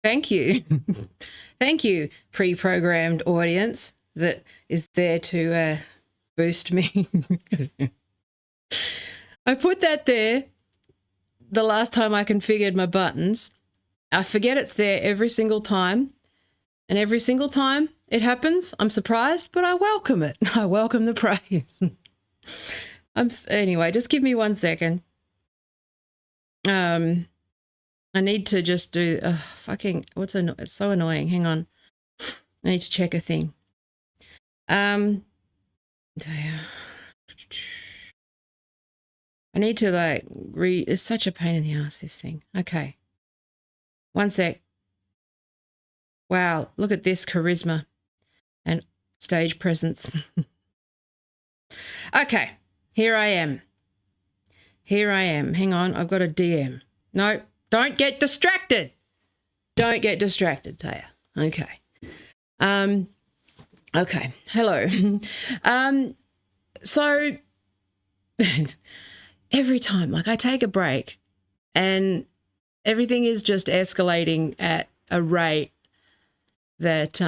Thank you. Thank you, pre-programmed audience that is there to boost me. I put that there the last time I configured my buttons. I forget it's there every single time. And every single time it happens, I'm surprised, but I welcome it. I welcome the praise. Anyway, just give me 1 second. I need to just do it's so annoying. Hang on. I need to check a thing. I need to it's such a pain in the ass, this thing. Okay. 1 sec. Wow, look at this charisma and stage presence. Okay, here I am. Hang on, I've got a DM. No, don't get distracted. Don't get distracted, Taya. Okay. Okay, hello. So every time, I take a break and everything is just escalating at a rate that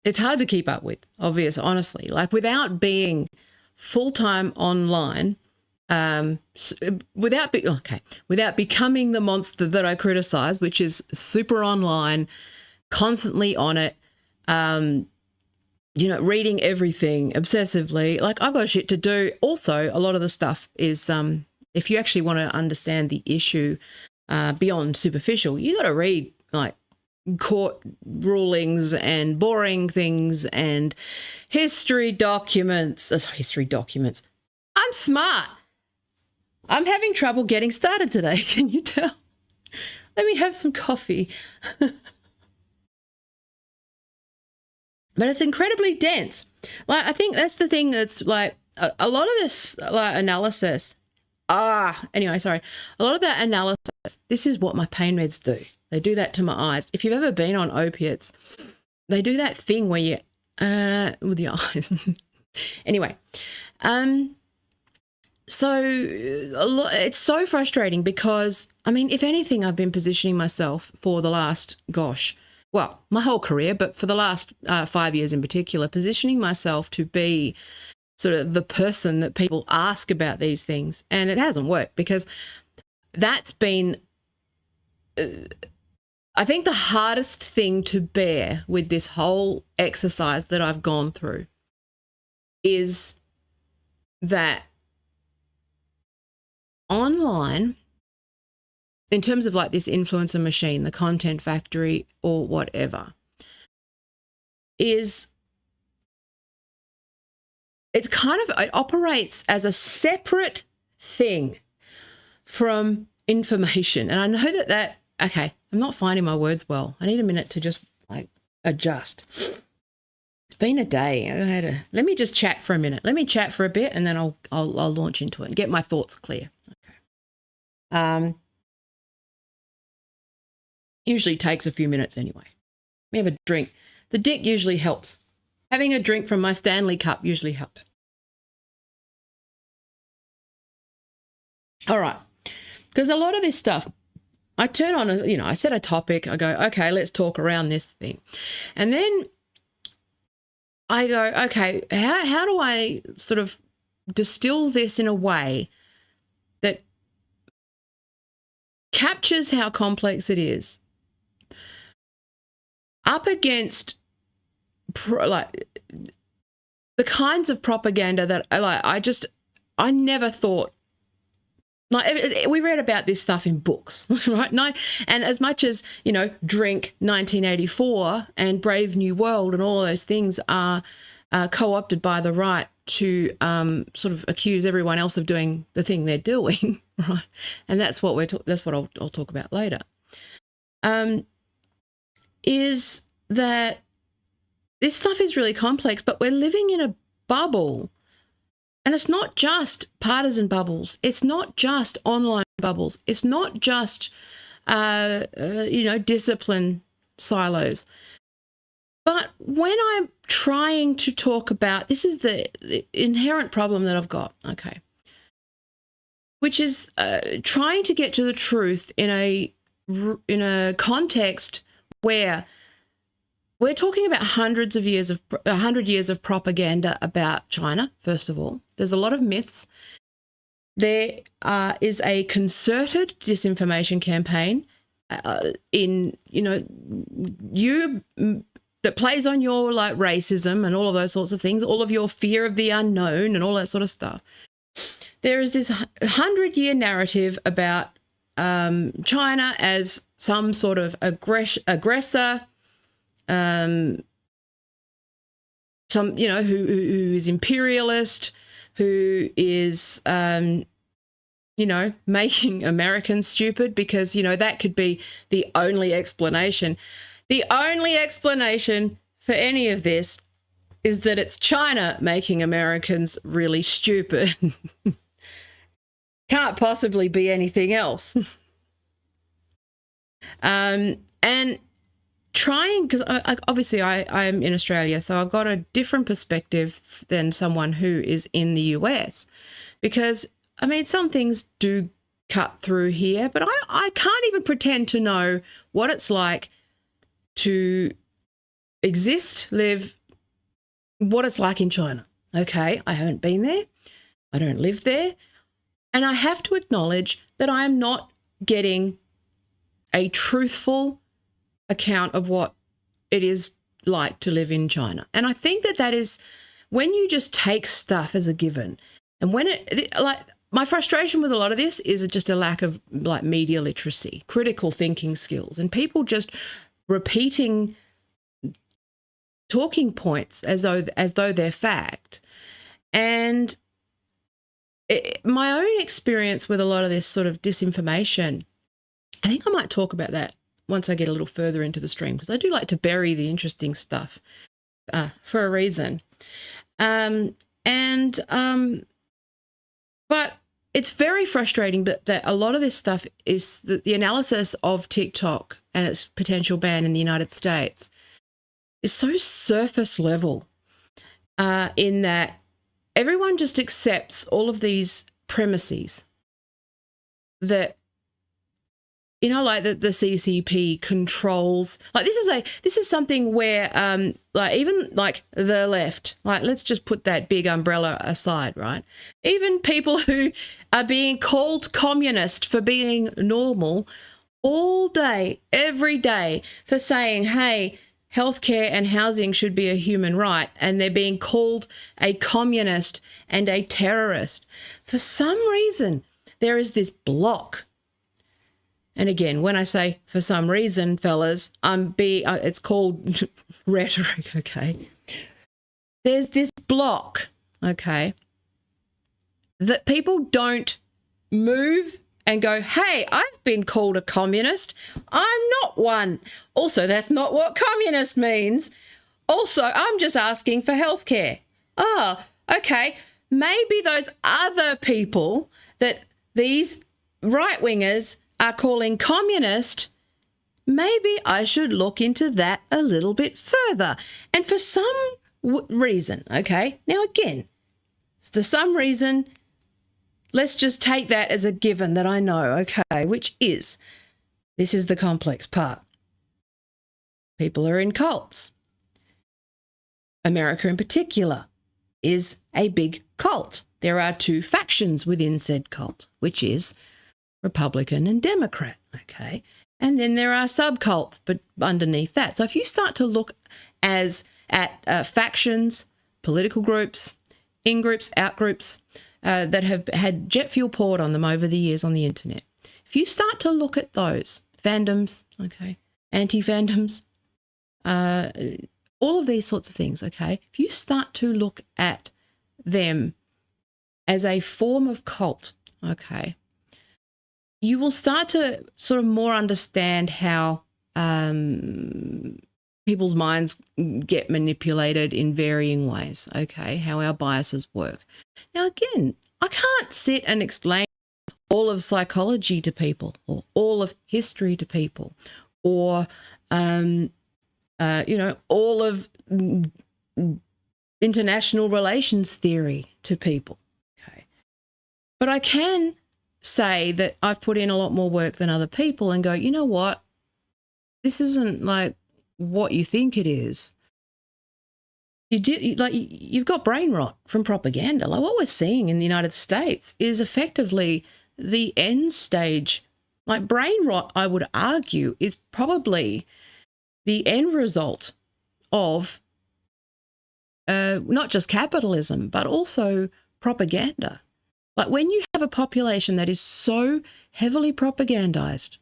it's hard to keep up with, honestly. Without being full-time online, without becoming the monster that I criticize, which is super online, constantly on it, reading everything obsessively. I've got shit to do. Also, a lot of the stuff is, if you actually want to understand the issue beyond superficial, you got to read court rulings and boring things and history documents. I'm smart. I'm having trouble getting started today. Can you tell? Let me have some coffee. But it's incredibly dense. I think that's the thing that's a lot of this like analysis. Anyway, sorry. A lot of that analysis. This is what my pain meds do. They do that to my eyes. If you've ever been on opiates, they do that thing where you with your eyes. Anyway, so it's so frustrating because, I mean, if anything, I've been positioning myself for the last, well, my whole career, but for the last 5 years in particular, positioning myself to be sort of the person that people ask about these things. And it hasn't worked because that's been, I think, the hardest thing to bear with this whole exercise that I've gone through is that online, in terms of like this influencer machine, the content factory or whatever, it operates as a separate thing from information. And I know okay, I'm not finding my words well. I need a minute to just like adjust. It's been a day. Let me just chat for a minute. Let me chat for a bit and then I'll launch into it and get my thoughts clear. Okay. Usually takes a few minutes anyway. Let me have a drink. The dick usually helps. Having a drink from my Stanley cup usually helps. All right. Because a lot of this stuff, I turn on, I set a topic. I go, okay, let's talk around this thing. And then I go, okay, how do I sort of distill this in a way that captures how complex it is up against like the kinds of propaganda that I never thought. Like, we read about this stuff in books, right? No, and as much as, Drink 1984 and Brave New World and all those things are co-opted by the right to sort of accuse everyone else of doing the thing they're doing, right? And that's what I'll talk about later. Is that this stuff is really complex, but we're living in a bubble. And it's not just partisan bubbles. It's not just online bubbles. It's not just, discipline silos. But when I'm trying to talk about, this is the inherent problem that I've got, okay, which is trying to get to the truth in a context where we're talking about 100 years of propaganda about China, first of all. There's a lot of myths. There is a concerted disinformation campaign that plays on your like racism and all of those sorts of things, all of your fear of the unknown and all that sort of stuff. There is this 100-year narrative about China as some sort of aggressor, who is imperialist, who is, making Americans stupid because, that could be the only explanation. The only explanation for any of this is that it's China making Americans really stupid. Can't possibly be anything else. And trying, because obviously I'm in Australia, so I've got a different perspective than someone who is in the US, because I mean, some things do cut through here, but I can't even pretend to know what it's like to live, what it's like in China. Okay, I haven't been there. I don't live there. And I have to acknowledge that I am not getting a truthful account of what it is like to live in China. And I think that is when you just take stuff as a given, and when my frustration with a lot of this is just a lack of like media literacy, critical thinking skills, and people just repeating talking points as though they're fact. And my own experience with a lot of this sort of disinformation, I think I might talk about that once I get a little further into the stream, because I do like to bury the interesting stuff for a reason. And And but it's very frustrating that a lot of this stuff is the analysis of TikTok and its potential ban in the United States is so surface level, in that everyone just accepts all of these premises that, you know, like the CCP controls. Like this is something where like even like the left, like let's just put that big umbrella aside, right? Even people who are being called communist for being normal all day, every day, for saying, hey, healthcare and housing should be a human right, and they're being called a communist and a terrorist. For some reason, there is this block. And again, when I say for some reason, fellas, it's called rhetoric, okay? There's this block, okay, that people don't move and go, hey, I've been called a communist. I'm not one. Also, that's not what communist means. Also, I'm just asking for healthcare. Oh, okay. Maybe those other people that these right-wingers are calling communist, maybe I should look into that a little bit further. And for some reason, okay, now again, for some reason, let's just take that as a given that I know, okay, which is, this is the complex part. People are in cults. America in particular is a big cult. There are two factions within said cult, which is Republican and Democrat, okay? And then there are subcults, but underneath that. So if you start to look at factions, political groups, in-groups, out-groups that have had jet fuel poured on them over the years on the internet, if you start to look at those, fandoms, okay, anti-fandoms, all of these sorts of things, okay, if you start to look at them as a form of cult, okay, you will start to sort of more understand how people's minds get manipulated in varying ways, okay, how our biases work. Now, again, I can't sit and explain all of psychology to people or all of history to people or, you know, all of international relations theory to people, okay. But I can say that I've put in a lot more work than other people and go, you know what, this isn't like what you think it is. You've got brain rot from propaganda. Like what we're seeing in the United States is effectively the end stage. Like brain rot, I would argue, is probably the end result of not just capitalism, but also propaganda. Like when you have a population that is so heavily propagandized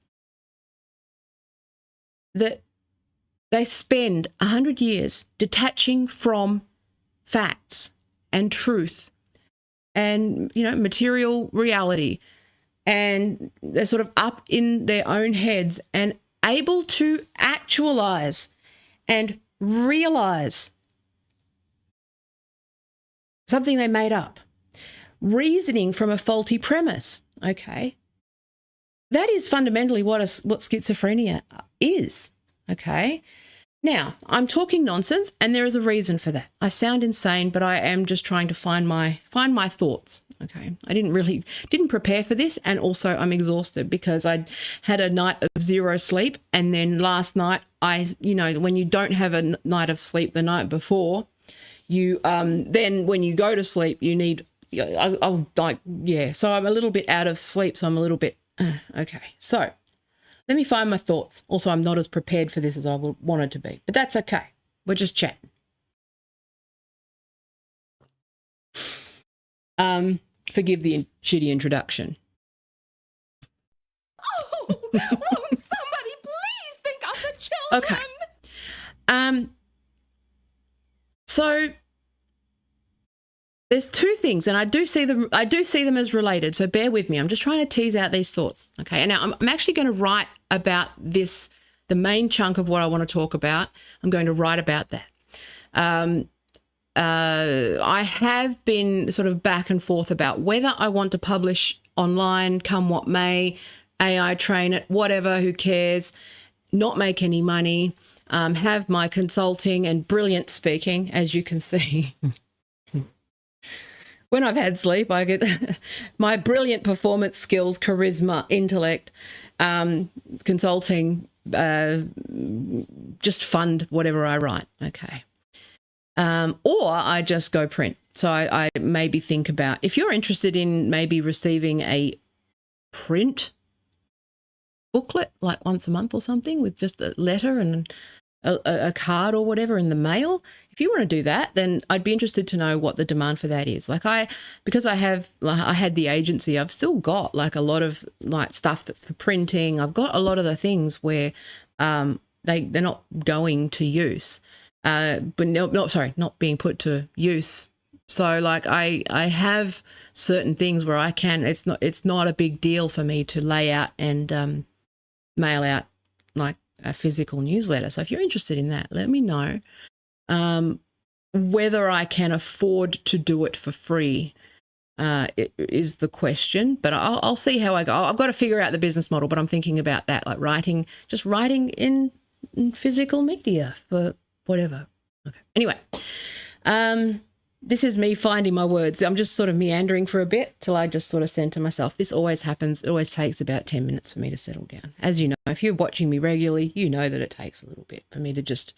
that they spend 100 years detaching from facts and truth and, you know, material reality, and they're sort of up in their own heads and able to actualize and realize something they made up, reasoning from a faulty premise, okay? That is fundamentally what schizophrenia is, okay? Now, I'm talking nonsense, and there is a reason for that. I sound insane, but I am just trying to find my thoughts, okay? I didn't prepare for this, and also I'm exhausted because I had a night of zero sleep, and then last night you know, when you don't have a night of sleep the night before, you then when you go to sleep, you need, I'll like, yeah. So I'm a little bit out of sleep, so I'm a little bit, okay. So let me find my thoughts. Also, I'm not as prepared for this as I wanted to be, but that's okay. We're just chatting. Forgive the shitty introduction. Oh, won't somebody please think of the children? Okay. So there's two things, and I do see them as related. So bear with me. I'm just trying to tease out these thoughts. Okay. And now I'm actually going to write about this, the main chunk of what I want to talk about. I'm going to write about that. I have been sort of back and forth about whether I want to publish online, come what may, AI train it, whatever, who cares, not make any money, have my consulting and brilliant speaking, as you can see. When I've had sleep, I get my brilliant performance skills, charisma, intellect, consulting, just fund whatever I write. Okay. Or I just go print. So I maybe think about, if you're interested in maybe receiving a print booklet like once a month or something with just a letter and a card or whatever in the mail, if you want to do that, then I'd be interested to know what the demand for that is. Because I had the agency, I've still got like a lot of like stuff for printing. I've got a lot of the things where they're not going to use, but not being put to use. So like I have certain things where I can. It's not a big deal for me to lay out and mail out like a physical newsletter. So if you're interested in that, let me know. Whether I can afford to do it for free is the question, but I'll see how I go. I've got to figure out the business model, but I'm thinking about that, like writing in physical media for whatever. Okay. Anyway, this is me finding my words. I'm just sort of meandering for a bit till I just sort of center myself. This always happens. It always takes about 10 minutes for me to settle down. As you know, if you're watching me regularly, you know that it takes a little bit for me to just,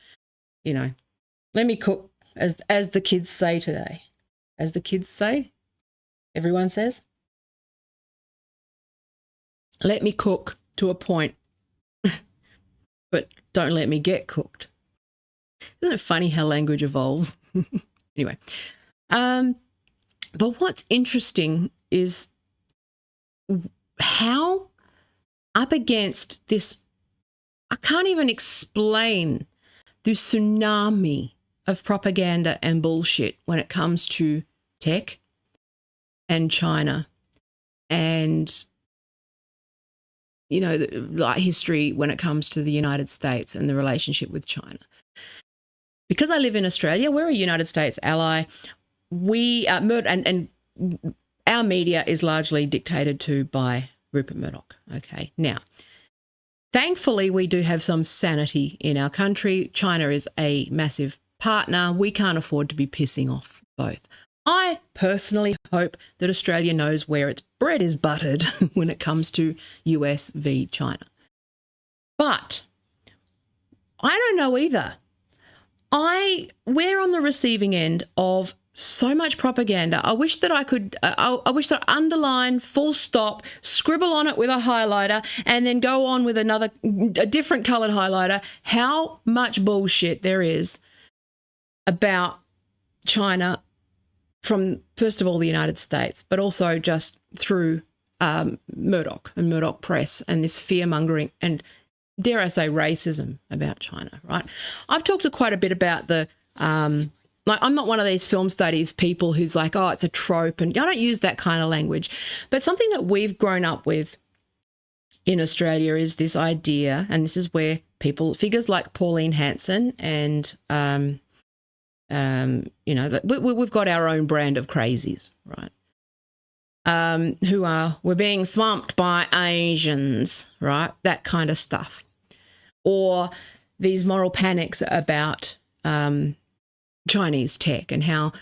let me cook, as the kids say today. As the kids say, everyone says, let me cook to a point, but don't let me get cooked. Isn't it funny how language evolves? Anyway, but what's interesting is how up against this, I can't even explain the tsunami of propaganda and bullshit when it comes to tech and China and, like history when it comes to the United States and the relationship with China. Because I live in Australia, we're a United States ally. And our media is largely dictated to by Rupert Murdoch. Okay, now, thankfully, we do have some sanity in our country. China is a massive partner. We can't afford to be pissing off both. I personally hope that Australia knows where its bread is buttered when it comes to US v China. But I don't know either. We're on the receiving end of so much propaganda. I wish that I could, I wish that I underline, full stop, scribble on it with a highlighter, and then go on with a different coloured highlighter, how much bullshit there is about China from, first of all, the United States, but also just through Murdoch and Murdoch Press and this fear-mongering and, dare I say, racism about China, right? I've talked quite a bit about I'm not one of these film studies people who's like, oh, it's a trope, and I don't use that kind of language. But something that we've grown up with in Australia is this idea, and this is where figures like Pauline Hanson and, we've got our own brand of crazies, right? We're being swamped by Asians, right? That kind of stuff. Or these moral panics about Chinese tech and how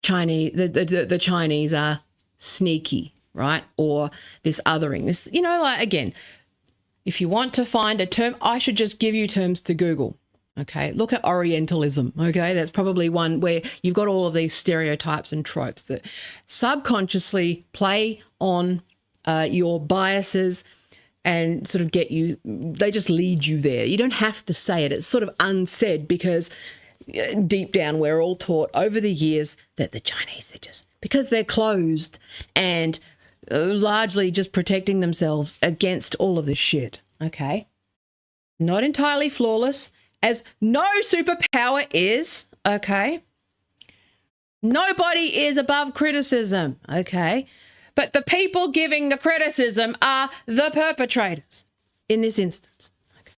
the Chinese are sneaky, right? Or this othering, this, again, if you want to find a term, I should just give you terms to Google. Okay, look at Orientalism. Okay, that's probably one where you've got all of these stereotypes and tropes that subconsciously play on your biases and sort of they just lead you there. You don't have to say it. It's sort of unsaid because deep down we're all taught over the years that the Chinese, because they're closed and largely just protecting themselves against all of this shit. Okay, not entirely flawless, as no superpower is, okay? Nobody is above criticism, okay? But the people giving the criticism are the perpetrators in this instance. Okay.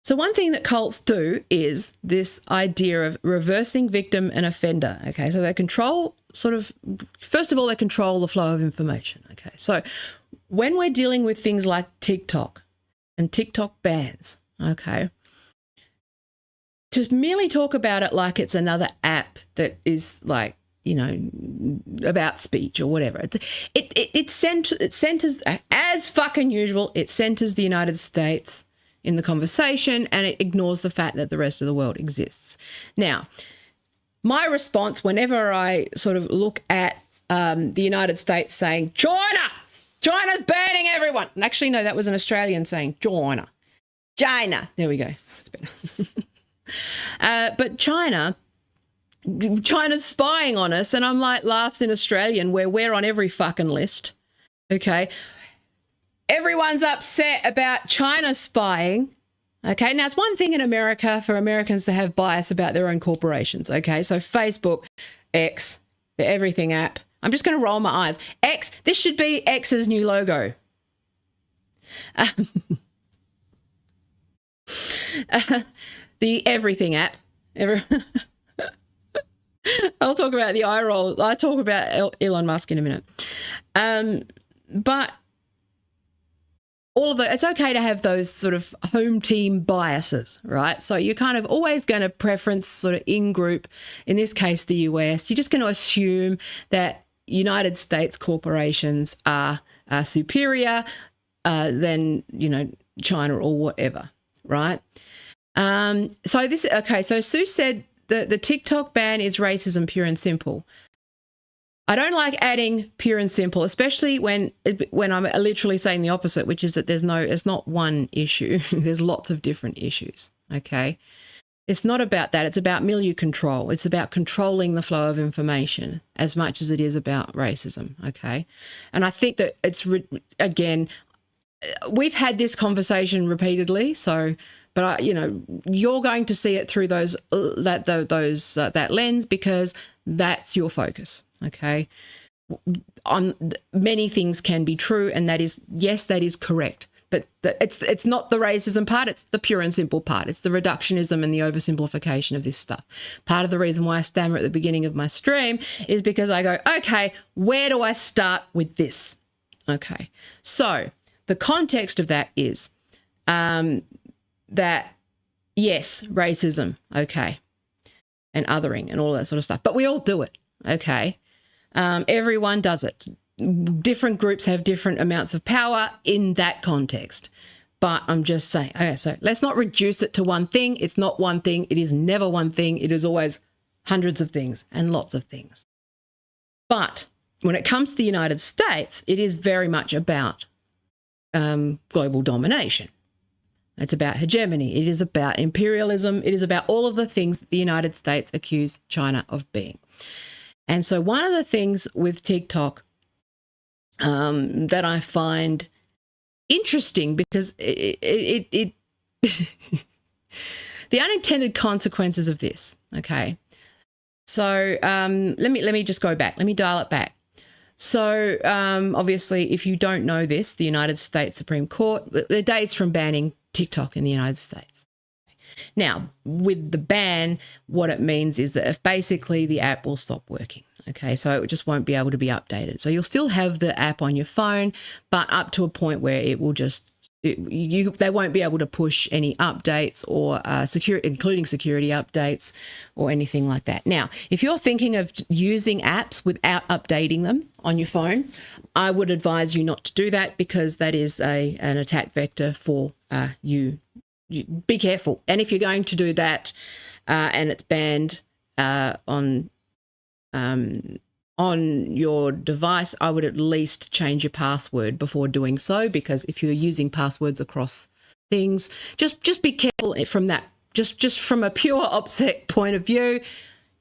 So one thing that cults do is this idea of reversing victim and offender. Okay, so they control first of all, they control the flow of information. Okay, so when we're dealing with things like TikTok and TikTok bans, okay, to merely talk about it like it's another app that is like, you know, about speech or whatever. It centers, as fucking usual, it centers the United States in the conversation, and it ignores the fact that the rest of the world exists. Now, my response whenever I sort of look at the United States saying, China's banning everyone. And actually, no, that was an Australian saying, China. There we go. That's better. But China's spying on us, and I'm like, laughs in Australian where we're on every fucking list. Okay. Everyone's upset about China spying. Okay. Now, it's one thing in America for Americans to have bias about their own corporations. Okay. So Facebook, X, the everything app. I'm just going to roll my eyes. X, this should be X's new logo. The everything app. I'll talk about the eye roll. I'll talk about Elon Musk in a minute. But all of it's okay to have those sort of home team biases, right? So you're kind of always going to preference sort of in-group, in this case, the US. You're just going to assume that United States corporations are superior than, you know, China or whatever, right? So Sue said the TikTok ban is racism, pure and simple. I don't like adding pure and simple, especially when I'm literally saying the opposite, which is that it's not one issue. There's lots of different issues, okay? It's not about that. It's about milieu control. It's about controlling the flow of information as much as it is about racism, okay? And I think that it's, again, we've had this conversation repeatedly, but you're going to see it through that lens because that's your focus, okay? Many things can be true, and that is correct. But it's not the racism part, it's the pure and simple part. It's the reductionism and the oversimplification of this stuff. Part of the reason why I stammer at the beginning of my stream is because I go, okay, where do I start with this? Okay, so the context of that is that, yes, racism, okay, and othering and all that sort of stuff. But we all do it, okay? Everyone does it. Different groups have different amounts of power in that context. But I'm just saying, okay, so let's not reduce it to one thing. It's not one thing. It is never one thing. It is always hundreds of things and lots of things. But when it comes to the United States, it is very much about global domination. It's about hegemony. It is about imperialism. It is about all of the things that the United States accuse China of being. And so one of the things with TikTok that I find interesting, because it the unintended consequences of this, okay? So let me just go back. Let me dial it back. So obviously, if you don't know this, the United States Supreme Court, the days from banning TikTok in the United States. Now, with the ban, what it means is that if basically the app will stop working. Okay, so it just won't be able to be updated. So you'll still have the app on your phone, but up to a point where it will just, they won't be able to push any updates or including security updates or anything like that. Now, if you're thinking of using apps without updating them on your phone, I would advise you not to do that, because that is an attack vector for you. Be careful. And if you're going to do that and it's banned on your device, I would at least change your password before doing so, because if you're using passwords across things, just be careful from that. Just from a pure OPSEC point of view,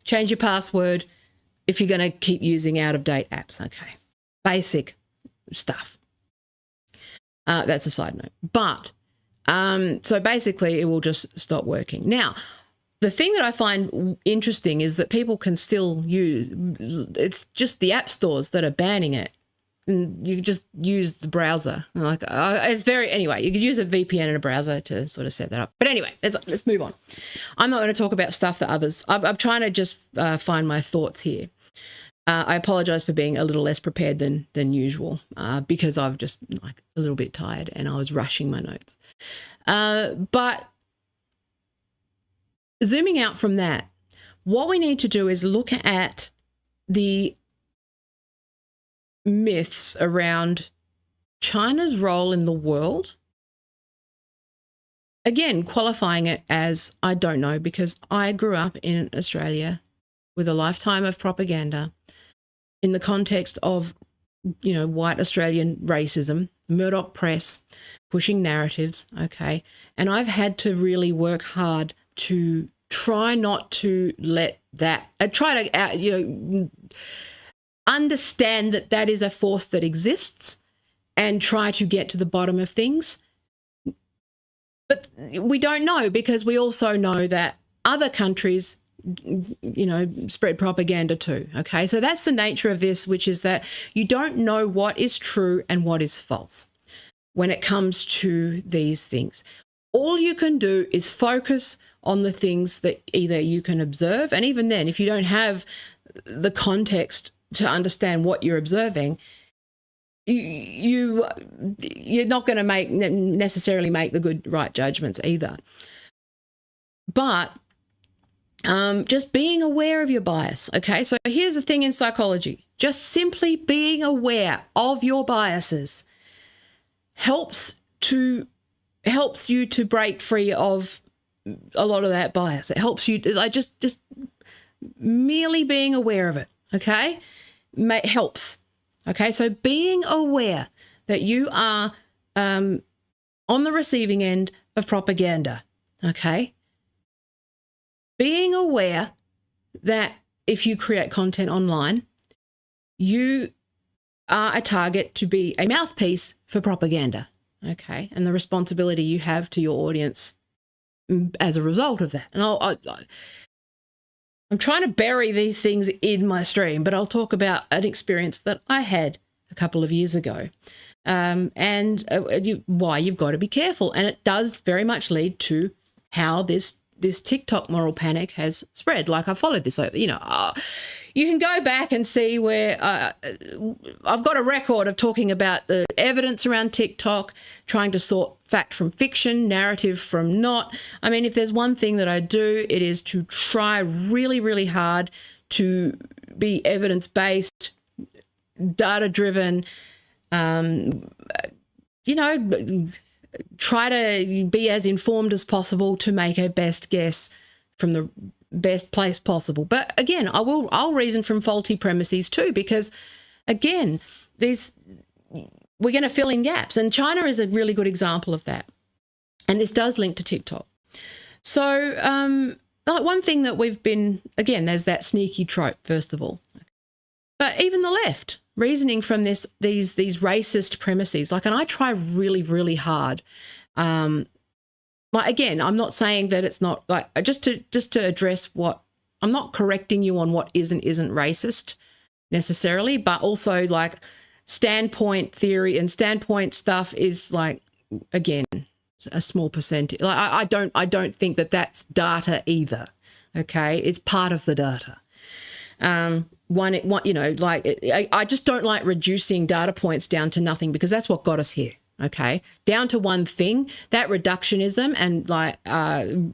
change your password if you're going to keep using out-of-date apps. Okay, basic stuff. That's a side note. But so basically it will just stop working. Now, the thing that I find interesting is that people can still use, it's just the app stores that are banning it. and you just use the browser. Like it's very anyway. You could use a VPN and a browser to sort of set that up. But anyway, let's move on. I'm not going to talk about stuff that others. I'm trying to just find my thoughts here. I apologize for being a little less prepared than usual because I've just like a little bit tired and I was rushing my notes. But zooming out from that, what we need to do is look at the myths around China's role in the world. Again, qualifying it as I don't know, because I grew up in Australia with a lifetime of propaganda in the context of, you know, white Australian racism, Murdoch press, pushing narratives, okay? And I've had to really work hard to try not to let that, try to, understand that that is a force that exists and try to get to the bottom of things. But we don't know, because we also know that other countries, you know, spread propaganda too, okay? So that's the nature of this, which is that you don't know what is true and what is false when it comes to these things. All you can do is focus on the things that either you can observe, and even then, if you don't have the context to understand what you're observing, you're not going to necessarily make the right judgments either. But just being aware of your bias, okay? So here's the thing in psychology. Just simply being aware of your biases helps you to break free of a lot of that bias. It helps you, like just merely being aware of it, okay? Helps. Okay, so being aware that you are on the receiving end of propaganda, okay? Being aware that if you create content online, you are a target to be a mouthpiece for propaganda, okay? And the responsibility you have to your audience as a result of that. And I'm trying to bury these things in my stream, but I'll talk about an experience that I had a couple of years ago why you've got to be careful. And it does very much lead to how this TikTok moral panic has spread. Like I followed this, you can go back and see where I've got a record of talking about the evidence around TikTok, trying to sort fact from fiction, narrative from not. I mean, if there's one thing that I do, it is to try really, really hard to be evidence-based, data-driven, try to be as informed as possible to make a best guess from the best place possible. But again, I'll reason from faulty premises too, because again, we're going to fill in gaps, and China is a really good example of that. And this does link to TikTok. So like one thing that we've been, again, there's that sneaky trope, first of all. But even the left, reasoning from these racist premises, and I try really, really hard. Again, I'm not saying that it's not just to address what I'm not correcting you on what isn't racist necessarily, but also standpoint theory and standpoint stuff is again a small percentage. I don't think that that's data either. Okay, it's part of the data. I just don't like reducing data points down to nothing, because that's what got us here. Okay, down to one thing. That reductionism and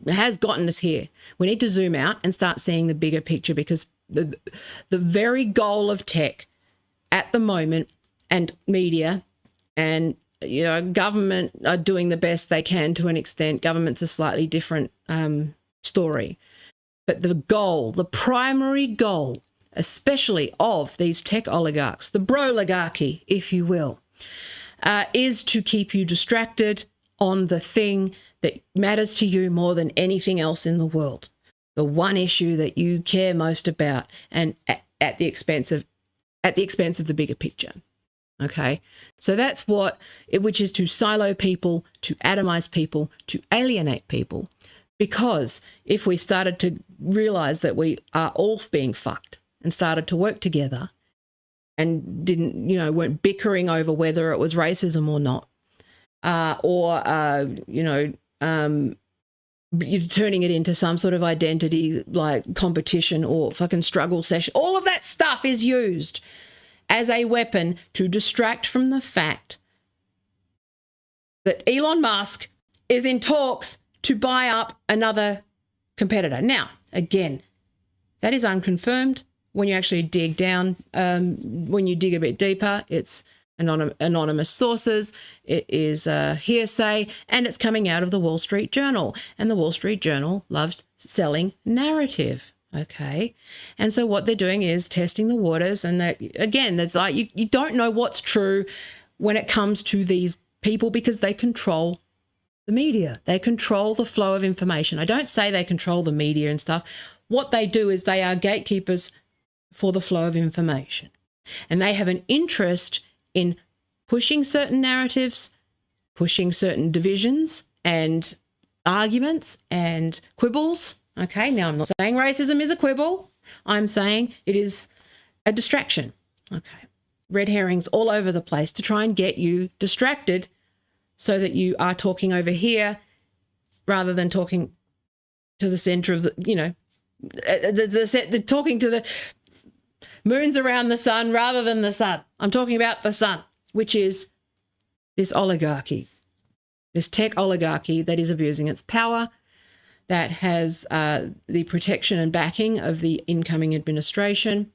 has gotten us here. We need to zoom out and start seeing the bigger picture, because the very goal of tech at the moment, and media and government are doing the best they can to an extent. Government's a slightly different story. But the primary goal, especially of these tech oligarchs, the bro-oligarchy, if you will, is to keep you distracted on the thing that matters to you more than anything else in the world, the one issue that you care most about, and at the expense of the bigger picture. Okay, so that's which is to silo people, to atomize people, to alienate people. Because if we started to realize that we are all being fucked and started to work together and didn't, weren't bickering over whether it was racism or not, you're turning it into some sort of identity like competition or fucking struggle session. All of that stuff is used as a weapon to distract from the fact that Elon Musk is in talks to buy up another competitor. Now, again, that is unconfirmed. When you actually dig down, when you dig a bit deeper, it's anonymous sources, it is hearsay, and it's coming out of the Wall Street Journal. And the Wall Street Journal loves selling narrative, okay? And so what they're doing is testing the waters, and that, again, there's like, you don't know what's true when it comes to these people because they control the media. They control the flow of information. I don't say they control the media and stuff. What they do is they are gatekeepers for the flow of information. And they have an interest in pushing certain narratives, pushing certain divisions and arguments and quibbles. Okay, now I'm not saying racism is a quibble. I'm saying it is a distraction. Okay, red herrings all over the place to try and get you distracted so that you are talking over here rather than talking to the center of the, talking to the moons around the sun rather than the sun. I'm talking about the sun, which is this oligarchy, this tech oligarchy that is abusing its power, that has the protection and backing of the incoming administration,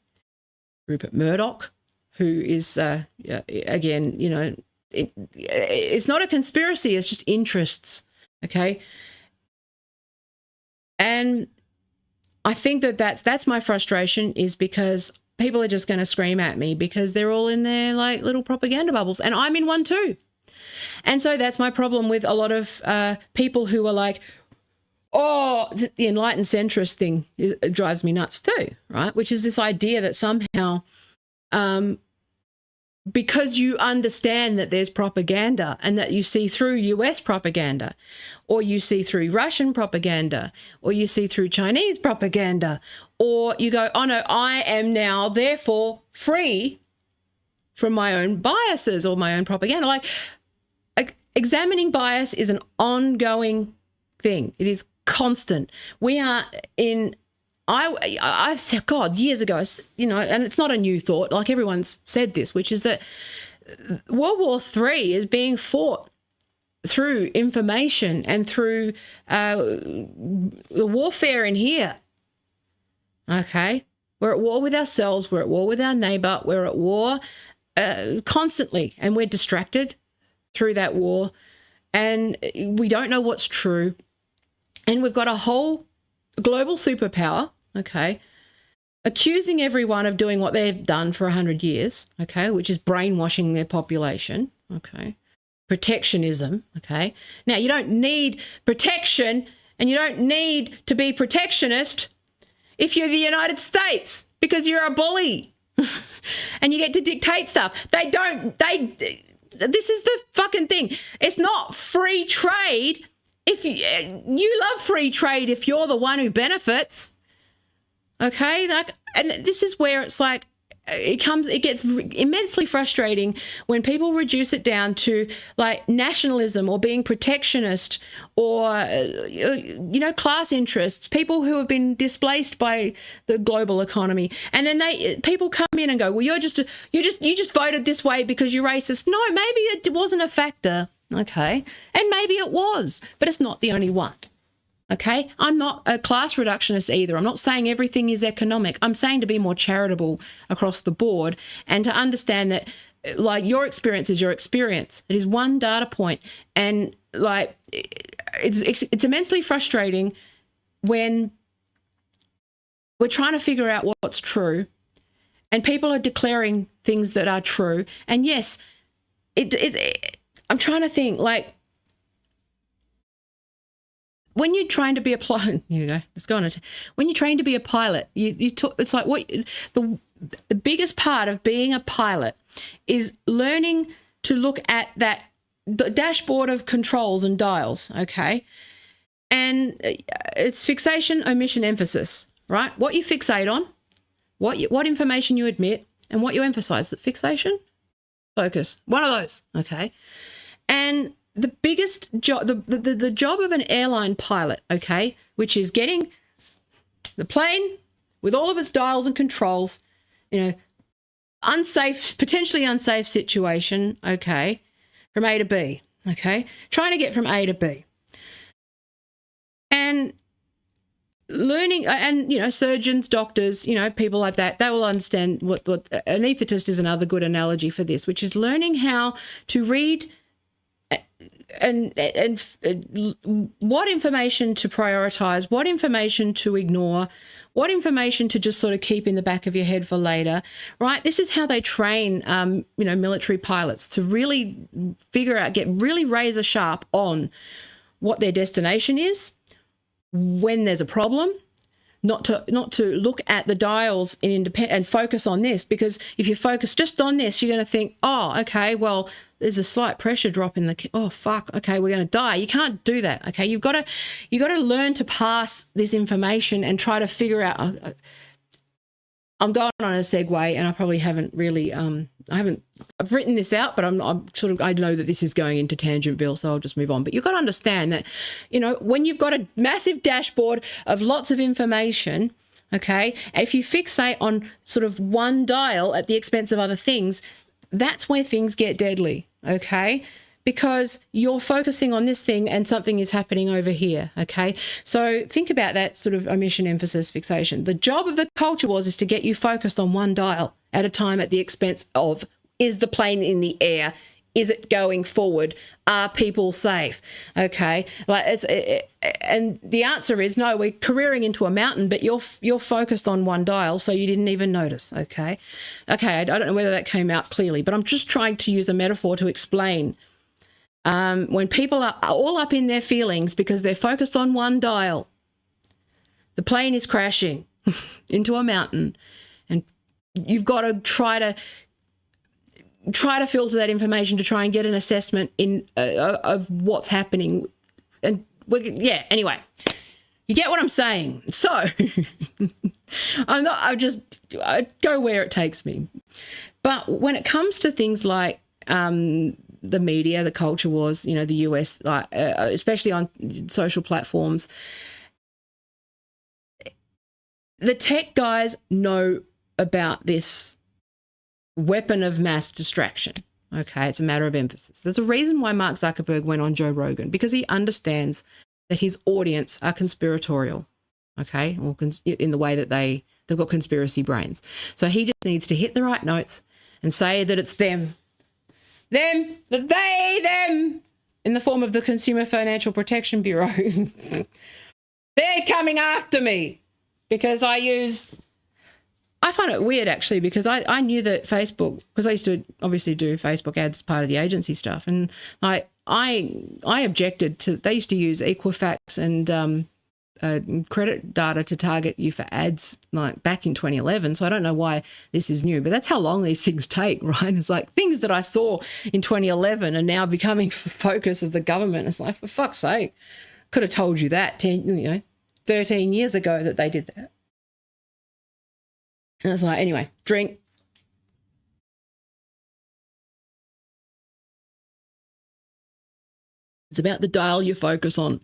Rupert Murdoch, who is, again, it's not a conspiracy, it's just interests, okay? And I think that's my frustration, is because people are just going to scream at me because they're all in their like little propaganda bubbles, and I'm in one too. And so that's my problem with a lot of people who are like, oh, the enlightened centrist thing drives me nuts too, right? Which is this idea that somehow because you understand that there's propaganda and that you see through US propaganda, or you see through Russian propaganda, or you see through Chinese propaganda, or you go, oh no, I am now therefore free from my own biases or my own propaganda. Like examining bias is an ongoing thing. It is constant. We are in, I've said, God, years ago, and it's not a new thought, like everyone's said this, which is that World War III is being fought through information and through the warfare in here. Okay? We're at war with ourselves. We're at war with our neighbor. We're at war constantly, and we're distracted through that war, and we don't know what's true. And we've got a whole global superpower, okay, accusing everyone of doing what they've done for 100 years, okay, which is brainwashing their population, okay, protectionism, okay. Now, you don't need protection and you don't need to be protectionist if you're the United States, because you're a bully and you get to dictate stuff. This is the fucking thing. It's not free trade. If you love free trade, if you're the one who benefits, okay, like, and this is where it's like it gets immensely frustrating when people reduce it down to like nationalism or being protectionist or class interests, people who have been displaced by the global economy, and then people come in and go, well, you just voted this way because you're racist. No, maybe it wasn't a factor. Okay, and maybe it was, but it's not the only one. Okay, I'm not a class reductionist either. I'm not saying everything is economic. I'm saying to be more charitable across the board and to understand that, like, your experience is your experience. It is one data point, and like it's immensely frustrating when we're trying to figure out what's true, and people are declaring things that are true. And yes, I'm trying to think, like, when you're trying to be a pilot, let's go on. When you're trained to be a pilot, it's like what the biggest part of being a pilot is learning to look at that dashboard of controls and dials, okay? And it's fixation, omission, emphasis, right? What you fixate on, what information you admit, and what you emphasize. Fixation, focus, one of those, okay? And the biggest job, the job of an airline pilot, okay, which is getting the plane with all of its dials and controls, unsafe, potentially unsafe situation, okay, from A to B, okay, trying to get from A to B. And learning, and, surgeons, doctors, people like that, they will understand what anaesthetist is another good analogy for this, which is learning how to read and what information to prioritize, what information to ignore, what information to just sort of keep in the back of your head for later, right? This is how they train, military pilots to really figure out, get really razor sharp on what their destination is, when there's a problem, not to look at the dials in independent and focus on this, because if you focus just on this, you're going to think, oh, okay, well, there's a slight pressure drop in the, oh, fuck, okay, we're going to die. You can't do that, okay? You've got to learn to pass this information and try to figure out, I'm going on a segue, and I probably haven't really, I've written this out, but I know that this is going into Tangentville, so I'll just move on. But you've got to understand that, when you've got a massive dashboard of lots of information, okay, if you fixate on sort of one dial at the expense of other things, that's where things get deadly, okay? Because you're focusing on this thing and something is happening over here, okay? So think about that sort of omission, emphasis, fixation. The job of the culture wars is to get you focused on one dial at a time at the expense of, is the plane in the air? Is it going forward? Are people safe? Okay, and the answer is no. We're careering into a mountain, but you're focused on one dial, so you didn't even notice. Okay. I don't know whether that came out clearly, but I'm just trying to use a metaphor to explain. When people are all up in their feelings because they're focused on one dial, the plane is crashing into a mountain, and you've got to try to filter that information to try and get an assessment of what's happening. And anyway, you get what I'm saying. So I go where it takes me. But when it comes to things like the media, the culture wars, the US, especially on social platforms, the tech guys know about this weapon of mass distraction. Okay, it's a matter of emphasis. There's a reason why Mark Zuckerberg went on Joe Rogan, because he understands that his audience are conspiratorial, okay, or in the way that they've got conspiracy brains. So he just needs to hit the right notes and say that it's them, them, in the form of the Consumer Financial Protection Bureau. They're coming after me because I find it weird, actually, because I knew that Facebook, because I used to obviously do Facebook ads as part of the agency stuff, and I objected to, they used to use Equifax and credit data to target you for ads like back in 2011. So I don't know why this is new, but that's how long these things take, right? It's like things that I saw in 2011 are now becoming the focus of the government. It's like, for fuck's sake, could have told you that 13 years ago that they did that. And it's like, anyway, drink. It's about the dial you focus on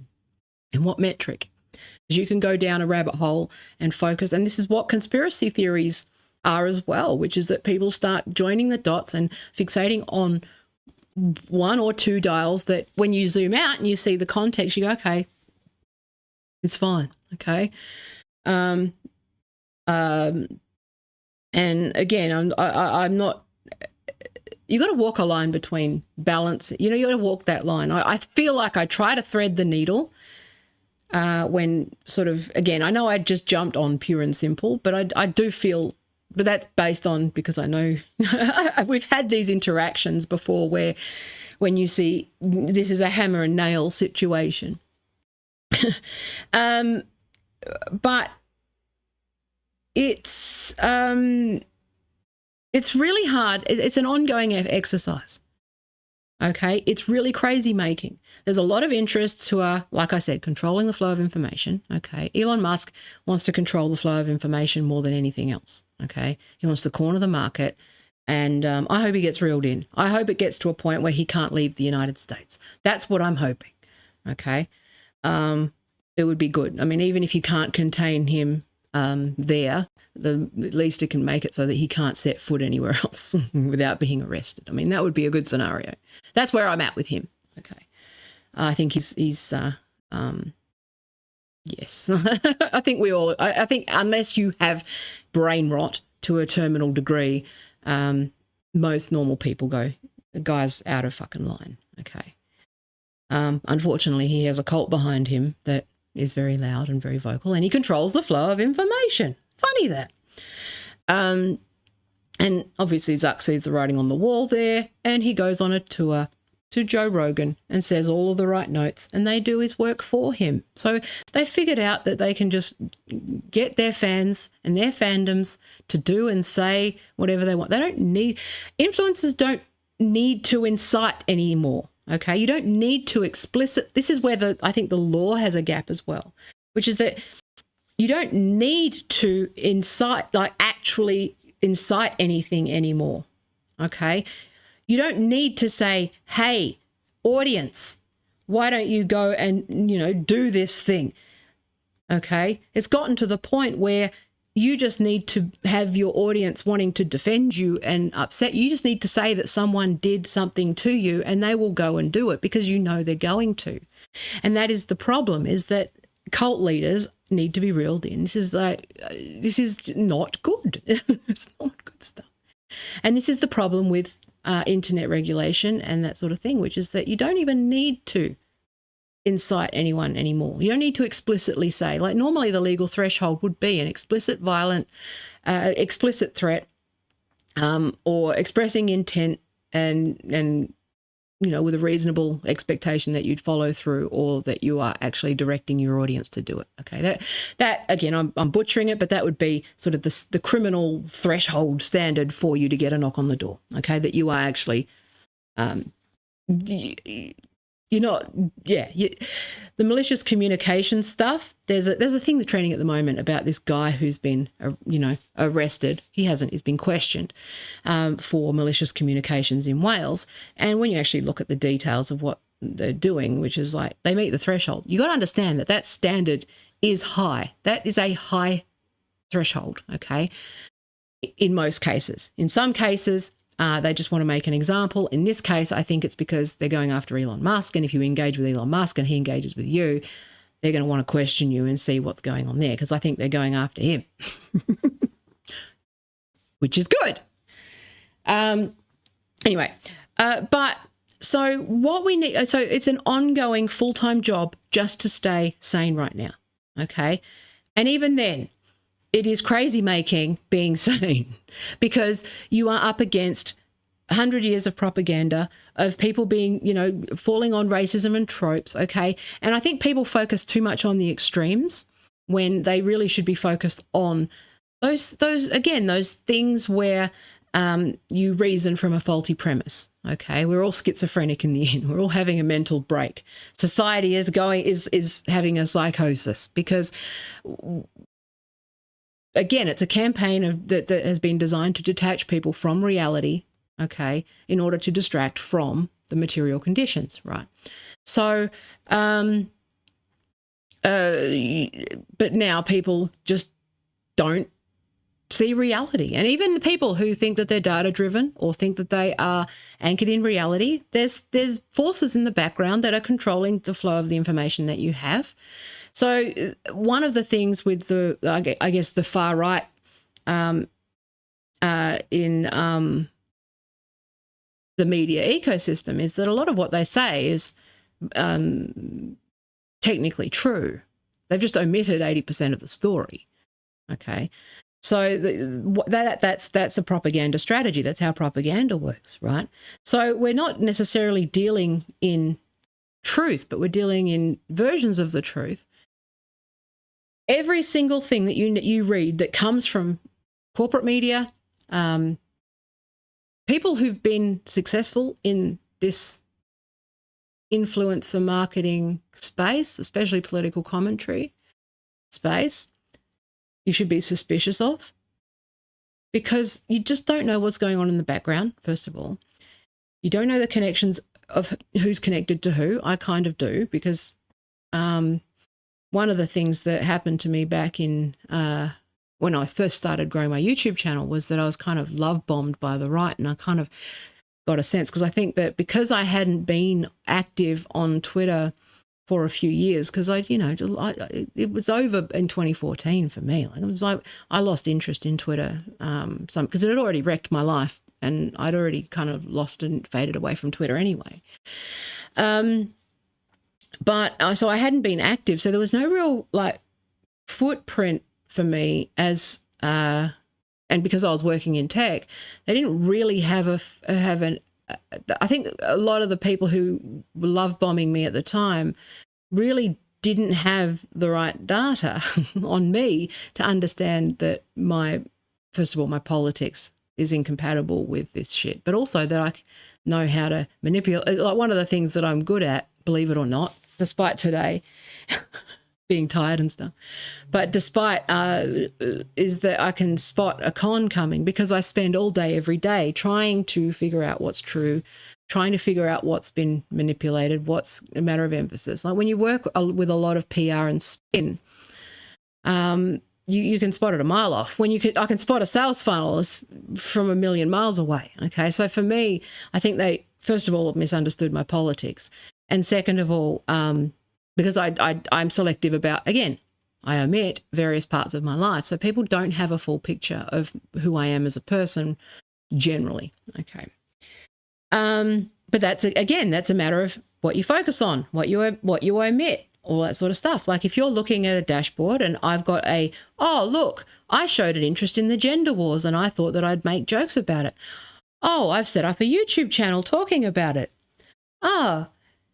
and what metric. Because you can go down a rabbit hole and focus. And this is what conspiracy theories are as well, which is that people start joining the dots and fixating on one or two dials that when you zoom out and you see the context, you go, okay, it's fine, okay? And again, I'm not, you got to walk a line between balance. You got to walk that line. I feel like I try to thread the needle when sort of, again, I know I just jumped on pure and simple, but I do feel, but that's based on, because I know we've had these interactions before where when you see this is a hammer and nail situation. But it's really hard. It's an ongoing exercise. Okay, it's really crazy making. There's a lot of interests who are, like I said, controlling the flow of information. Okay, Elon Musk wants to control the flow of information more than anything else. Okay, he wants to corner the market, and I hope he gets reeled in. I hope it gets to a point where he can't leave the United States. That's what I'm hoping. Okay, it would be good. I mean, even if you can't contain him there, at least it can make it so that he can't set foot anywhere else without being arrested. I mean, that would be a good scenario. That's where I'm at with him. Okay. I think he's yes. I think I think unless you have brain rot to a terminal degree, most normal people go, the guy's out of fucking line. Okay. Unfortunately, he has a cult behind him that is very loud and very vocal, and he controls the flow of information. Funny that. And obviously Zuck sees the writing on the wall there, and he goes on a tour to Joe Rogan and says all of the right notes, and they do his work for him. So they figured out that they can just get their fans and their fandoms to do and say whatever they want. They don't need, influencers don't need to incite anymore. Okay, you don't need to explicit. This is where I think the law has a gap as well, which is that you don't need to actually incite anything anymore. Okay, you don't need to say, "Hey, audience, why don't you go and do this thing?" Okay, it's gotten to the point where you just need to have your audience wanting to defend you and upset. You just need to say that someone did something to you, and they will go and do it because you know they're going to. And that is the problem, is that cult leaders need to be reeled in. This is not good. It's not good stuff. And this is the problem with internet regulation and that sort of thing, which is that you don't even need to incite anyone anymore. You don't need to explicitly say, like normally the legal threshold would be an explicit threat or expressing intent and with a reasonable expectation that you'd follow through, or that you are actually directing your audience to do it. Okay, that again, I'm butchering it, but that would be sort of the criminal threshold standard for you to get a knock on the door. Okay, that you are actually the malicious communication stuff. There's a thing that's trending at the moment about this guy who's been arrested. He's been questioned for malicious communications in Wales. And when you actually look at the details of what they're doing, which is like they meet the threshold, you got to understand that standard is high. That is a high threshold. Okay, in most cases. In some cases, they just want to make an example. In this case, I think it's because they're going after Elon Musk. And if you engage with Elon Musk and he engages with you, they're going to want to question you and see what's going on there, because I think they're going after him, which is good. Anyway, but so what we need, so it's an ongoing full-time job just to stay sane right now. Okay. And even then, it is crazy making being sane, because you are up against 100 years of propaganda of people being, falling on racism and tropes. Okay. And I think people focus too much on the extremes when they really should be focused on those things where you reason from a faulty premise. Okay. We're all schizophrenic in the end. We're all having a mental break. Society is having a psychosis because, again, it's a campaign that has been designed to detach people from reality, okay, in order to distract from the material conditions, right? So, but now people just don't see reality. And even the people who think that they're data-driven or think that they are anchored in reality, there's forces in the background that are controlling the flow of the information that you have. So one of the things with the far right in the media ecosystem is that a lot of what they say is technically true. They've just omitted 80% of the story. Okay, so that's a propaganda strategy. That's how propaganda works, right? So we're not necessarily dealing in truth, but we're dealing in versions of the truth. Every single thing that you read that comes from corporate media, people who've been successful in this influencer marketing space, especially political commentary space, you should be suspicious of, because you just don't know what's going on in the background, first of all. You don't know the connections of who's connected to who. I kind of do, because one of the things that happened to me back in when I first started growing my YouTube channel was that I was kind of love bombed by the right, and I kind of got a sense, because I think that because I hadn't been active on Twitter for a few years, because it was over in 2014 for me. Like, it was like I lost interest in Twitter, because it had already wrecked my life, and I'd already kind of lost and faded away from Twitter anyway. So I hadn't been active, so there was no real like footprint for me as and because I was working in tech, they didn't really have I think a lot of the people who were love bombing me at the time really didn't have the right data on me to understand that first of all, my politics is incompatible with this shit, but also that I know how to manipulate. Like, one of the things that I'm good at, believe it or not, despite today being tired and stuff, but despite is that I can spot a con coming, because I spend all day every day trying to figure out what's true, trying to figure out what's been manipulated, what's a matter of emphasis. Like when you work with a lot of PR and spin, you can spot it a mile off. I can spot a sales funnel from a million miles away. Okay, so for me, I think they first of all misunderstood my politics, and second of all, because I'm selective about, again, I omit various parts of my life, so people don't have a full picture of who I am as a person generally. Okay, but that's a matter of what you focus on, what you omit, all that sort of stuff. Like if you're looking at a dashboard and I've got look, I showed an interest in the gender wars and I thought that I'd make jokes about it. Oh, I've set up a YouTube channel talking about it. Ah,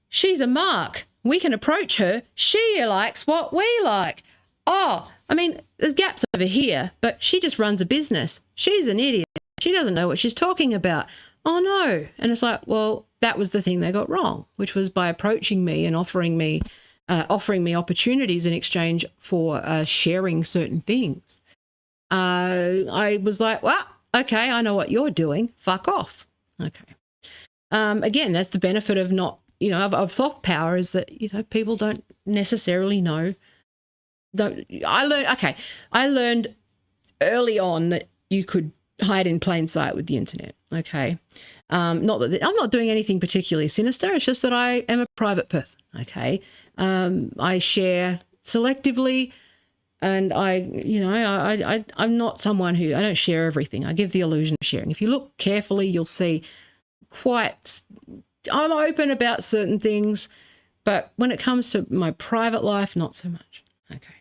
she's a mark. We can approach her. She likes what we like. Oh, I mean, there's gaps over here, but she just runs a business. She's an idiot. She doesn't know what she's talking about. Oh, no. And it's like, well, that was the thing they got wrong, which was by approaching me and offering me opportunities in exchange for sharing certain things. I was like, well, okay, I know what you're doing. Fuck off. Okay. Again, that's the benefit of not, of soft power, is that, people don't necessarily know. I learned early on that you could hide in plain sight with the internet. Okay. Not that I'm not doing anything particularly sinister. It's just that I am a private person. Okay. I share selectively, and I'm not someone I don't share everything. I give the illusion of sharing. If you look carefully, you'll see I'm open about certain things, but when it comes to my private life, not so much. Okay.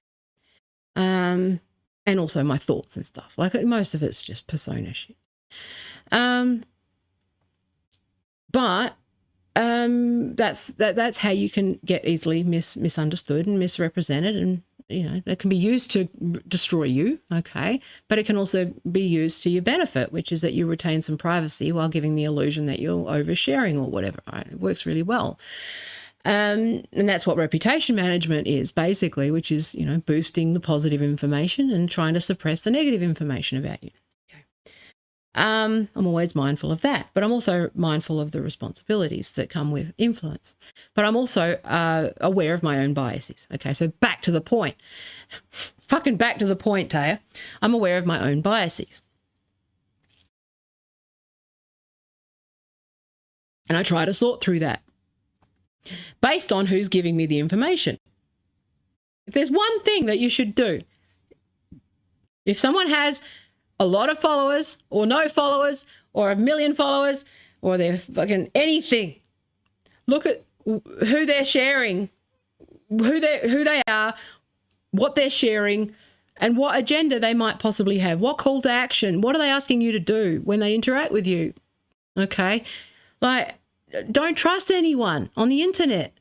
And also my thoughts and stuff. Like most of it's just persona shit. But that's how you can get easily misunderstood and misrepresented, and that can be used to destroy you. Okay, but it can also be used to your benefit, which is that you retain some privacy while giving the illusion that you're oversharing or whatever. Right? It works really well. And that's what reputation management is basically, which is, boosting the positive information and trying to suppress the negative information about you. Okay. I'm always mindful of that, but I'm also mindful of the responsibilities that come with influence. But I'm also aware of my own biases. Okay, so back to the point. Fucking back to the point, Taya. I'm aware of my own biases. And I try to sort through that based on who's giving me the information. If there's one thing that you should do, if someone has a lot of followers or no followers or 1 million followers or they're fucking anything, look at who they're sharing, who they are, what they're sharing, and what agenda they might possibly have. What call to action? What are they asking you to do when they interact with you? Okay? Like, don't trust anyone on the internet.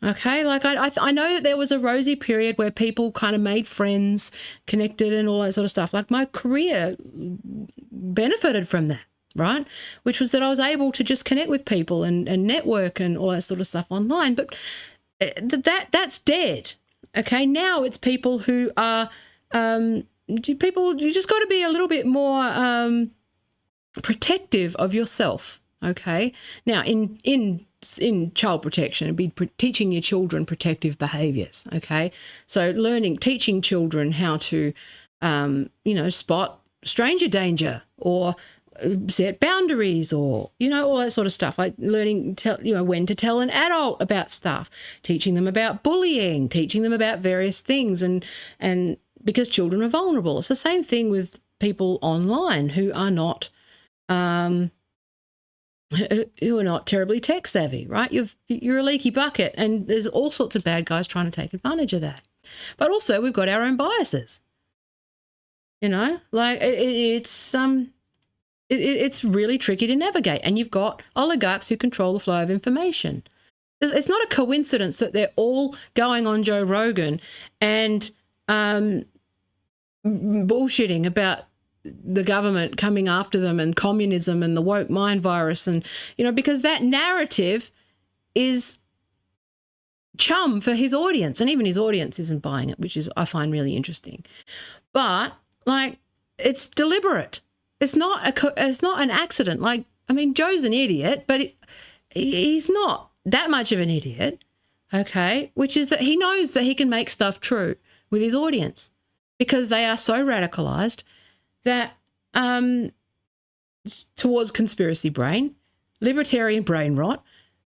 Okay, like I know that there was a rosy period where people kind of made friends, connected and all that sort of stuff. Like my career benefited from that. right? Which was that I was able to just connect with people and network and all that sort of stuff online. But that's dead. Okay, now it's people who are people. You just got to be a little bit more protective of yourself. Okay, now in child protection, it'd be teaching your children protective behaviours. Okay, so teaching children how to, spot stranger danger or set boundaries or, all that sort of stuff, like learning, when to tell an adult about stuff, teaching them about bullying, teaching them about various things. And because children are vulnerable, it's the same thing with people online who are not, terribly tech savvy, right? You're a leaky bucket, and there's all sorts of bad guys trying to take advantage of that. But also we've got our own biases, it's really tricky to navigate, and you've got oligarchs who control the flow of information. It's not a coincidence that they're all going on Joe Rogan and bullshitting about the government coming after them and communism and the woke mind virus, and because that narrative is chum for his audience, and even his audience isn't buying it, which is I find really interesting. But it's deliberate. It's not an accident. Joe's an idiot, but he's not that much of an idiot. Okay, which is that he knows that he can make stuff true with his audience because they are so radicalized that towards conspiracy brain, libertarian brain rot,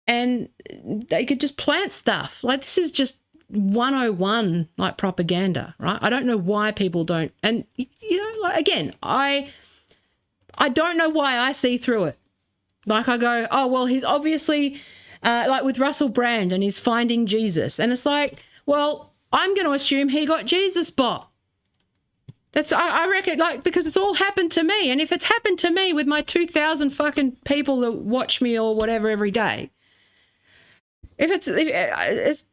and they could just plant stuff. This is just 101 propaganda, right? I don't know why people don't. And, again, I don't know why I see through it. I go, oh, well, he's obviously, with Russell Brand and he's finding Jesus. And it's well, I'm going to assume he got Jesus bot. I reckon, because it's all happened to me. And if it's happened to me with my 2,000 fucking people that watch me or whatever every day, it's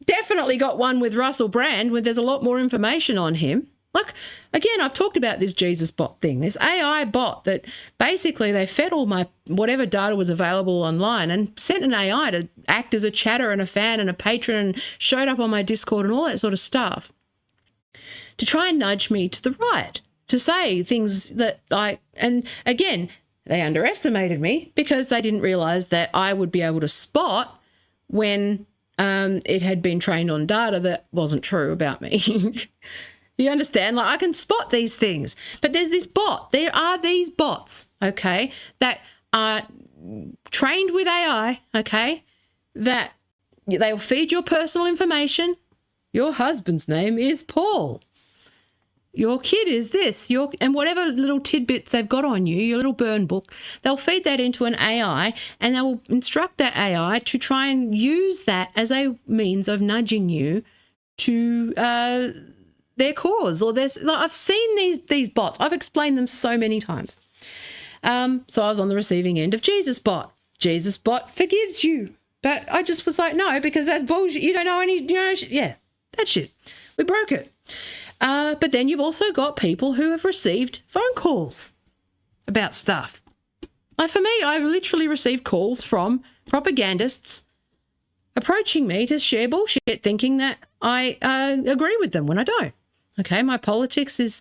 definitely got one with Russell Brand where there's a lot more information on him. Again, I've talked about this Jesus bot thing, this AI bot that basically they fed all my whatever data was available online and sent an AI to act as a chatter and a fan and a patron and showed up on my Discord and all that sort of stuff to try and nudge me to the right, to say things that and again, they underestimated me because they didn't realize that I would be able to spot when it had been trained on data that wasn't true about me. You understand? I can spot these things. But there's this bot. There are these bots, okay, that are trained with AI, okay, that they'll feed your personal information. Your husband's name is Paul. Your kid is this, and whatever little tidbits they've got on you, your little burn book, they'll feed that into an AI and they'll instruct that AI to try and use that as a means of nudging you to their cause or their. I've seen these bots. I've explained them so many times. So I was on the receiving end of Jesus bot. Jesus bot forgives you, but I just was no, because that's bullshit. You don't know any. Yeah, that shit. We broke it. But then you've also got people who have received phone calls about stuff. For me, I've literally received calls from propagandists approaching me to share bullshit, thinking that I agree with them when I don't. Okay, my politics is,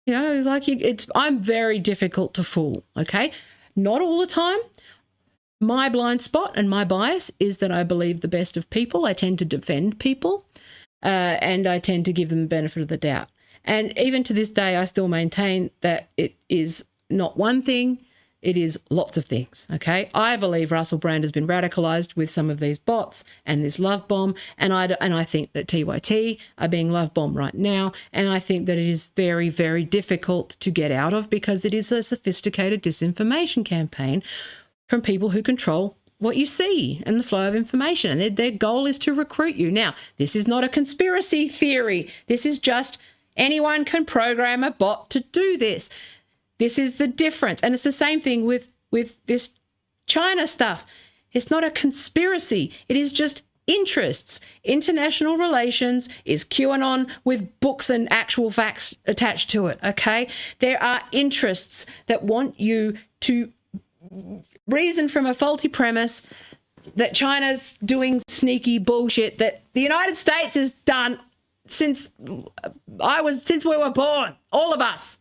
I'm very difficult to fool. Okay, not all the time. My blind spot and my bias is that I believe the best of people. I tend to defend people. And I tend to give them the benefit of the doubt. And even to this day, I still maintain that it is not one thing, it is lots of things, okay? I believe Russell Brand has been radicalised with some of these bots and this love bomb, and I think that TYT are being love bombed right now, and I think that it is very, very difficult to get out of because it is a sophisticated disinformation campaign from people who control what you see and the flow of information. And their goal is to recruit you. Now, this is not a conspiracy theory. This is just anyone can program a bot to do this. This is the difference. And it's the same thing with this China stuff. It's not a conspiracy. It is just interests. International relations is QAnon with books and actual facts attached to it, okay? There are interests that want you to reason from a faulty premise that China's doing sneaky bullshit that the United States has done since we were born, all of us.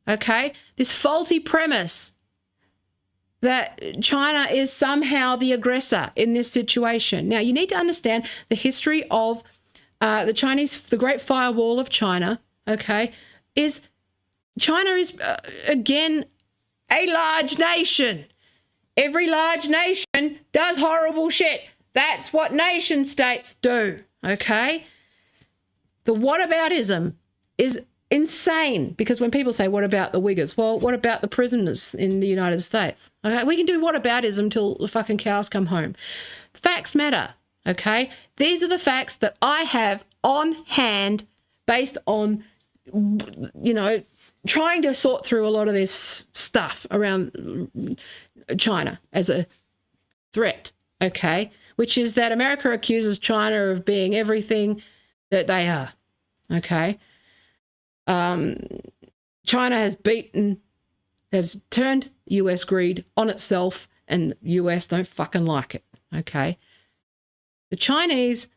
Okay? This faulty premise that China is somehow the aggressor in this situation. Now, you need to understand the history of the Great Firewall of China, okay, China is, again, a large nation. Every large nation does horrible shit. That's what nation states do, okay? The whataboutism is insane, because when people say, what about the Uyghurs? Well, what about the prisoners in the United States? Okay, we can do whataboutism till the fucking cows come home. Facts matter, okay? These are the facts that I have on hand based on, you know, trying to sort through a lot of this stuff around China as a threat, okay? Which is that America accuses China of being everything that they are, okay? China has turned US greed on itself, and US don't fucking like it, okay? The Chinese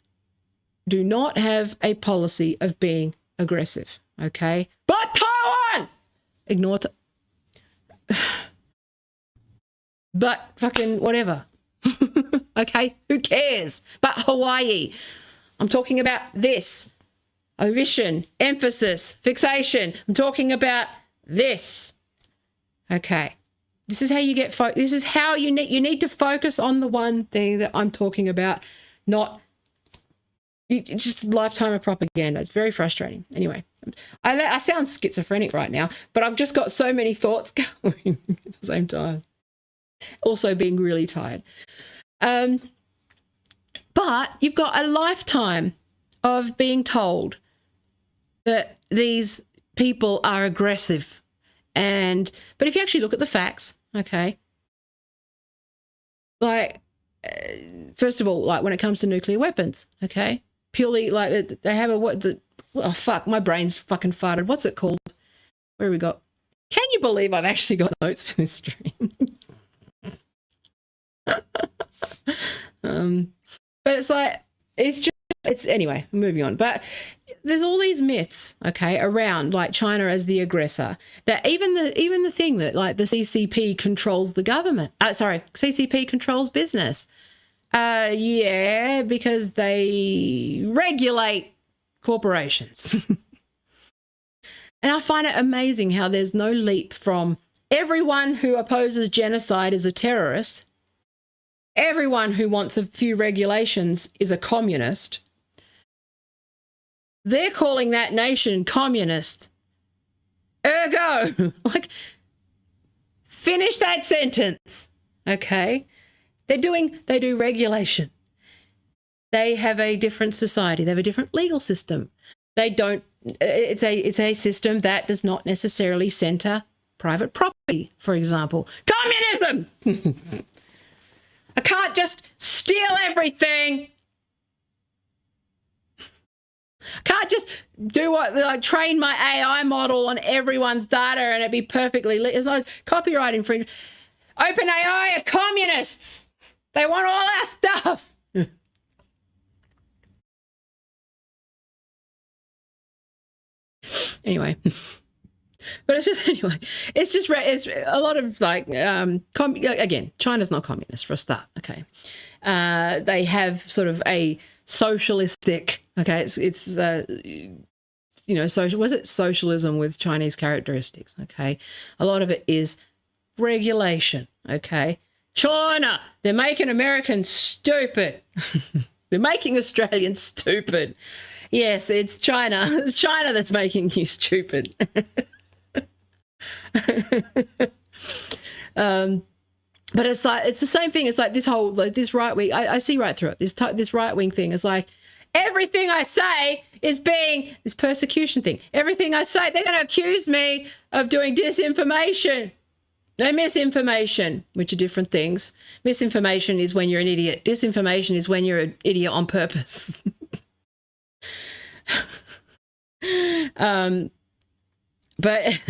do not have a policy of being aggressive, okay? But Taiwan! Ignore but fucking whatever. Okay? Who cares? But Hawaii. I'm talking about this. Omission, emphasis, fixation. I'm talking about this. Okay. This is how you get this is how you need to focus on the one thing that I'm talking about, not just a lifetime of propaganda. It's very frustrating. Anyway, I sound schizophrenic right now, but I've just got so many thoughts going at the same time. Also being really tired. But you've got a lifetime of being told that these people are aggressive. But if you actually look at the facts, okay, like, first of all, like when it comes to nuclear weapons, okay, purely like they have oh fuck, my brain's fucking farted. What's it called? Where have we got? Can you believe I've actually got notes for this stream? But it's like, anyway, moving on. But there's all these myths, okay, around like China as the aggressor, that even the thing that like the CCP controls the government. CCP controls business. Yeah, because they regulate corporations. And I find it amazing how there's no leap from everyone who opposes genocide is a terrorist, everyone who wants a few regulations is a communist. They're calling that nation communist. Ergo, like, finish that sentence, okay? They do regulation. They have a different society. They have a different legal system. It's a system that does not necessarily center private property, for example. Communism! I can't just steal everything. Can't just do train my AI model on everyone's data and it'd be perfectly it's like copyright infringement. OpenAI are communists. They want all our stuff. Anyway, but it's a lot of like again, China's not communist for a start. Okay, they have sort of a socialistic. Okay, it's social. Was it socialism with Chinese characteristics? Okay, a lot of it is regulation. Okay, China, they're making Americans stupid. They're making Australians stupid. Yes, it's China. It's China that's making you stupid. But it's the same thing. It's like this whole this right wing. I see right through it. This right wing thing is like everything I say is being this persecution thing. Everything I say, they're going to accuse me of doing disinformation. No, misinformation, which are different things. Misinformation is when you're an idiot. Disinformation is when you're an idiot on purpose. But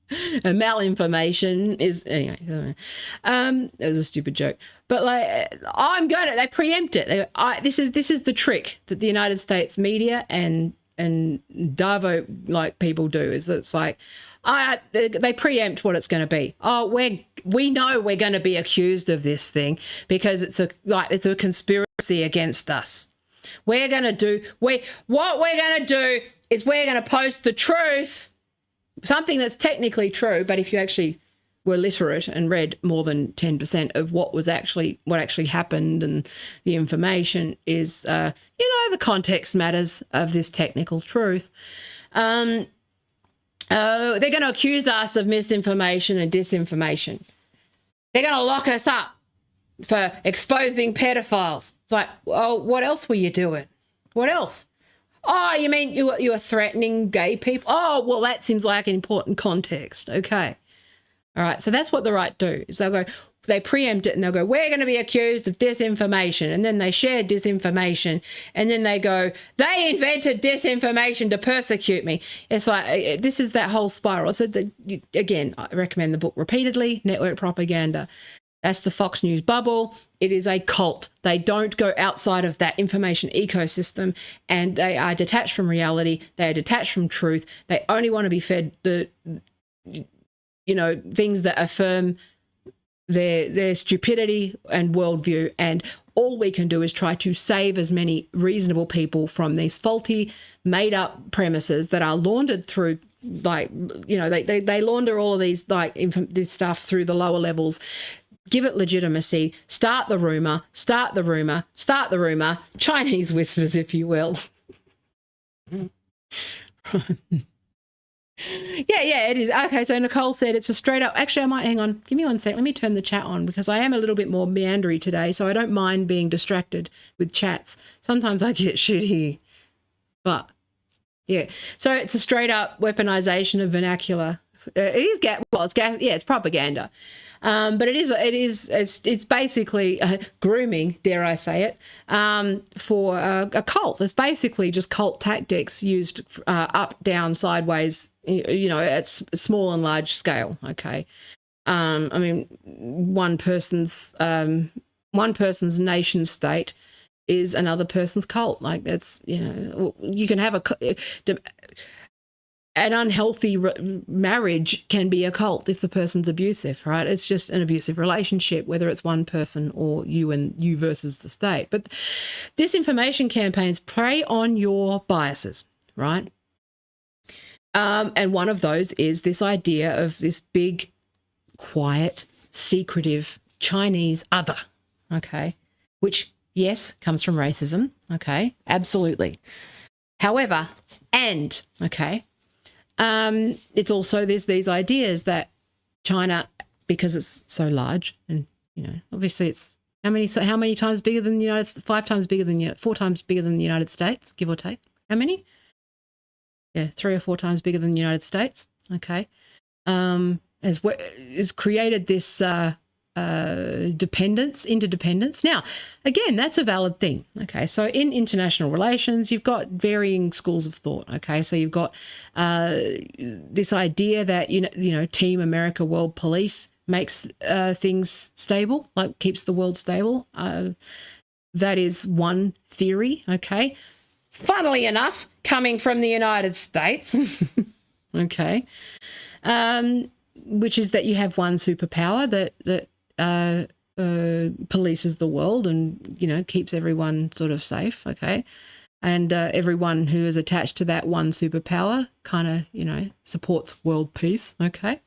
And malinformation is anyway. It was a stupid joke, but like they preempt it. This is the trick that the United States media and Davo like people do. Is that it's like they preempt what it's going to be. Oh, we know we're going to be accused of this thing because it's a conspiracy against us. What we're going to do is we're going to post the truth. Something that's technically true, but if you actually were literate and read more than 10% of what actually happened and the information is, the context matters of this technical truth. They're going to accuse us of misinformation and disinformation. They're going to lock us up for exposing pedophiles. It's like, well, what else were you doing? What else? Oh, you mean you were threatening gay people? Oh, well, that seems like an important context. Okay. All right. So that's what the right do is they preempt it and they'll go, we're going to be accused of disinformation. And then they share disinformation. And then they go, they invented disinformation to persecute me. It's like, this is that whole spiral. So again, I recommend the book repeatedly, Network Propaganda. That's the Fox News bubble. It is a cult. They don't go outside of that information ecosystem, and they are detached from reality. They are detached from truth. They only want to be fed the, things that affirm their stupidity and worldview. And all we can do is try to save as many reasonable people from these faulty, made-up premises that are laundered through. They launder all of these this stuff through the lower levels. Give it legitimacy, start the rumor, Chinese whispers, if you will. Yeah, it is. Okay, so Nicole said it's a straight up, actually I might, hang on, give me 1 sec, let me turn the chat on because I am a little bit more meandery today, so I don't mind being distracted with chats. Sometimes I get shitty, but yeah. So it's a straight up weaponization of vernacular. It's propaganda. But it's basically grooming, dare I say it, for a cult. It's basically just cult tactics used up, down, sideways, at small and large scale. Okay. I mean, one person's nation state is another person's cult. Like that's, you can have an unhealthy marriage can be a cult if the person's abusive, right? It's just an abusive relationship, whether it's one person or you versus the state. But disinformation campaigns prey on your biases, right? And one of those is this idea of this big, quiet, secretive Chinese other, okay? Which, yes, comes from racism, okay? Absolutely. However, it's also there's these ideas that China, because it's so large, and obviously it's how many times bigger than the United States? 4 times bigger than the United States, give or take. How many? Yeah, 3 or 4 times bigger than the United States. Okay, has created this interdependence. Now, again, that's a valid thing. Okay, so in international relations, you've got varying schools of thought. Okay, so you've got this idea that Team America World Police makes things stable, like keeps the world stable. That is one theory. Okay, funnily enough, coming from the United States. Okay, which is that you have one superpower that polices the world and keeps everyone sort of safe, okay, and everyone who is attached to that one superpower kind of supports world peace, okay.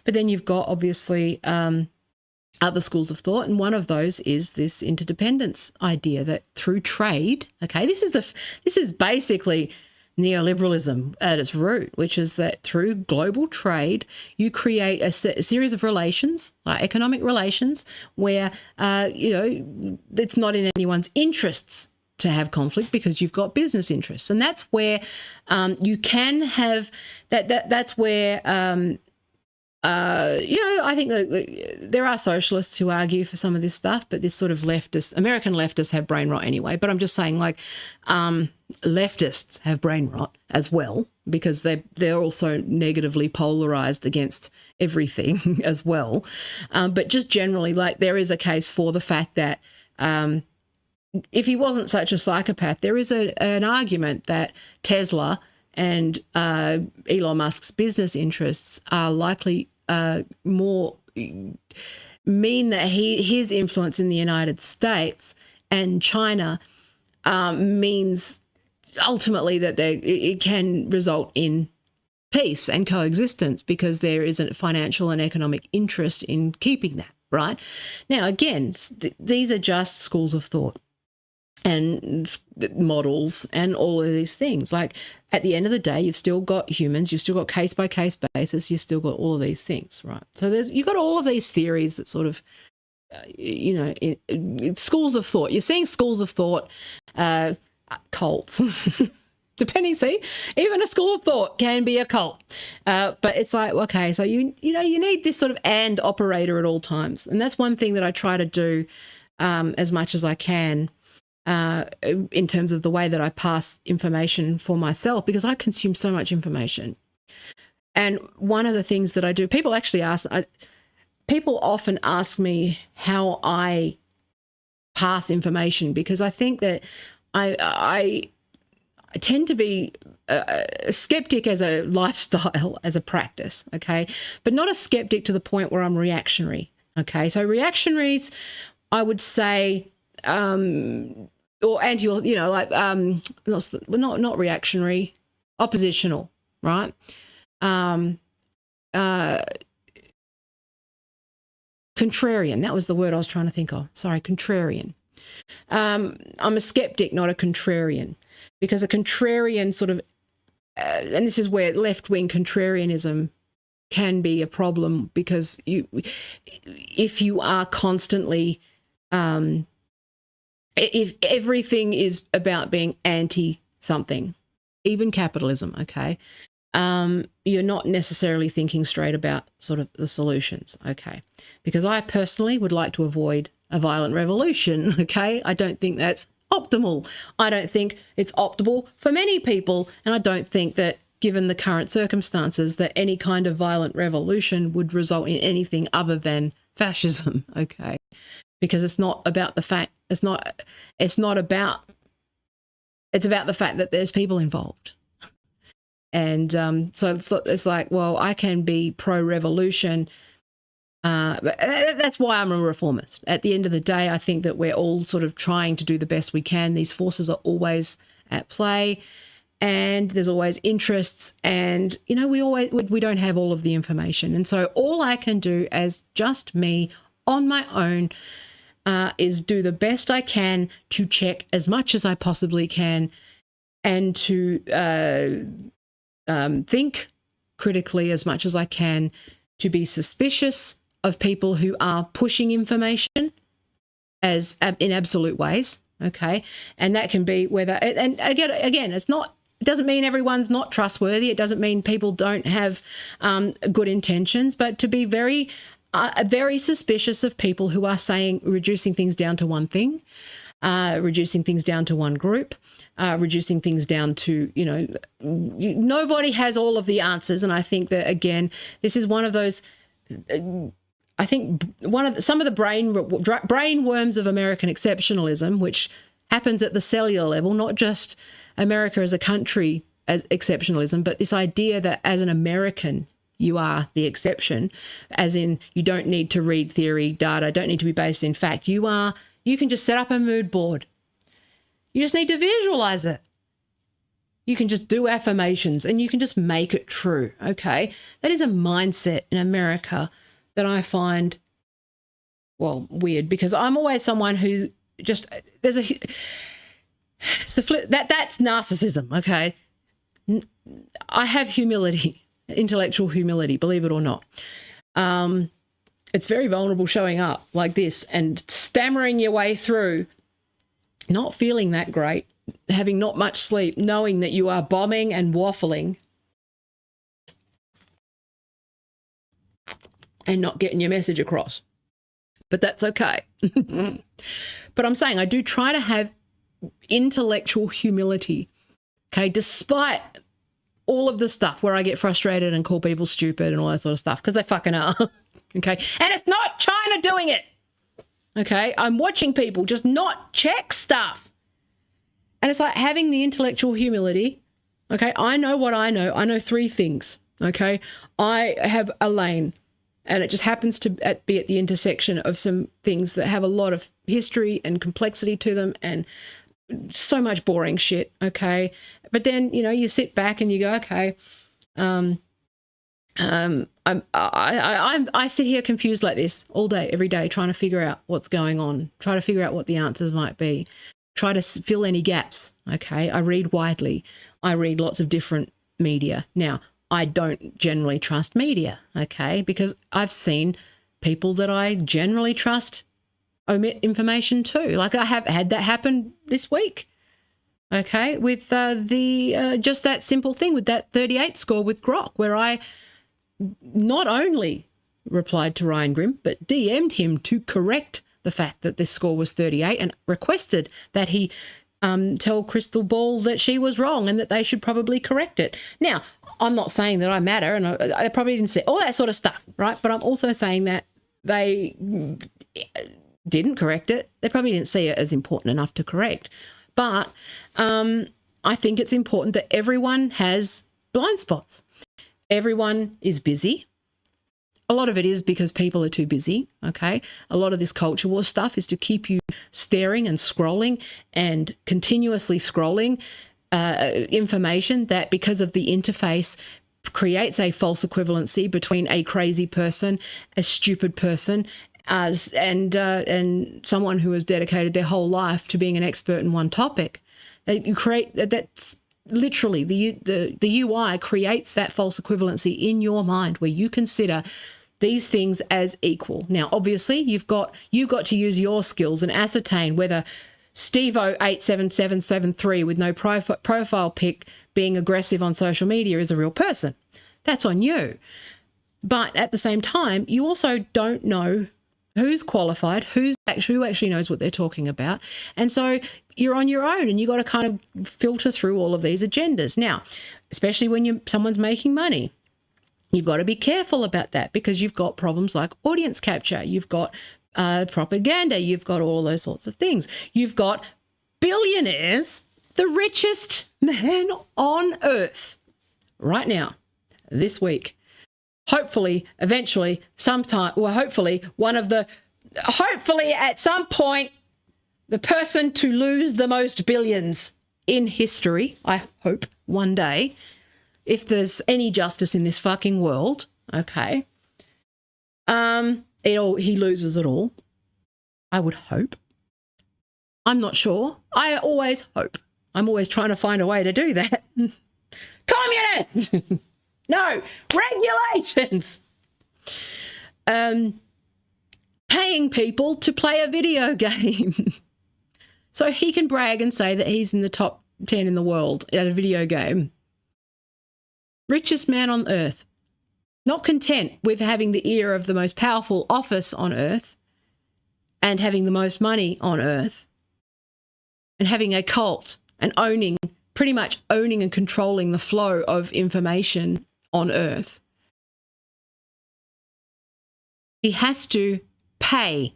But then you've got obviously other schools of thought, and one of those is this interdependence idea that through trade, okay, this is basically neoliberalism at its root, which is that through global trade, you create a series of relations, like economic relations, where, it's not in anyone's interests to have conflict because you've got business interests. And that's where you can have that's where, I think that there are socialists who argue for some of this stuff, but this sort of American leftists have brain rot anyway. But I'm just saying, leftists have brain rot as well, because they're also negatively polarized against everything as well. But just generally, like, there is a case for the fact that if he wasn't such a psychopath, there is an argument that Tesla and Elon Musk's business interests are likely more mean that his influence in the United States and China means ultimately that it can result in peace and coexistence, because there is a financial and economic interest in keeping that, right? Now, again, these are just schools of thought and models and all of these things. Like, at the end of the day, you've still got humans, you've still got case-by-case basis, you've still got all of these things, right? So you've got all of these theories that sort of, schools of thought. You're seeing schools of thought, cults. Depending, see, even a school of thought can be a cult. But it's like, okay, so you need this sort of and operator at all times. And that's one thing that I try to do as much as I can in terms of the way that I pass information for myself, because I consume so much information. And one of the things that I do, people often ask me how I pass information, because I think that I tend to be a skeptic as a lifestyle, as a practice, okay, but not a skeptic to the point where I'm reactionary, okay? So reactionaries, I would say, or anti, not reactionary, oppositional, right? Contrarian, that was the word I was trying to think of. Sorry, contrarian. I'm a skeptic, not a contrarian, because a contrarian sort of, and this is where left-wing contrarianism can be a problem, because if you are constantly, if everything is about being anti something, even capitalism, okay, you're not necessarily thinking straight about sort of the solutions, okay? Because I personally would like to avoid a violent revolution, okay? I don't think that's optimal. I don't think it's optimal for many people, and I don't think that, given the current circumstances, that any kind of violent revolution would result in anything other than fascism, okay? Because it's not about the fact, it's about the fact that there's people involved. And so it's like, well, I can be pro-revolution, but that's why I'm a reformist. At the end of the day, I think that we're all sort of trying to do the best we can. These forces are always at play, and there's always interests, and we don't have all of the information. And so all I can do as just me on my own is do the best I can to check as much as I possibly can, and to think critically as much as I can, to be suspicious of people who are pushing information as in absolute ways, okay? And that can be whether, and again, it doesn't mean everyone's not trustworthy. It doesn't mean people don't have good intentions, but to be very suspicious of people who are reducing things down to one thing, reducing things down to one group, reducing things down to, nobody has all of the answers. And I think that, again, this is one of those, I think some of the brain worms of American exceptionalism, which happens at the cellular level, not just America as a country as exceptionalism, but this idea that as an American, you are the exception, as in you don't need to read theory, data, don't need to be based in fact. You can just set up a mood board. You just need to visualize it. You can just do affirmations and you can just make it true, okay? That is a mindset in America that I find, well, weird, because I'm always someone who just, it's the flip, that's narcissism, okay? I have humility, intellectual humility, believe it or not. It's very vulnerable showing up like this and stammering your way through, not feeling that great, having not much sleep, knowing that you are bombing and waffling and not getting your message across. But that's okay. But I'm saying I do try to have intellectual humility, okay, despite all of the stuff where I get frustrated and call people stupid and all that sort of stuff because they fucking are. Okay. And it's not China doing it. Okay. I'm watching people just not check stuff. And it's like having the intellectual humility. Okay. I know what I know. I know 3 things. Okay. I have a lane and it just happens to be at the intersection of some things that have a lot of history and complexity to them and so much boring shit. Okay. But then, you know, you sit back and you go, okay, I sit here confused like this all day, every day, trying to figure out what's going on, try to figure out what the answers might be, try to fill any gaps. Okay. I read widely. I read lots of different media. Now, I don't generally trust media. Okay. Because I've seen people that I generally trust omit information too. Like I have had that happen this week. Okay. With just that simple thing with that 38 score with Grok, where I not only replied to Ryan Grimm, but DM'd him to correct the fact that this score was 38 and requested that he tell Crystal Ball that she was wrong and that they should probably correct it. Now, I'm not saying that I matter and I probably didn't say all that sort of stuff, right? But I'm also saying that they didn't correct it. They probably didn't see it as important enough to correct. But I think it's important that everyone has blind spots. Everyone is busy. A lot of it is because people are too busy, okay? A lot of this culture war stuff is to keep you staring and scrolling and continuously scrolling information that, because of the interface, creates a false equivalency between a crazy person, a stupid person, and someone who has dedicated their whole life to being an expert in one topic. You create that's literally the UI creates that false equivalency in your mind where you consider these things as equal. Now, obviously, you've got to use your skills and ascertain whether Stevo87773 with no profile pic being aggressive on social media is a real person. That's on you. But at the same time, you also don't know who's qualified, who actually knows what they're talking about. And so you're on your own and you got to kind of filter through all of these agendas. Now, especially when someone's making money, you've got to be careful about that because you've got problems like audience capture, you've got propaganda, you've got all those sorts of things. You've got billionaires, the richest man on earth right now, this week. Hopefully, eventually, hopefully at some point, the person to lose the most billions in history, I hope one day, if there's any justice in this fucking world, okay, he loses it all. I would hope. I'm not sure. I always hope. I'm always trying to find a way to do that. Communist! No, regulations. Paying people to play a video game. So he can brag and say that he's in the top 10 in the world at a video game. Richest man on earth. Not content with having the ear of the most powerful office on earth and having the most money on earth and having a cult and pretty much owning and controlling the flow of information on earth. He has to pay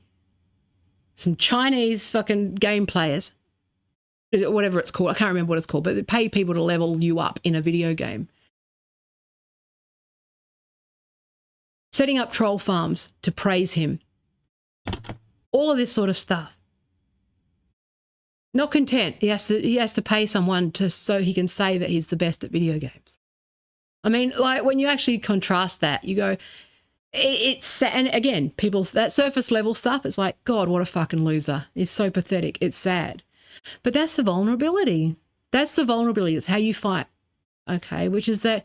some Chinese fucking game players, whatever it's called. I can't remember what it's called, but they pay people to level you up in a video game. Setting up troll farms to praise him. All of this sort of stuff. Not content. He has to pay someone so he can say that he's the best at video games. I mean, like when you actually contrast that, you go, and again, that surface level stuff, it's like, God, what a fucking loser. It's so pathetic. It's sad. But that's the vulnerability. That's the vulnerability. It's how you fight. Okay. Which is that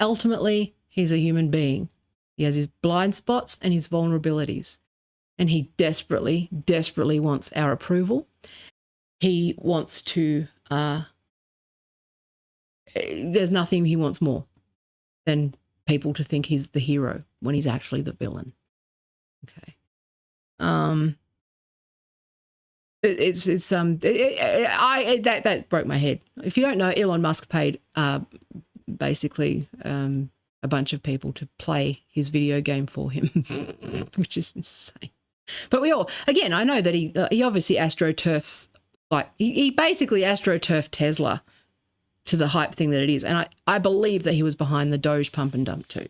ultimately he's a human being. He has his blind spots and his vulnerabilities. And he desperately, desperately wants our approval. He wants to, there's nothing he wants more than people to think he's the hero when he's actually the villain. Okay. That broke my head. If you don't know, Elon Musk paid basically a bunch of people to play his video game for him, which is insane. But again, I know that he obviously astroturfs, like he basically astroturfed Tesla to the hype thing that it is. And I believe that he was behind the Doge pump and dump too.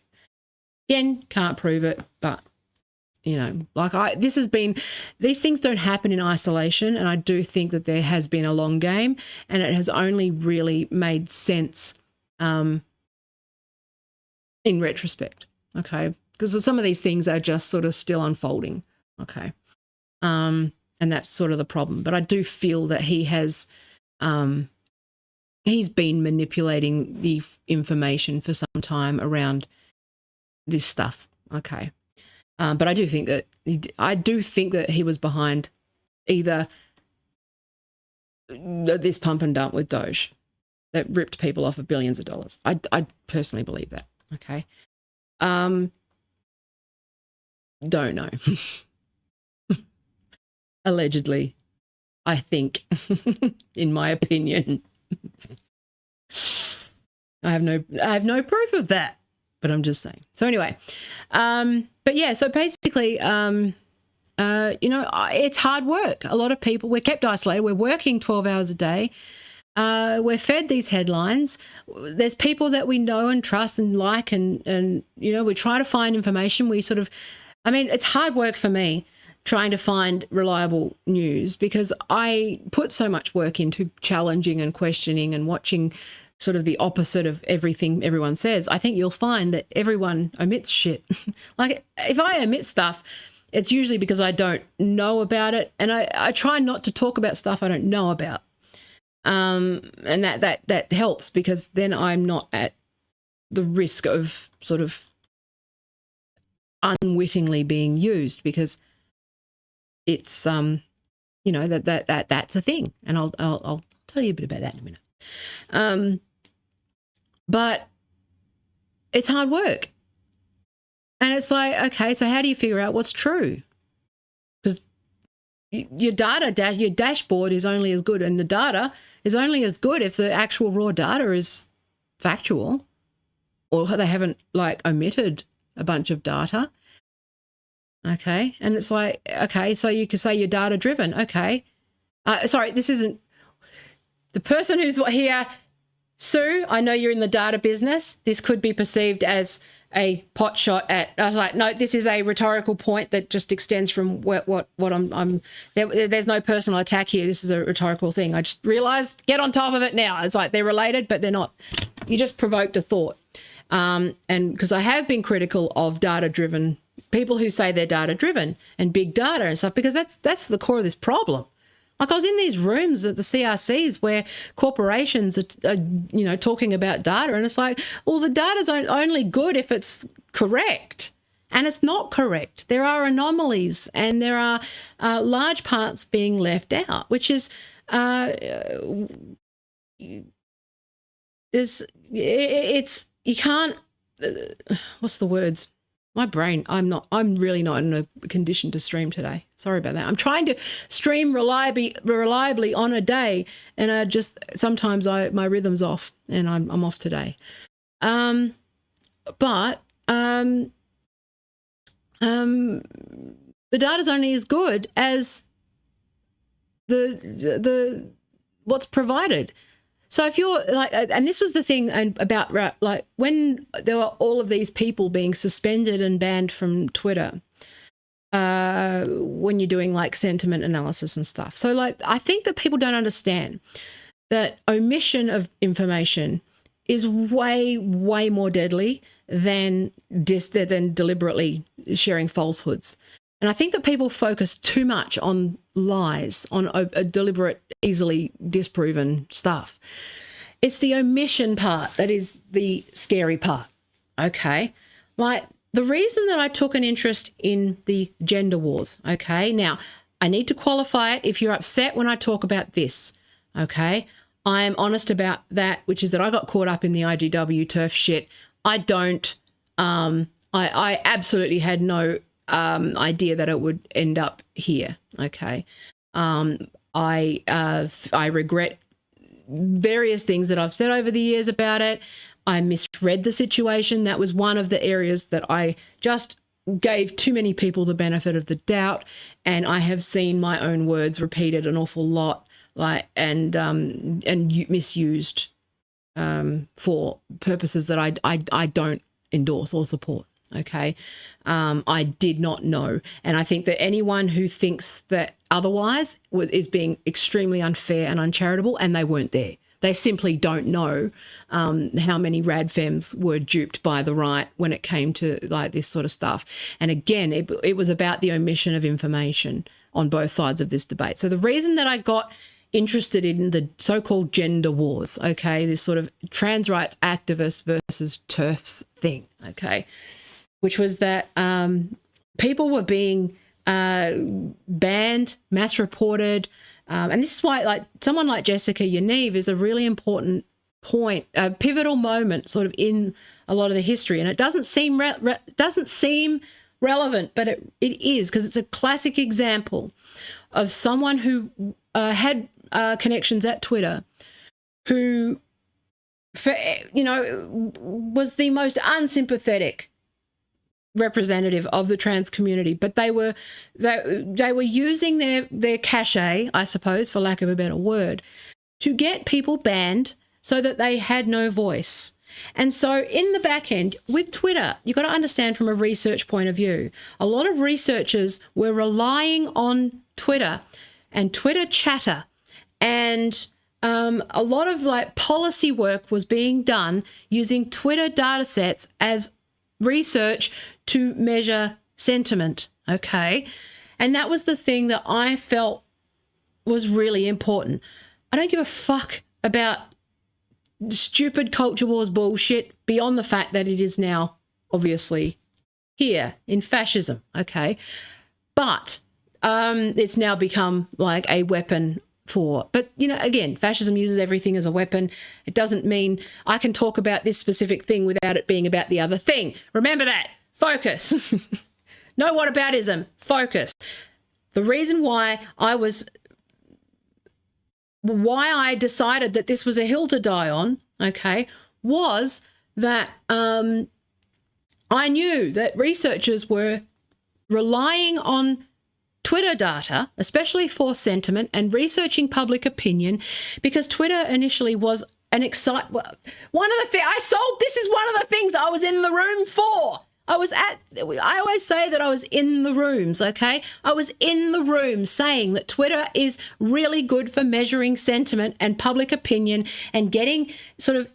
Again, can't prove it, but like these things don't happen in isolation. And I do think that there has been a long game, and it has only really made sense in retrospect. Okay. Because some of these things are just sort of still unfolding. Okay. And that's sort of the problem. But I do feel that he has, he's been manipulating the information for some time around this stuff. Okay. But I do think that he was behind either this pump and dump with Doge that ripped people off of billions of dollars. I personally believe that. Okay. Don't know. Allegedly, I think, in my opinion. I have no proof of that, but I'm just saying. So anyway, but yeah, so basically, it's hard work. A lot of people, we're kept isolated. We're working 12 hours a day. We're fed these headlines. There's people that we know and trust and like, and we try to find information. It's hard work for me trying to find reliable news, because I put so much work into challenging and questioning and watching sort of the opposite of everything everyone says. I think you'll find that everyone omits shit. Like, if I omit stuff, it's usually because I don't know about it, and I try not to talk about stuff I don't know about. And that helps, because then I'm not at the risk of sort of unwittingly being used, because it's that's a thing, and I'll tell you a bit about that in a minute. But it's hard work, and it's like, okay, so how do you figure out what's true? Because your dashboard is only as good, and the data is only as good if the actual raw data is factual, or they haven't like omitted a bunch of data. Okay. And it's like, okay, so you could say you're data driven. Okay. Sorry, this isn't the person who's here. Sue, I know you're in the data business. This could be perceived as a pot shot at. I was like, no, this is a rhetorical point that just extends from what I'm there's no personal attack here. This is a rhetorical thing. I just realized, get on top of it now. It's like they're related, but they're not. You just provoked a thought. And because I have been critical of data-driven people who say they're data-driven and big data and stuff, because that's the core of this problem. Like, I was in these rooms at the CRCs where corporations are talking about data, and it's like, well, the data's only good if it's correct, and it's not correct. There are anomalies, and there are large parts being left out, which is you can't. What's the words? My brain, I'm really not in a condition to stream today. Sorry about that. I'm trying to stream reliably on a day, and sometimes my rhythm's off, and I'm off today. But the data's only as good as the what's provided. So if you're like, and this was the thing about like when there were all of these people being suspended and banned from Twitter, when you're doing like sentiment analysis and stuff. So like, I think that people don't understand that omission of information is way, way more deadly than deliberately sharing falsehoods. And I think that people focus too much on lies, on a deliberate, easily disproven stuff. It's the omission part that is the scary part, okay? Like, the reason that I took an interest in the gender wars, okay? Now, I need to qualify it if you're upset when I talk about this, okay? I am honest about that, which is that I got caught up in the IGW turf shit. I don't, I absolutely had no idea that it would end up here. Okay. I regret various things that I've said over the years about it. I misread the situation. That was one of the areas that I just gave too many people the benefit of the doubt, and I have seen my own words repeated an awful lot, and misused for purposes that I don't endorse or support. Okay, I did not know, and I think that anyone who thinks that otherwise is being extremely unfair and uncharitable, and they weren't there. They simply don't know how many radfems were duped by the right when it came to like this sort of stuff. And again, it was about the omission of information on both sides of this debate. So the reason that I got interested in the so-called gender wars, okay, this sort of trans rights activists versus TERFs thing, okay, which was that people were being banned, mass reported, and this is why, like, someone like Jessica Yaniv is a really important point, a pivotal moment, sort of in a lot of the history. And it doesn't seem relevant, but it is, because it's a classic example of someone who had connections at Twitter, who, was the most unsympathetic representative of the trans community, but they were using their cachet, I suppose, for lack of a better word, to get people banned so that they had no voice. And so in the back end with Twitter, you've got to understand from a research point of view, a lot of researchers were relying on Twitter and Twitter chatter, and a lot of like policy work was being done using Twitter data sets as research to measure sentiment, okay? And that was the thing that I felt was really important. I don't give a fuck about stupid culture wars bullshit beyond the fact that it is now obviously here in fascism, okay? But it's now become like a weapon for, but again, fascism uses everything as a weapon. It doesn't mean I can talk about this specific thing without it being about the other thing. Remember that. Focus. No whataboutism. Focus. The reason why I decided that this was a hill to die on, okay, was that I knew that researchers were relying on Twitter data, especially for sentiment and researching public opinion, because Twitter initially was an this is one of the things I was in the room for. I always say that I was in the rooms, okay? I was in the room saying that Twitter is really good for measuring sentiment and public opinion and getting sort of,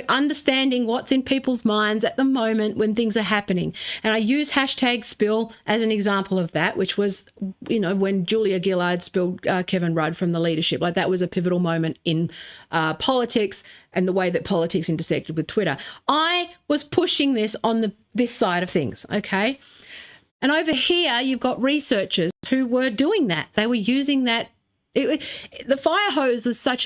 understanding what's in people's minds at the moment when things are happening. And I use hashtag spill as an example of that, which was, when Julia Gillard spilled Kevin Rudd from the leadership. Like, that was a pivotal moment in politics and the way that politics intersected with Twitter. I was pushing this on this side of things, okay? And over here, you've got researchers who were doing that. They were using that. The fire hose is I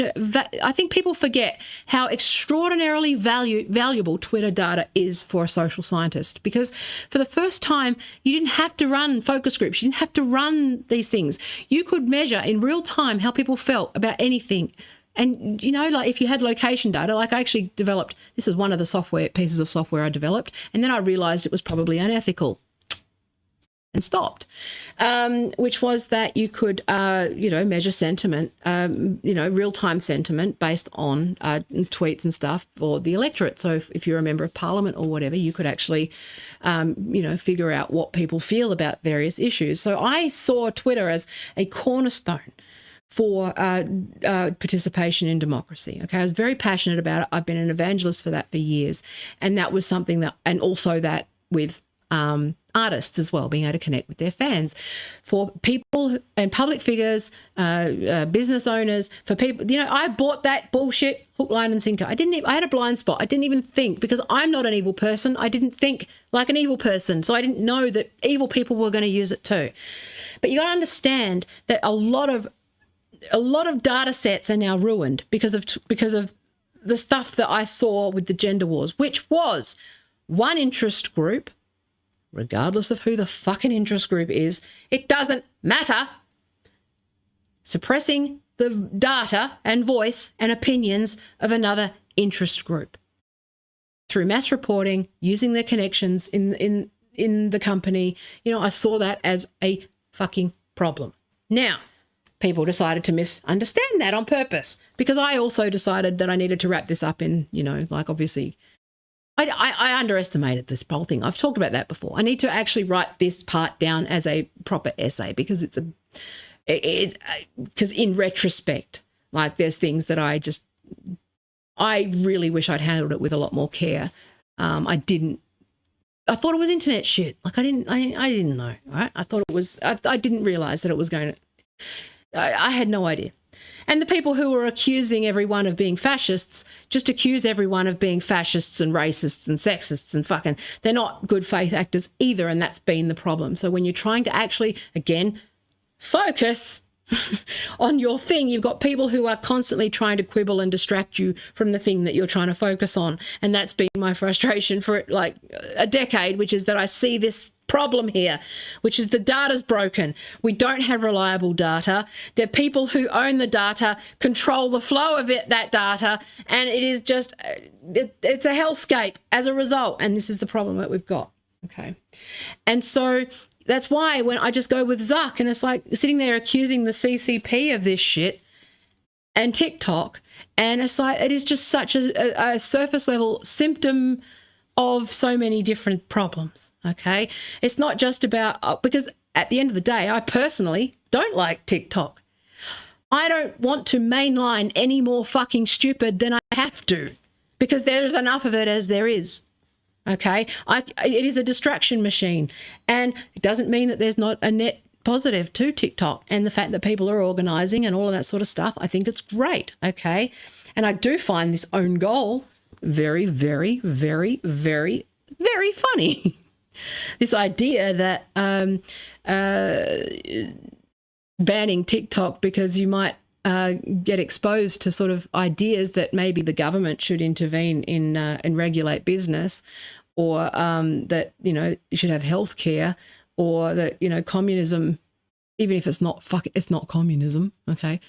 think people forget how extraordinarily valuable Twitter data is for a social scientist, because for the first time, you didn't have to run focus groups. You didn't have to run these things. You could measure in real time how people felt about anything. And, like, if you had location data, like I actually developed, this is one of the pieces of software I developed, and then I realized it was probably unethical and stopped, which was that you could, measure sentiment, real-time sentiment based on tweets and stuff for the electorate. So if you're a member of parliament or whatever, you could actually, figure out what people feel about various issues. So I saw Twitter as a cornerstone for participation in democracy. Okay, I was very passionate about it. I've been an evangelist for that for years, and that was something that, and also that with artists as well, being able to connect with their fans, for people and public figures, business owners, for people. I bought that bullshit hook, line, and sinker. I had a blind spot. I didn't even think, because I'm not an evil person. I didn't think like an evil person, so I didn't know that evil people were going to use it too. But you got to understand that a lot of data sets are now ruined because of the stuff that I saw with the gender wars, which was one interest group, regardless of who the fucking interest group is, it doesn't matter, suppressing the data and voice and opinions of another interest group. through mass reporting, using their connections in the company. You know, I saw that as a fucking problem. Now, people decided to misunderstand that on purpose, because I also decided that I needed to wrap this up in, you know, like, obviously I underestimated this whole thing. I've talked about that before. I need to actually write this part down as a proper essay, because it's because in retrospect, like, there's things that I really wish I'd handled it with a lot more care. I didn't. I thought it was internet shit. Like, I didn't know, right? I thought it was, I didn't realize that it was going to, I had no idea. And the people who were accusing everyone of being fascists just accuse everyone of being fascists and racists and sexists and fucking, they're not good faith actors either. And that's been the problem. So when you're trying to actually, again, focus on your thing, you've got people who are constantly trying to quibble and distract you from the thing that you're trying to focus on. And that's been my frustration for like a decade, which is that I see this problem here, which is the data's broken. We don't have reliable data. The people who own the data control the flow of that data, and it is just, it's a hellscape as a result. And this is the problem that we've got. Okay. And so that's why when I just go with Zuck, and it's like sitting there accusing the CCP of this shit and TikTok, and it's like, it is just such a surface level symptom of so many different problems, okay? It's not just about, because at the end of the day, I personally don't like TikTok. I don't want to mainline any more fucking stupid than I have to, because there's enough of it as there is, okay? It is a distraction machine, and it doesn't mean that there's not a net positive to TikTok, and the fact that people are organising and all of that sort of stuff, I think it's great, okay? And I do find this own goal very, very, very, very, very funny. This idea that banning TikTok because you might get exposed to sort of ideas that maybe the government should intervene in and regulate business, or that, you know, you should have health care, or that, you know, communism, even if it's not communism, okay?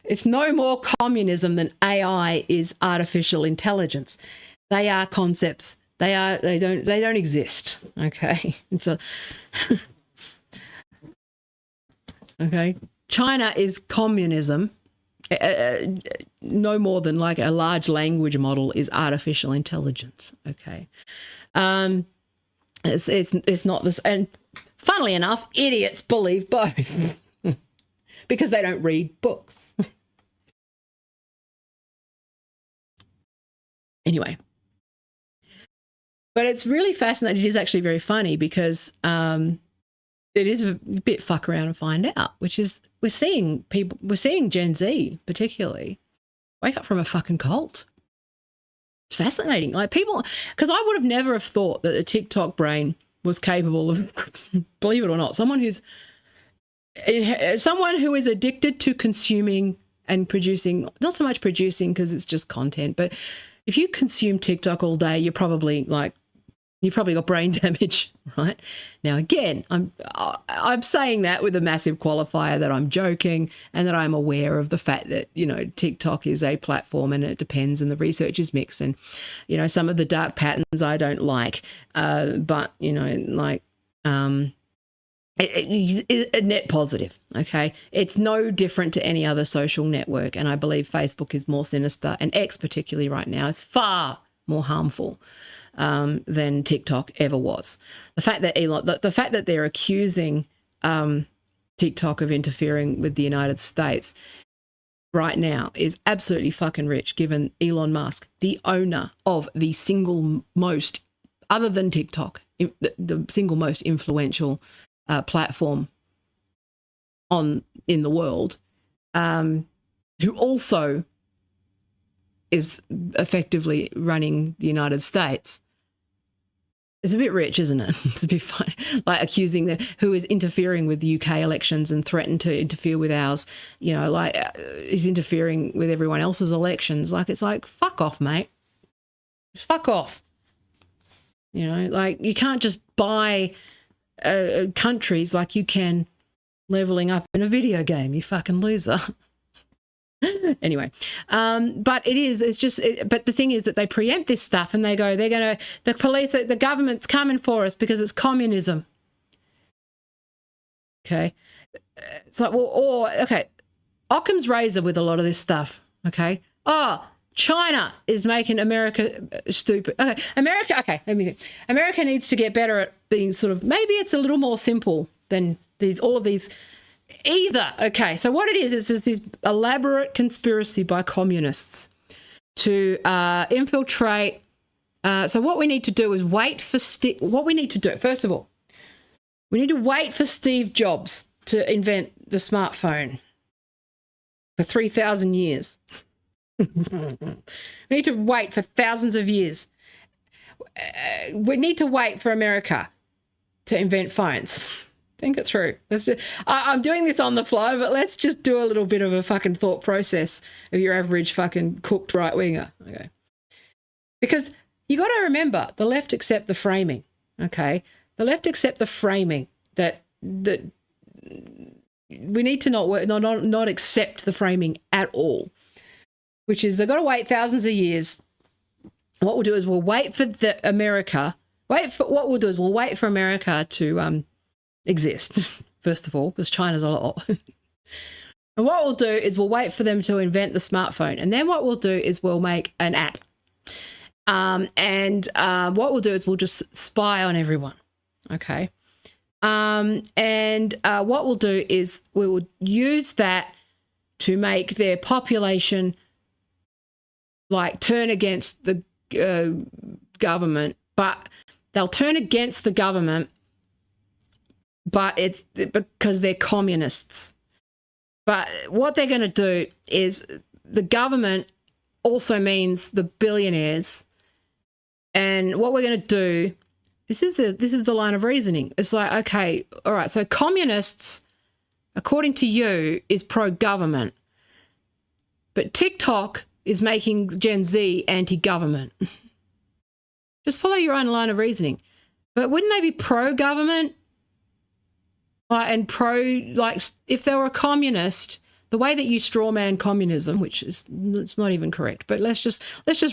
It's no more communism than AI is artificial intelligence. They are concepts. They don't exist. Okay. Okay. China is communism. No more than like a large language model is artificial intelligence. Okay. It's not this. And funnily enough, idiots believe both because they don't read books. Anyway, but it's really fascinating. It is actually very funny because it is a bit fuck around and find out, which is we're seeing Gen Z particularly wake up from a fucking cult. It's fascinating. Like, people, because I would have never have thought that a TikTok brain was capable of, believe it or not, someone who is addicted to consuming and producing, not so much producing because it's just content, but if you consume TikTok all day, you've probably got brain damage, right? Now, again, I'm saying that with a massive qualifier that I'm joking and that I'm aware of the fact that, you know, TikTok is a platform and it depends and the research is mixed, and, you know, some of the dark patterns I don't like, but, you know, like, it's a net positive, okay? It's no different to any other social network, and I believe Facebook is more sinister, and X particularly right now is far more harmful than TikTok ever was. The fact that they're accusing TikTok of interfering with the United States right now is absolutely fucking rich, given Elon Musk, the owner of the single most, other than TikTok, the single most influential platform in the world, who also is effectively running the United States. It's a bit rich, isn't it? It's a bit funny, like accusing who is interfering with the UK elections and threatened to interfere with ours. You know, like he's interfering with everyone else's elections. Like, it's like, fuck off, mate. Fuck off. You know, like, you can't just buy countries like you can leveling up in a video game, you fucking loser. Anyway, but but the thing is that they preempt this stuff and they go, the police, the government's coming for us because it's communism. Okay. It's like, okay. Occam's razor with a lot of this stuff. Okay. Oh, China is making America stupid. Okay. Let me think. America needs to get better at being maybe it's a little more simple than all of these. Either. Okay, so what it is this elaborate conspiracy by communists to infiltrate. So what we need to do is what we need to do, first of all, we need to wait for Steve Jobs to invent the smartphone for 3,000 years. We need to wait for thousands of years. We need to wait for America to invent phones. Think it through. I'm doing this on the fly, but let's just do a little bit of a fucking thought process of your average fucking cooked right-winger. Okay. Because you got to remember, the left accept the framing. Okay. The left accept the framing that we need to not accept the framing at all, which is they've got to wait thousands of years. What we'll do is we'll wait for America to exist, first of all, because China's a lot. And what we'll do is we'll wait for them to invent the smartphone. And then what we'll do is we'll make an app. And what we'll do is we'll just spy on everyone. Okay. And what we'll do is we will use that to make their population turn against the government, but they'll turn against the government, but it's because they're communists. But what they're going to do is the government also means the billionaires. And what we're going to do, this is the line of reasoning. It's like, okay, all right, so communists, according to you, is pro-government. But TikTok is making Gen Z anti-government. Just follow your own line of reasoning. But wouldn't they be pro-government? And if they were a communist, the way that you strawman communism, which is it's not even correct, but let's just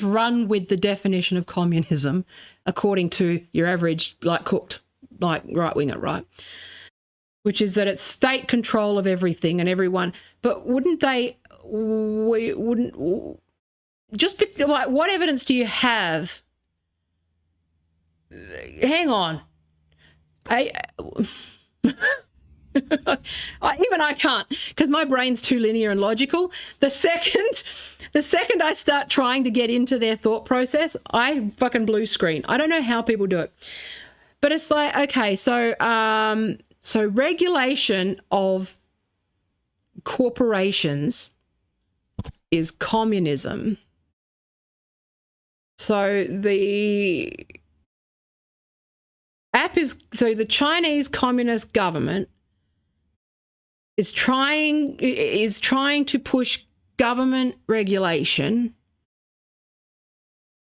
run with the definition of communism according to your average cooked right winger, right? Which is that it's state control of everything and everyone. But wouldn't they? We wouldn't just what evidence do you have? Hang on, even I can't, because my brain's too linear and logical. The second I start trying to get into their thought process, I fucking blue screen. I don't know how people do it, but it's like, okay, so regulation of corporations is communism. So the the Chinese Communist government is trying to push government regulation,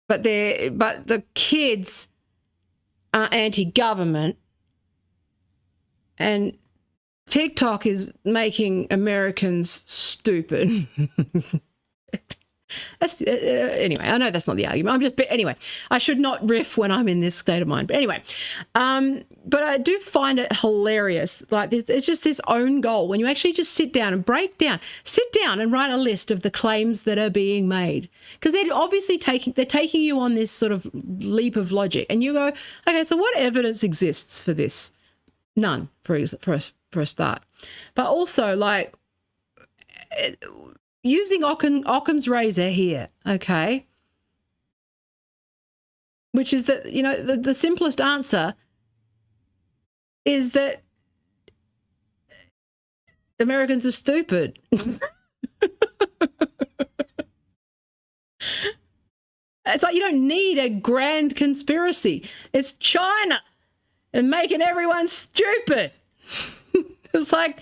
but the kids are anti-government, and TikTok is making Americans stupid. Anyway, I know that's not the argument. But anyway, I should not riff when I'm in this state of mind. But anyway, but I do find it hilarious. It's just this own goal when you actually just sit down and write a list of the claims that are being made, because they're obviously taking you on this sort of leap of logic, and you go, okay, so what evidence exists for this? None, for a start. But also using Occam's razor here, okay, which is that, the simplest answer is that Americans are stupid. It's like you don't need a grand conspiracy. It's China and making everyone stupid. It's like,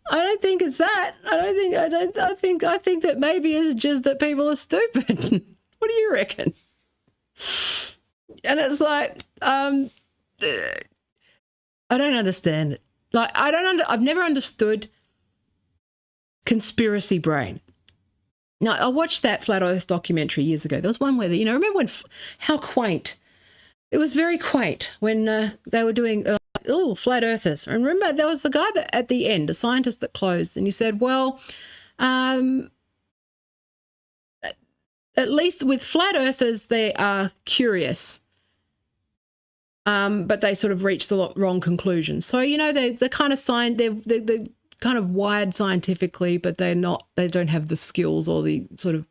I don't think it's that. I think that maybe it's just that people are stupid. What do you reckon? And it's like, I don't understand it. I've never understood conspiracy brain. Now, I watched that Flat Earth documentary years ago. There was one where, remember when, how quaint. It was very quaint when they were doing, Flat Earthers. And remember, there was the guy that at the end, a scientist that closed, and he said, well, at least with Flat Earthers, they are curious. But they sort of reach the wrong conclusion. So, they're kind of they're kind of wired scientifically, but they don't have the skills or the sort of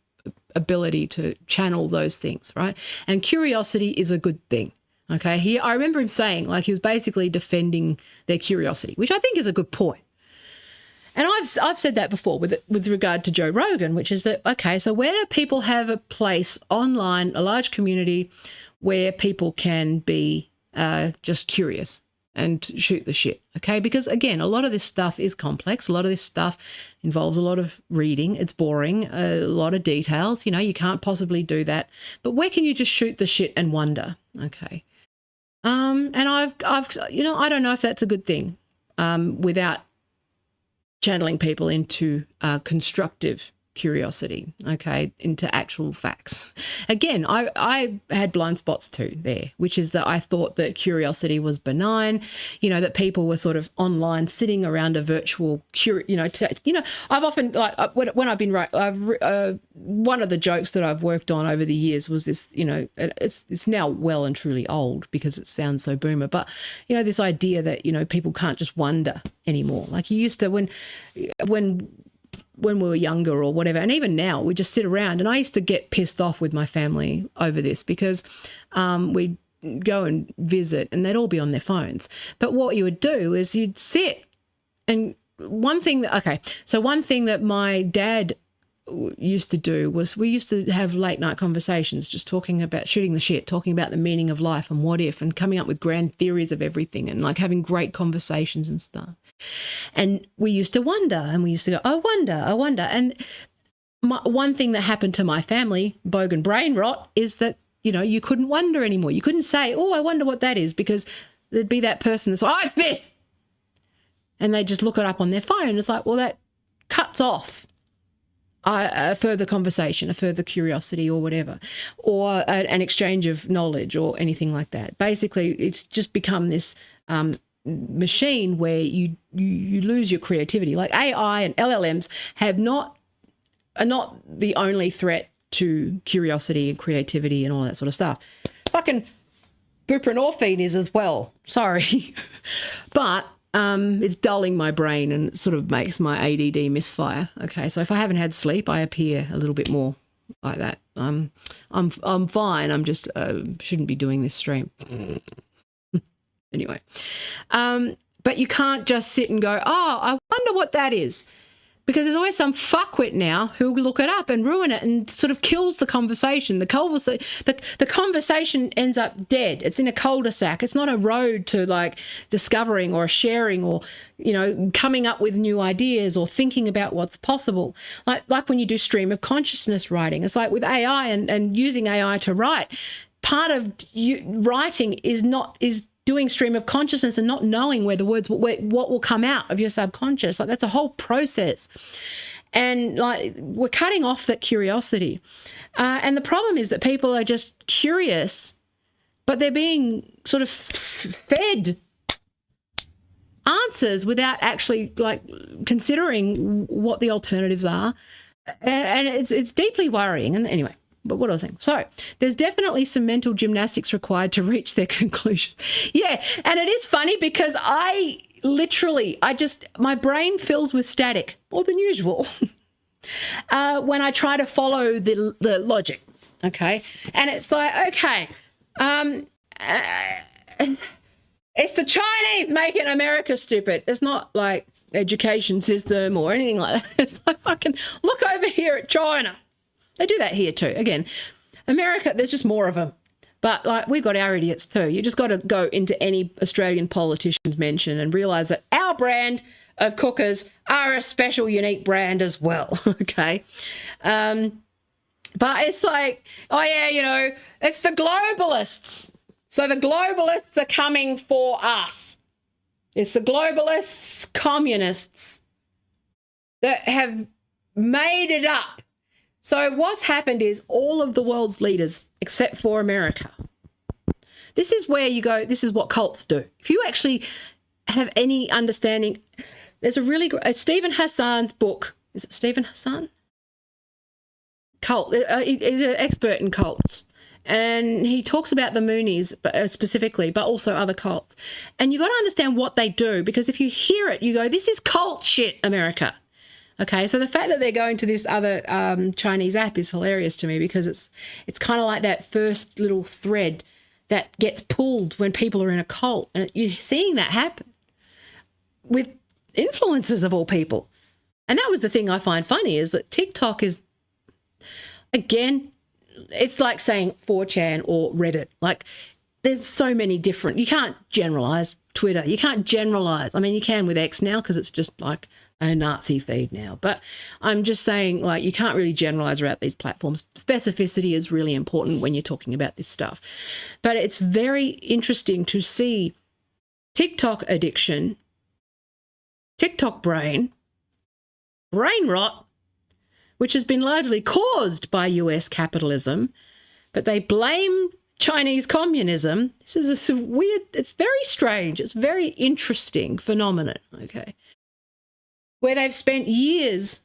ability to channel those things, right? And curiosity is a good thing. Okay. I remember him saying, like, he was basically defending their curiosity, which I think is a good point. And I've said that before with regard to Joe Rogan, which is that, okay, so where do people have a place online, a large community where people can be just curious and shoot the shit, okay? Because, again, a lot of this stuff is complex. A lot of this stuff involves a lot of reading. It's boring, a lot of details. You can't possibly do that. But where can you just shoot the shit and wonder, okay? And I've I don't know if that's a good thing without channeling people into constructive curiosity, okay, into actual facts. Again, I had blind spots too there, which is that I thought that curiosity was benign, that people were sort of online sitting around a virtual I've often, like, when I've been one of the jokes that I've worked on over the years was this, it's now well and truly old because it sounds so boomer, but this idea that people can't just wonder anymore. Like you used to when we were younger or whatever, and even now we just sit around, and I used to get pissed off with my family over this because we'd go and visit and they'd all be on their phones. But what you would do is you'd sit, and one thing that my dad used to do was we used to have late night conversations just talking about shooting the shit, talking about the meaning of life and what if, and coming up with grand theories of everything and like having great conversations and stuff. And we used to wonder, and we used to go, I wonder. And one thing that happened to my family, bogan brain rot, is that, you couldn't wonder anymore. You couldn't say, I wonder what that is, because there'd be that person that's like, it's this. And they just look it up on their phone. It's like, well, that cuts off a further conversation, a further curiosity or whatever, or an exchange of knowledge or anything like that. Basically, it's just become this machine where you lose your creativity. Like AI and LLMs are not the only threat to curiosity and creativity and all that sort of stuff. Fucking buprenorphine is as well. Sorry. But it's dulling my brain and it sort of makes my ADD misfire. Okay, so if I haven't had sleep, I appear a little bit more like that. I'm fine. I'm just shouldn't be doing this stream. Anyway, but you can't just sit and go, I wonder what that is, because there's always some fuckwit now who'll look it up and ruin it and sort of kills the conversation. The conversation ends up dead. It's in a cul-de-sac. It's not a road to like discovering or sharing or, coming up with new ideas or thinking about what's possible. Like when you do stream of consciousness writing, it's like with AI and using AI to write. Part of writing is doing stream of consciousness and not knowing where the words, what will come out of your subconscious. Like that's a whole process. And like we're cutting off that curiosity. And the problem is that people are just curious, but they're being sort of fed answers without actually like considering what the alternatives are. And it's deeply worrying. And anyway, but what I was saying. So there's definitely some mental gymnastics required to reach their conclusion. Yeah. And it is funny because my brain fills with static more than usual when I try to follow the logic. Okay. And it's like, okay, it's the Chinese making America stupid. It's not like education system or anything like that. It's like fucking look over here at China. They do that here too. Again, America, there's just more of them. But like we've got our idiots too. You just got to go into any Australian politician's mention and realise that our brand of cookers are a special, unique brand as well. Okay. But it's like, oh yeah, it's the globalists. So the globalists are coming for us. It's the globalists, communists that have made it up So what's happened is all of the world's leaders, except for America, this is where you go, this is what cults do. If you actually have any understanding, there's a really great, Stephen Hassan's book, is it Stephen Hassan? Cult, he's an expert in cults. And he talks about the Moonies specifically, but also other cults. And you've got to understand what they do, because if you hear it, you go, this is cult shit, America. Okay, so the fact that they're going to this other Chinese app is hilarious to me, because it's kind of like that first little thread that gets pulled when people are in a cult. And you're seeing that happen with influencers of all people. And that was the thing I find funny, is that TikTok is, again, it's like saying 4chan or Reddit. Like, there's so many different, you can't generalize Twitter. You can't generalize. I mean, you can with X now, because it's just like a Nazi feed now. But I'm just saying, like, you can't really generalize about these platforms. Specificity is really important when you're talking about this stuff. But it's very interesting to see TikTok addiction, TikTok brain rot, which has been largely caused by US capitalism, but they blame Chinese communism. This is a weird, it's very strange, it's very interesting phenomenon, okay, where they've spent years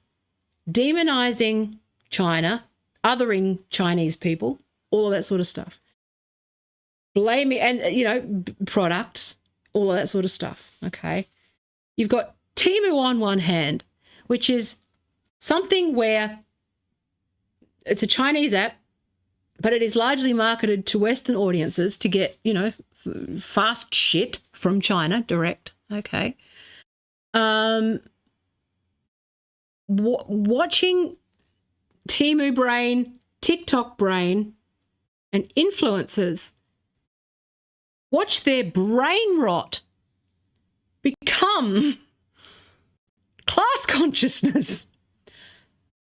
demonizing China, othering Chinese people, all of that sort of stuff. Blaming, and, you know, products, all of that sort of stuff, okay? You've got Temu on one hand, which is something where it's a Chinese app, but it is largely marketed to Western audiences to get, you know, fast shit from China direct, okay? Watching Temu brain, TikTok brain, and influencers watch their brain rot become class consciousness.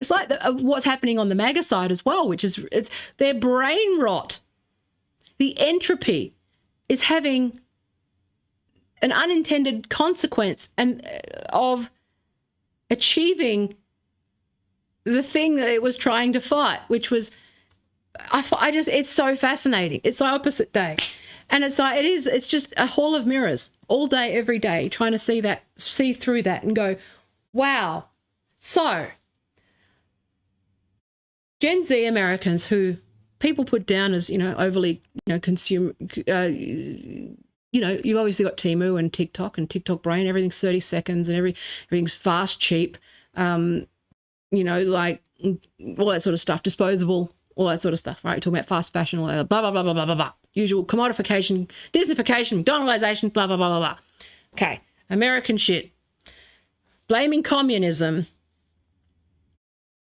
It's like what's happening on the MAGA side as well, which is it's their brain rot. The entropy is having an unintended consequence and of achieving the thing that it was trying to fight, which was, it's so fascinating. It's the opposite day. And it's like, it's just a hall of mirrors all day, every day, trying to see through that and go, wow. So Gen Z Americans, who people put down as, you know, overly, you know, consumer, you know, you've obviously got Temu and TikTok brain. Everything's 30 seconds and everything's fast, cheap, you know, like all that sort of stuff, disposable, all that sort of stuff, right? We're talking about fast fashion, all that, blah, blah, blah, blah, blah, blah, blah. Usual commodification, Disneyfication, McDonaldization, blah, blah, blah, blah, blah. Okay, American shit. Blaming communism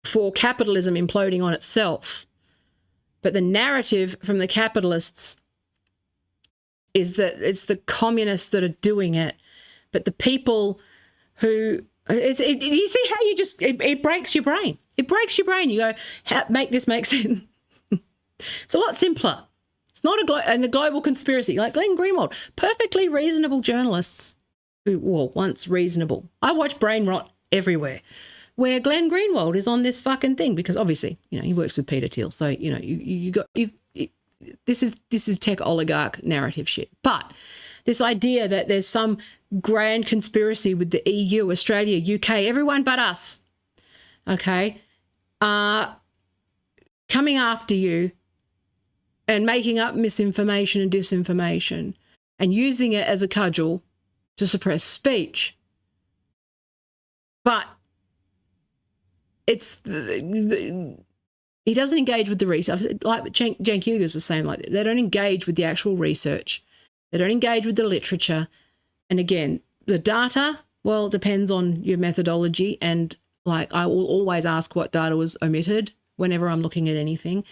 for capitalism imploding on itself. But the narrative from the capitalists is that it's the communists that are doing it. But the people who, you see how you just, it breaks your brain. It breaks your brain. You go, make this make sense. It's a lot simpler. It's not and the global conspiracy, like Glenn Greenwald, perfectly reasonable journalists who, well, once reasonable. I watch brain rot everywhere, where Glenn Greenwald is on this fucking thing, because obviously, you know, he works with Peter Thiel. So, you know, this is tech oligarch narrative shit. But this idea that there's some grand conspiracy with the EU, Australia, UK, everyone but us, okay, coming after you and making up misinformation and disinformation and using it as a cudgel to suppress speech. But it's he doesn't engage with the research. Like Cenk Uyghur's the same. Like, they don't engage with the actual research. They don't engage with the literature. And again, the data, well, it depends on your methodology. And like, I will always ask what data was omitted whenever I'm looking at anything.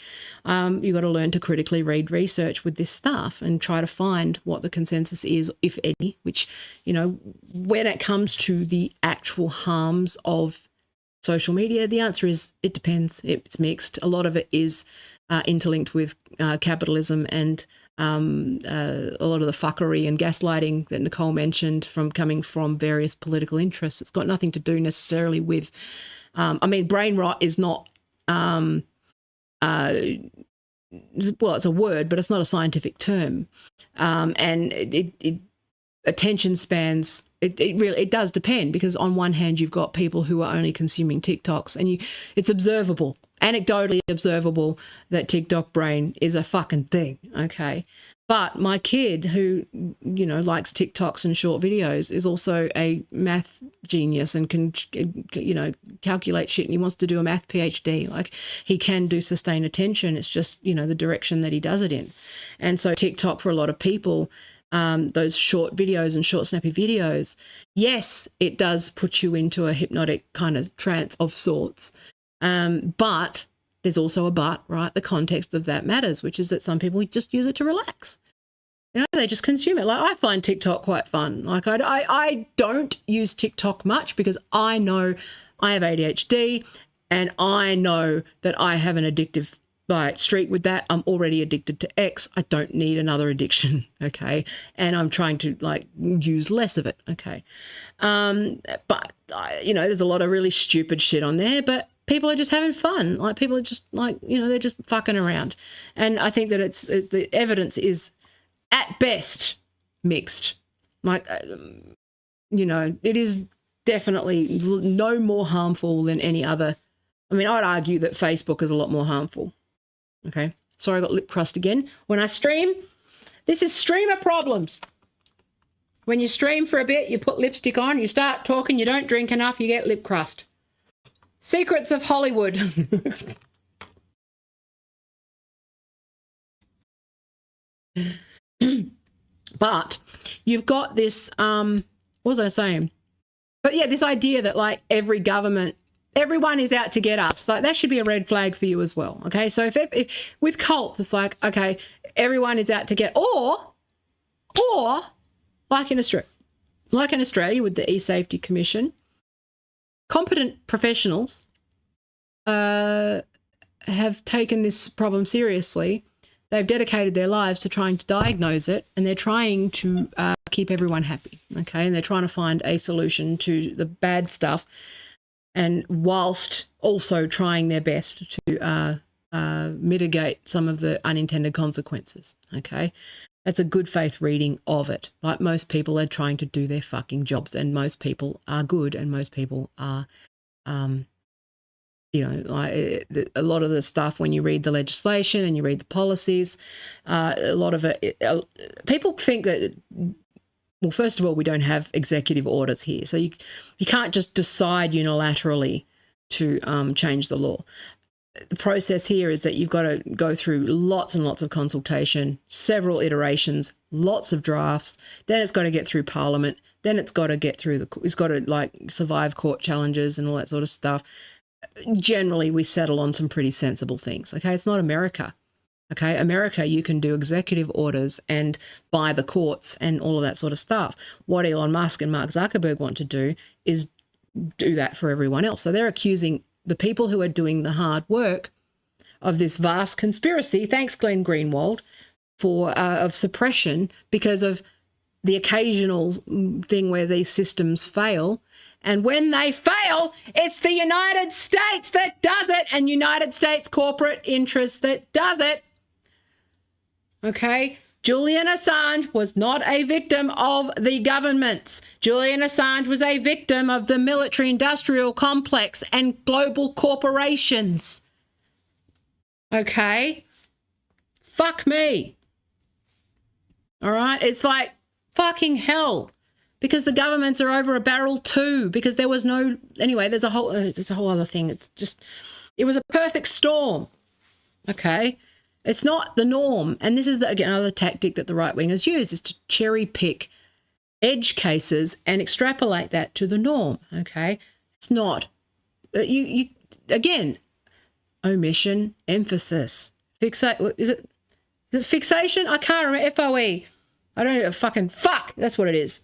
You've got to learn to critically read research with this stuff and try to find what the consensus is, if any, which, you know, when it comes to the actual harms of social media, the answer is it depends. It's mixed. A lot of it is interlinked with capitalism and a lot of the fuckery and gaslighting that Nicole mentioned coming from various political interests. It's got nothing to do necessarily with, I mean, brain rot is not well, it's a word, but it's not a scientific term. And it attention spans, it does depend, because on one hand you've got people who are only consuming TikToks, and it's observable, anecdotally observable, that TikTok brain is a fucking thing, okay? But my kid, who, you know, likes TikToks and short videos, is also a math genius and can, you know, calculate shit, and he wants to do a math PhD. Like, he can do sustained attention. It's just, you know, the direction that he does it in. And so TikTok, for a lot of people, those short videos and short snappy videos, yes, it does put you into a hypnotic kind of trance of sorts. But there's also a but, right? The context of that matters, which is that some people just use it to relax. You know, they just consume it. Like, I find TikTok quite fun. Like, I don't use TikTok much because I know I have ADHD, and I know that I have an addictive streak with that. I'm already addicted to X. I don't need another addiction, okay? And I'm trying to, like, use less of it, okay? But, you know, there's a lot of really stupid shit on there, but people are just having fun. Like, people are just, like, you know, they're just fucking around. And I think that the evidence is at best mixed. Like, you know, it is definitely no more harmful than any other. I mean, I'd argue that Facebook is a lot more harmful. Okay. Sorry, I got lip crust again. When I stream, this is streamer problems. When you stream for a bit, you put lipstick on, you start talking, you don't drink enough, you get lip crust. Secrets of Hollywood. But you've got this, what was I saying? But yeah, this idea that, like, everyone is out to get us. Like, that should be a red flag for you as well. Okay. So if with cults, it's like, okay, everyone is out to get, or like in Australia with the E-Safety Commission, competent professionals have taken this problem seriously. They've dedicated their lives to trying to diagnose it, and they're trying to keep everyone happy, okay? And they're trying to find a solution to the bad stuff, and whilst also trying their best to mitigate some of the unintended consequences, okay? That's a good faith reading of it. Like, most people are trying to do their fucking jobs, and most people are good, and most people are, you know, like, a lot of the stuff, when you read the legislation and you read the policies, a lot of it, people think that, well, first of all, we don't have executive orders here. So you can't just decide unilaterally to change the law. The process here is that you've got to go through lots and lots of consultation, several iterations, lots of drafts. Then it's got to get through Parliament. Then it's got to get through it's got to, like, survive court challenges and all that sort of stuff. Generally, we settle on some pretty sensible things. Okay, it's not America. Okay, America, you can do executive orders and by the courts and all of that sort of stuff. What Elon Musk and Mark Zuckerberg want to do is do that for everyone else. So they're accusing the people who are doing the hard work of this vast conspiracy, thanks Glenn Greenwald, of suppression because of the occasional thing where these systems fail. And when they fail, it's the United States that does it, and United States corporate interests that does it. Okay? Julian Assange was not a victim of the governments. Julian Assange was a victim of the military-industrial complex and global corporations. Okay? Fuck me. All right? It's like fucking hell. Because the governments are over a barrel too. Because there was no... Anyway, there's a whole other thing. It's just... It was a perfect storm. Okay? It's not the norm. And this is, again, another tactic that the right-wingers use, is to cherry-pick edge cases and extrapolate that to the norm. Okay? It's not. You again, omission, emphasis. Is it fixation? I can't remember. F-O-E. I don't know. Fucking fuck. That's what it is.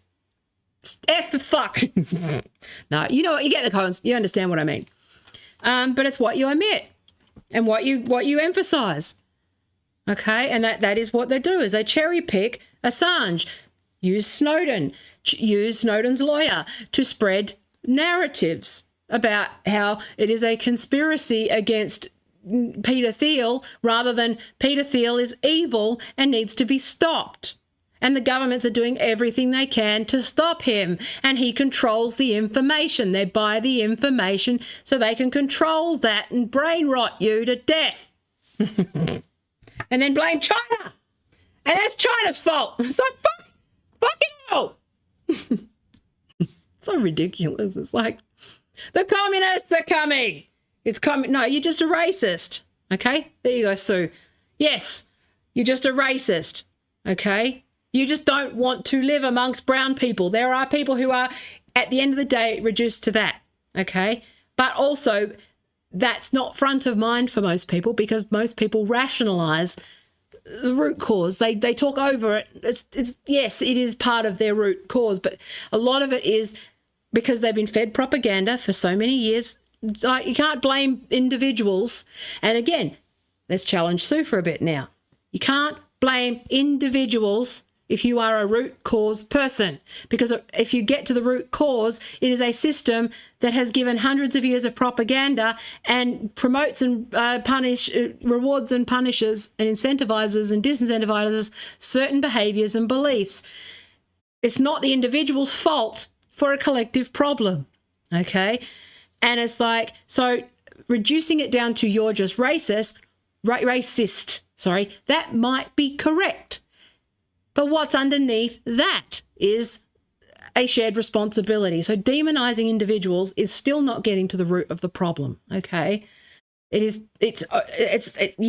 F for fuck. No, you know what? You get the cons. You understand what I mean. But it's what you omit and what you emphasize. Okay, and that is what they do, is they cherry pick Assange, use Snowden's lawyer to spread narratives. about how it is a conspiracy against Peter Thiel rather than Peter Thiel is evil and needs to be stopped. And the governments are doing everything they can to stop him. And he controls the information. They buy the information so they can control that and brain rot you to death. And then blame China. And that's China's fault. It's like, fucking hell. So ridiculous. It's like, the communists are coming. It's coming. No, you're just a racist. Okay? There you go, Sue. Yes, you're just a racist. Okay? You just don't want to live amongst brown people. There are people who are, at the end of the day, reduced to that. Okay? But also, that's not front of mind for most people because most people rationalise the root cause. They talk over it. It's yes, it is part of their root cause, but a lot of it is because they've been fed propaganda for so many years. Like, you can't blame individuals. And again, let's challenge Sue for a bit now. You can't blame individuals if you are a root cause person, because if you get to the root cause, it is a system that has given hundreds of years of propaganda and promotes and rewards and punishes and incentivizes and disincentivizes certain behaviors and beliefs. It's not the individual's fault for a collective problem, okay? And it's like, so reducing it down to you're just racist, that might be correct. But what's underneath that is a shared responsibility. So demonizing individuals is still not getting to the root of the problem, okay? You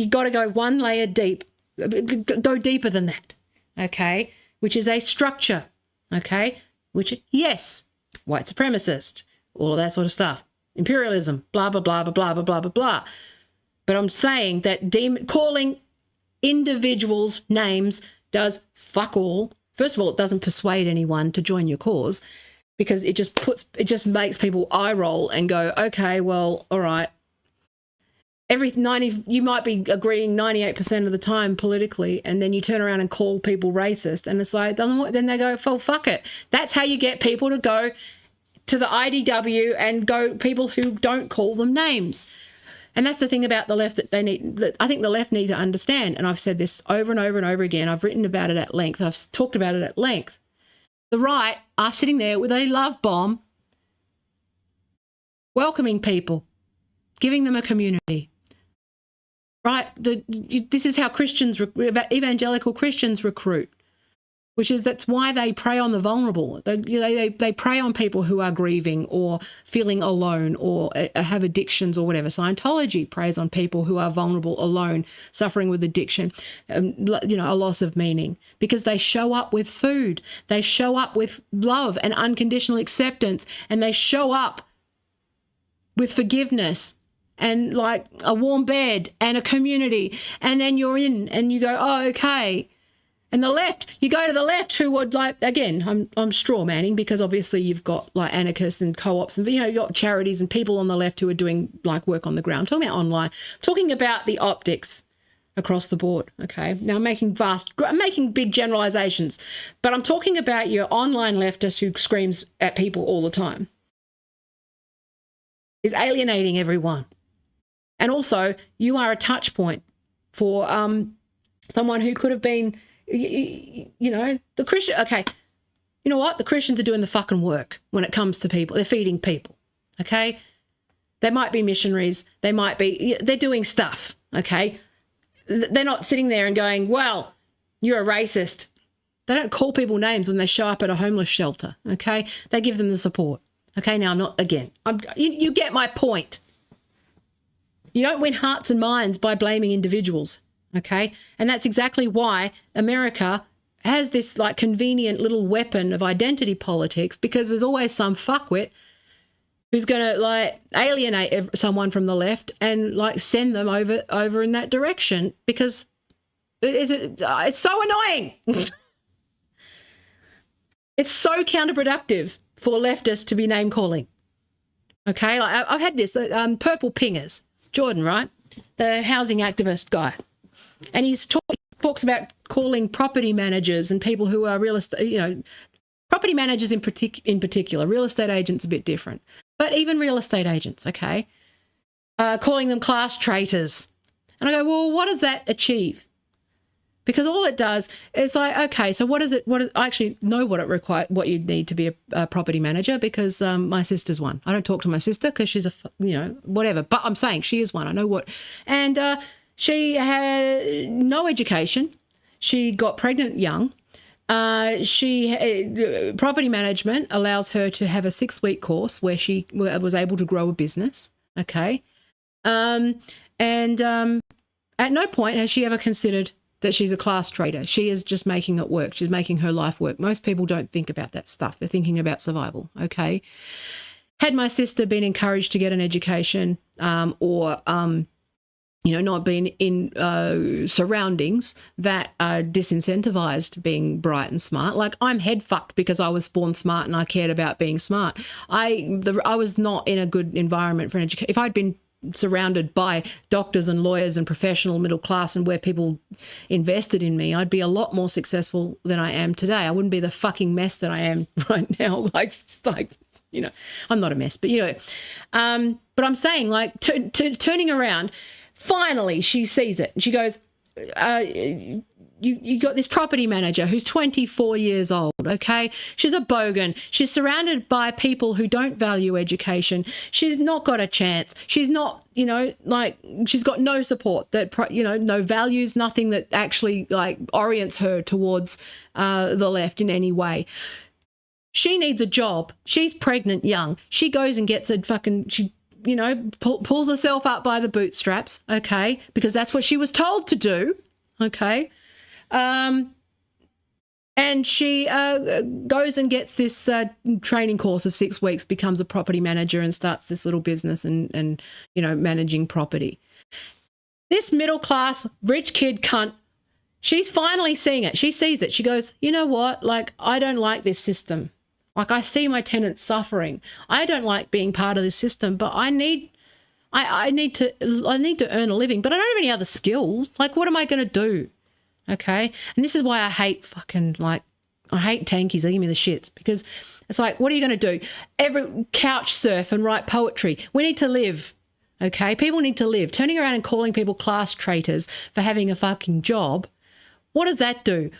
got to go one layer deep, go deeper than that, okay? Which is a structure, okay? Which, yes, white supremacist, all of that sort of stuff, imperialism, blah, blah, blah, blah, blah, blah, blah, blah, blah. But I'm saying that calling individuals names does fuck all. First of all, it doesn't persuade anyone to join your cause because it just makes people eye roll and go, okay, well, all right. You might be agreeing 98% of the time politically, and then you turn around and call people racist, and it's like, then they go, well, fuck it. That's how you get people to go to the IDW and go people who don't call them names. And that's the thing about the left that I think the left need to understand. And I've said this over and over and over again. I've written about it at length. I've talked about it at length. The right are sitting there with a love bomb, welcoming people, giving them a community. Right? This is how evangelical Christians recruit, that's why they prey on the vulnerable. They prey on people who are grieving or feeling alone or have addictions or whatever. Scientology preys on people who are vulnerable, alone, suffering with addiction, a loss of meaning, because they show up with food. They show up with love and unconditional acceptance, and they show up with forgiveness and like a warm bed and a community. And then you're in and you go, oh, okay. And the left, you go to the left who would like, again, I'm straw manning because obviously you've got like anarchists and co-ops and, you've got charities and people on the left who are doing like work on the ground. I'm talking about online, I'm talking about the optics across the board. Okay. Now I'm making big generalizations, but I'm talking about your online leftist who screams at people all the time, is alienating everyone. And also you are a touch point for someone who could have been, the Christian, okay, you know what? The Christians are doing the fucking work when it comes to people. They're feeding people, okay? They might be missionaries. They're doing stuff, okay? They're not sitting there and going, well, you're a racist. They don't call people names when they show up at a homeless shelter, okay? They give them the support. Okay, now you get my point. You don't win hearts and minds by blaming individuals. Okay. And that's exactly why America has this like convenient little weapon of identity politics, because there's always some fuckwit who's going to like alienate someone from the left and like send them over in that direction because it's so annoying. It's so counterproductive for leftists to be name calling. Okay. Like I've had this, Purple Pingers, Jordan, right? The housing activist guy. And he talks about calling property managers and people who are real estate, property managers in particular, real estate agents a bit different. but even real estate agents, okay, calling them class traitors. And I go, well, what does that achieve? Because all it does is like, okay, so what is it? I actually know what it requires, what you need to be a property manager, because my sister's one. I don't talk to my sister because she's whatever. But I'm saying she is one. I know what. And she had no education. She got pregnant young. Property management allows her to have a 6-week course where she was able to grow a business. Okay. At no point has she ever considered that she's a class traitor. She is just making it work. She's making her life work. Most people don't think about that stuff. They're thinking about survival, okay? Had my sister been encouraged to get an education or not been in surroundings that disincentivized being bright and smart, like I'm head fucked because I was born smart and I cared about being smart. I was not in a good environment for an education. If I'd been surrounded by doctors and lawyers and professional middle class and where people invested in me, I'd be a lot more successful than I am today. I wouldn't be the fucking mess that I am right now. I'm not a mess, but but I'm saying, like, turning around, finally she sees it and she goes, you got this property manager who's 24 years old, okay? She's a bogan. She's surrounded by people who don't value education. She's not got a chance. She's not, she's got no support, no values, nothing that actually, orients her towards the left in any way. She needs a job. She's pregnant young. She goes and gets pulls herself up by the bootstraps, okay? Because that's what she was told to do, okay? And she goes and gets this training course of 6 weeks, becomes a property manager and starts this little business and managing property. This middle-class, rich kid cunt, she's finally seeing it. She sees it. She goes, you know what? I don't like this system. I see my tenants suffering. I don't like being part of this system, but I need to earn a living, but I don't have any other skills. What am I going to do? Okay. And this is why I hate I hate tankies. They give me the shits, because it's like, what are you going to do? Couch surf and write poetry. We need to live. Okay. People need to live. Turning around and calling people class traitors for having a fucking job. What does that do?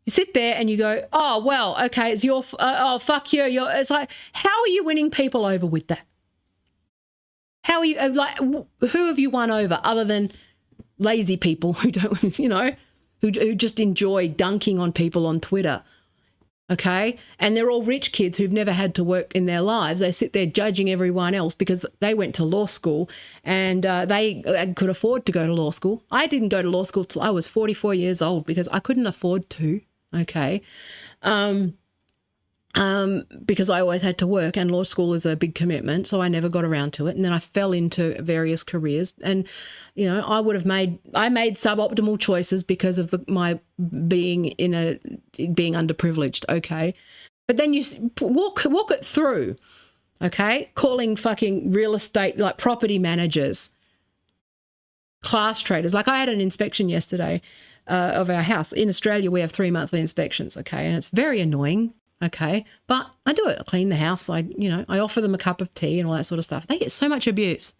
You sit there and you go, oh, well, okay, it's your, oh, fuck you. It's like, how are you winning people over with that? How are you, who have you won over other than lazy people who don't, who just enjoy dunking on people on Twitter, okay? And they're all rich kids who've never had to work in their lives. They sit there judging everyone else because they went to law school and they could afford to go to law school. I didn't go to law school till I was 44 years old because I couldn't afford to, okay? Because I always had to work and law school is a big commitment, so I never got around to it. And then I fell into various careers and, I made suboptimal choices because of my being being underprivileged, okay? But then you walk it through, okay? Calling fucking real estate, property managers, class traders. I had an inspection yesterday of our house. In Australia, we have 3 monthly inspections, okay? And it's very annoying. Okay, but I do it. I clean the house. I offer them a cup of tea and all that sort of stuff. They get so much abuse.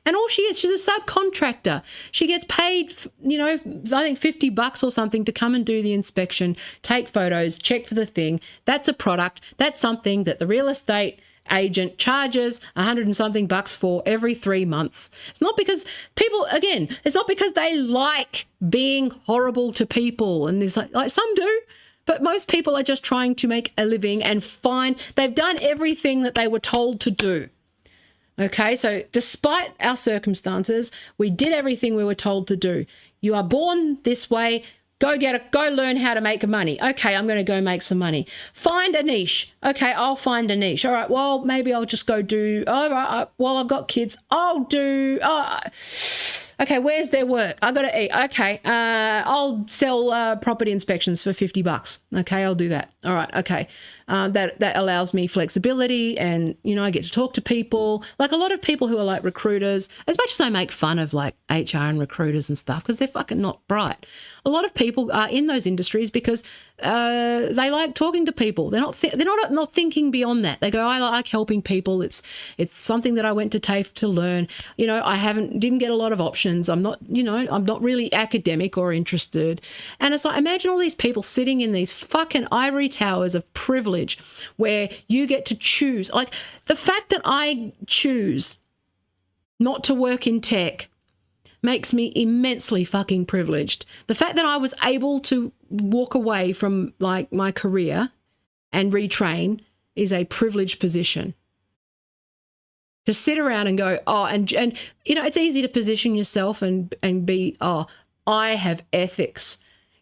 And all she's a subcontractor. She gets paid, I think $50 or something to come and do the inspection, take photos, check for the thing. That's a product. That's something that the real estate agent charges $100 and something for every 3 months. It's not because it's not because they like being horrible to people. And there's like some do. But most people are just trying to make a living and they've done everything that they were told to do. Okay, so despite our circumstances, we did everything we were told to do. You are born this way. Go learn how to make money. Okay, I'm going to go make some money. Find a niche. Okay, I'll find a niche. All right, well, maybe I'll just go do, all right, well, I've got kids. Okay, where's their work? I got to eat. Okay, I'll sell property inspections for $50. Okay, I'll do that. All right, okay. That allows me flexibility and, I get to talk to people. A lot of people who are recruiters, as much as I make fun of HR and recruiters and stuff because they're fucking not bright. A lot of people are in those industries because they like talking to people. They're not thinking beyond that. They go, I like helping people. It's something that I went to TAFE to learn. You know, didn't get a lot of options. I'm not really academic or interested. And it's like, imagine all these people sitting in these fucking ivory towers of privilege where you get to choose. Like, the fact that I choose not to work in tech makes me immensely fucking privileged. The fact that I was able to walk away from like my career and retrain is a privileged position. To sit around and go, oh, and you know, it's easy to position yourself and be, oh, I have ethics.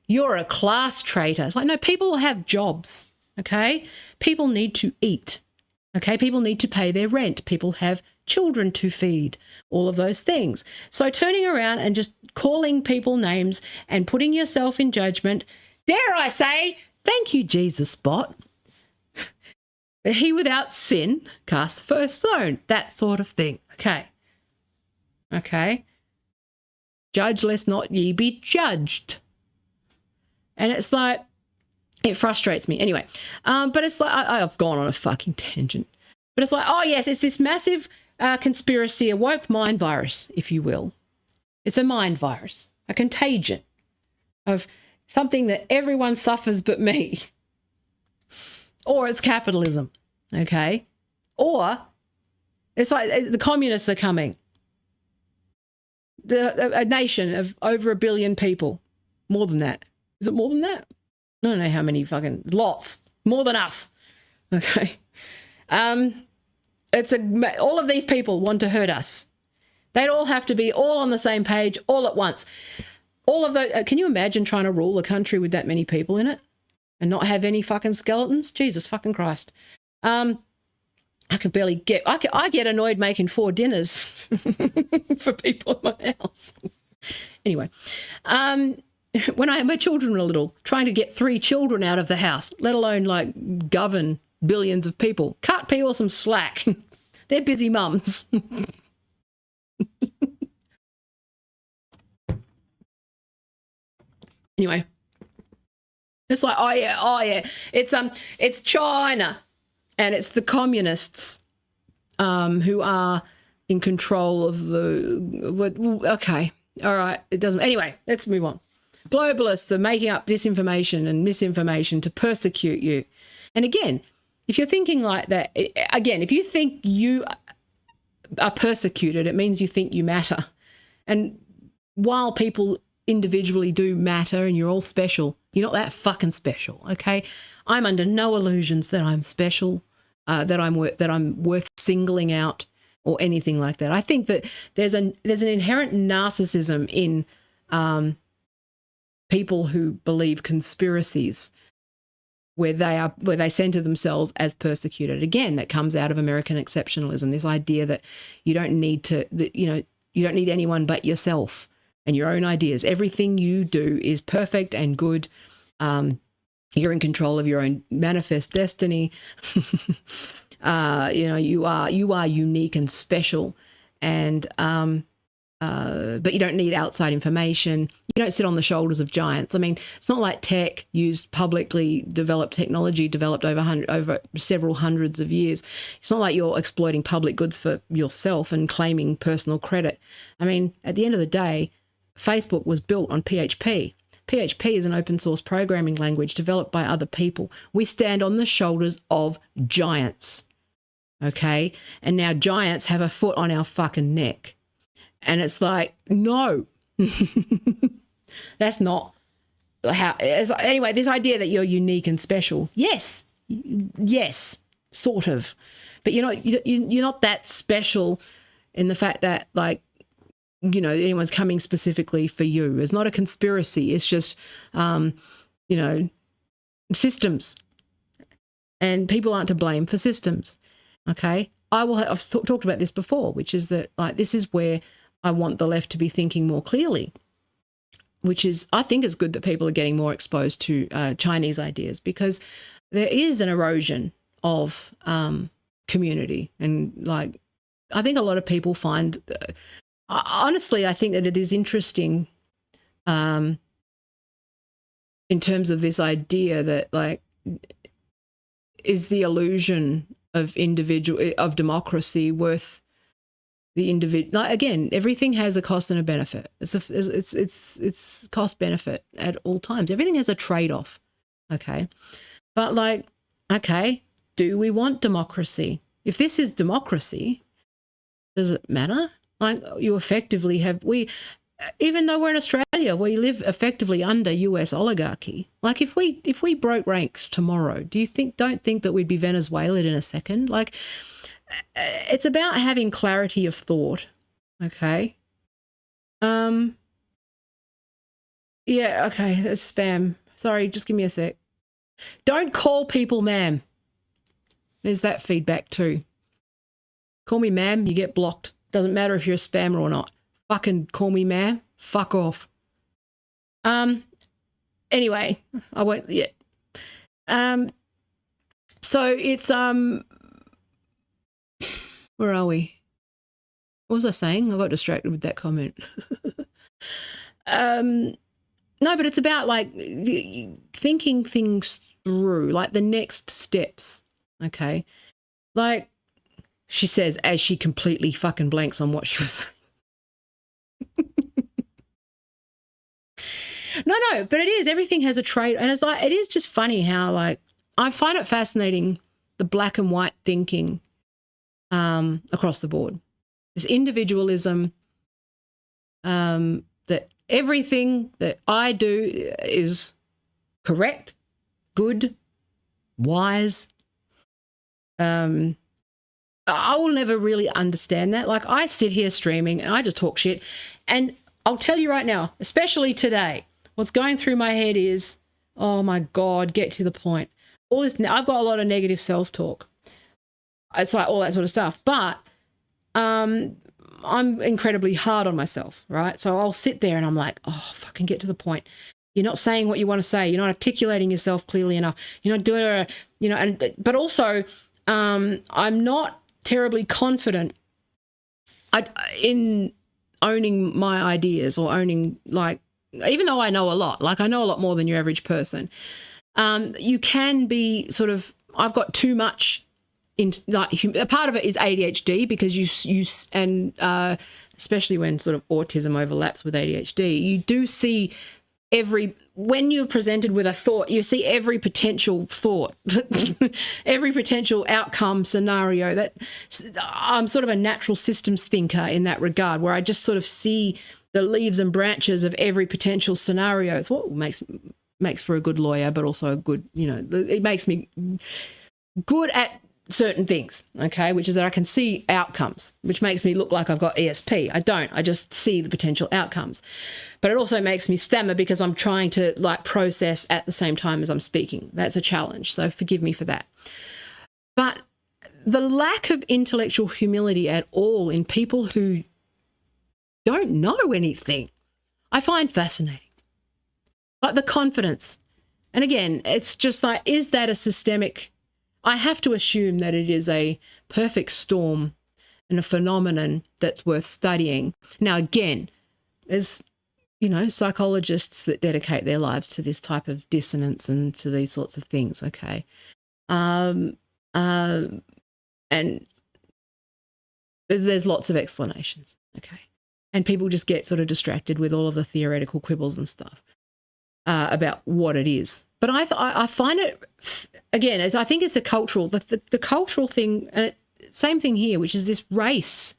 You're a class traitor. It's like, no, people have jobs, okay? People need to eat, okay? People need to pay their rent. People have children to feed, all of those things. So turning around and just calling people names and putting yourself in judgment, dare I say, thank you, Jesus bot. He without sin cast the first stone, that sort of thing. Okay. Judge lest not ye be judged. And it's like, it frustrates me. Anyway, but it's like, I've gone on a fucking tangent. But it's like, oh yes, it's this massive conspiracy, a woke mind virus, if you will. It's a mind virus, a contagion of something that everyone suffers but me. Or it's capitalism, okay? Or it's like the communists are coming. A nation of over 1 billion people. More than that. Is it more than that? I don't know how many fucking lots. More than us. Okay. All of these people want to hurt us. They'd all have to be all on the same page, all at once. All of those. Can you imagine trying to rule a country with that many people in it and not have any fucking skeletons? Jesus fucking Christ. I could barely get. I get annoyed making 4 dinners for people in my house. Anyway, when my children were little, trying to get 3 children out of the house, let alone like govern billions of people. Cut people some slack. They're busy mums. Anyway, it's like, oh yeah, it's China, and it's the communists who are in control of the. Okay, all right, it doesn't. Anyway, let's move on. Globalists are making up disinformation and misinformation to persecute you, and again. If you're thinking like that, again, if you think you are persecuted, it means you think you matter. And while people individually do matter and you're all special, you're not that fucking special, okay? I'm under no illusions that I'm special, that I'm worth singling out or anything like that. I think that there's an inherent narcissism in people who believe conspiracies. Where they center themselves as persecuted. Again, that comes out of American exceptionalism. This idea that you don't need anyone but yourself and your own ideas. Everything you do is perfect and good. You're in control of your own manifest destiny. You are unique and special, and but you don't need outside information. You don't sit on the shoulders of giants. I mean, it's not like tech used publicly developed technology developed over several hundreds of years. It's not like you're exploiting public goods for yourself and claiming personal credit. I mean, at the end of the day, Facebook was built on PHP. PHP is an open source programming language developed by other people. We stand on the shoulders of giants, okay? And now giants have a foot on our fucking neck. And it's like, no, that's not how. Anyway, this idea that you're unique and special, yes, sort of, but you're not that special in the fact that, like, anyone's coming specifically for you. It's not a conspiracy. It's just, systems, and people aren't to blame for systems. Okay, I've talked about this before, which is that, like, this is where I want the left to be thinking more clearly, which is, I think it's good that people are getting more exposed to Chinese ideas, because there is an erosion of community. And, like, I think a lot of people find, honestly, I think that it is interesting in terms of this idea that, like, is the illusion of democracy worth the individual? Like, again, everything has a cost and a benefit. It's cost benefit at all times. Everything has a trade-off. Okay. But, like, okay, do we want democracy? If this is democracy, does it matter? Like, you effectively even though we're in Australia, we live effectively under US oligarchy. Like, if we broke ranks tomorrow, don't think that we'd be Venezuela in a second? Like, it's about having clarity of thought. Okay. Yeah, okay, that's spam. Sorry, just give me a sec. Don't call people ma'am. There's that feedback too. Call me ma'am, you get blocked. Doesn't matter if you're a spammer or not. Fucking call me ma'am. Fuck off. Anyway, I won't yet. So it's where are we? What was I saying? I got distracted with that comment. No, but it's about, like, thinking things through, like the next steps. Okay. Like, she says, as she completely fucking blanks on what she was saying. No, but it is. Everything has a trade. And it's like, it is just funny how, like, I find it fascinating, the black and white thinking across the board. This individualism, that everything that I do is correct, good, wise. I will never really understand that. Like, I sit here streaming and I just talk shit. And I'll tell you right now, especially today, what's going through my head is, oh my God, get to the point. All this, I've got a lot of negative self-talk. It's like all that sort of stuff. But I'm incredibly hard on myself, right? So I'll sit there and I'm like, oh, fucking get to the point. You're not saying what you want to say. You're not articulating yourself clearly enough. You're not doing, but also I'm not terribly confident in owning my ideas or owning, like, even though I know a lot, like I know a lot more than your average person, you can be sort of, I've got too much like, a part of it is ADHD because you especially when sort of autism overlaps with ADHD, you do see when you're presented with a thought, you see every potential thought, every potential outcome scenario. That I'm sort of a natural systems thinker in that regard, where I just sort of see the leaves and branches of every potential scenario. It's what makes for a good lawyer, but also a good, it makes me good at certain things, okay, which is that I can see outcomes, which makes me look like I've got ESP. I don't. I just see the potential outcomes. But it also makes me stammer because I'm trying to, like, process at the same time as I'm speaking. That's a challenge, so forgive me for that. But the lack of intellectual humility at all in people who don't know anything, I find fascinating. Like the confidence. And again, it's just like, is that a systemic? I have to assume that it is a perfect storm and a phenomenon that's worth studying. Now, again, there's, psychologists that dedicate their lives to this type of dissonance and to these sorts of things, okay? And there's lots of explanations, okay? And people just get sort of distracted with all of the theoretical quibbles and stuff about what it is. But I find it, again, as I think it's a cultural, the cultural thing, and same thing here, which is this race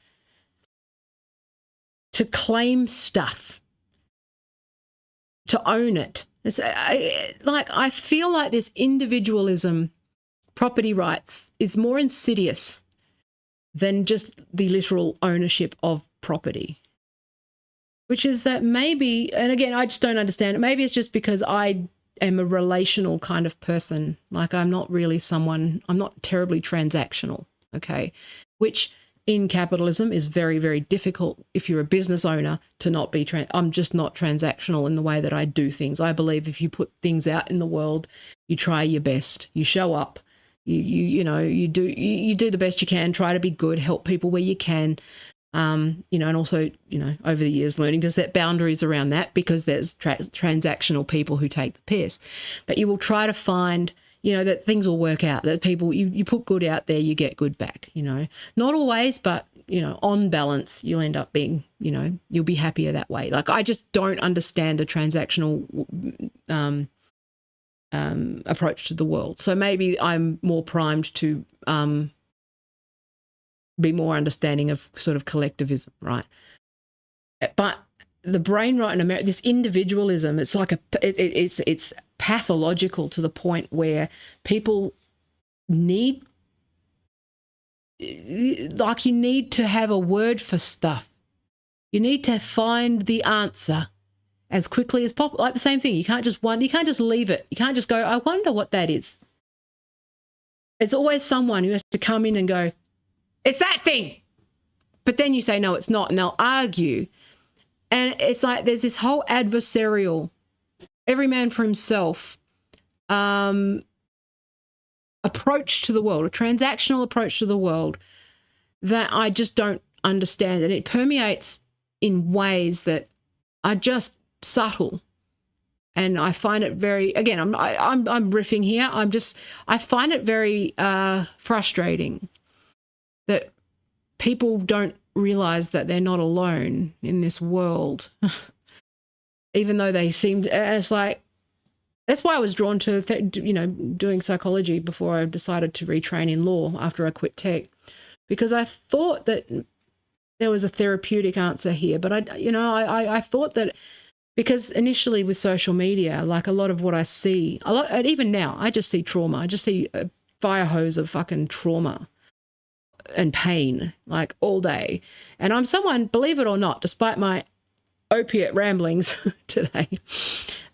to claim stuff, to own it. It's I feel like this individualism, property rights, is more insidious than just the literal ownership of property. Which is that maybe, and again, I just don't understand it. Maybe it's just because I am a relational kind of person. Like, I'm not terribly transactional, okay? Which in capitalism is very, very difficult if you're a business owner to not be, I'm just not transactional in the way that I do things. I believe if you put things out in the world, you try your best, you show up, you do the best you can, try to be good, help people where you can. And also, over the years learning to set boundaries around that, because there's transactional people who take the piss. But you will try to find, that things will work out, that people, you put good out there, you get good back, Not always, but, on balance, you'll end up being, you'll be happier that way. Like, I just don't understand the transactional approach to the world. So maybe I'm more primed to be more understanding of sort of collectivism, right? But the brain right in America, this individualism, it's like it's pathological to the point where people need, like, you need to have a word for stuff. You need to find the answer as quickly as possible. Like the same thing, you can't just leave it. You can't just go, I wonder what that is. It's always someone who has to come in and go, it's that thing. But then you say, no, it's not. And they'll argue. And it's like there's this whole adversarial, every man for himself approach to the world, a transactional approach to the world that I just don't understand. And it permeates in ways that are just subtle. And I find it very, again, I'm riffing here. I find it very frustrating that people don't realize that they're not alone in this world, even though they seem, it's like, that's why I was drawn to, doing psychology before I decided to retrain in law after I quit tech, because I thought that there was a therapeutic answer here. But I thought that, because initially with social media, like a lot of what I see, even now, I just see trauma. I just see a fire hose of fucking trauma and pain, like, all day. And I'm someone, believe it or not, despite my opiate ramblings today,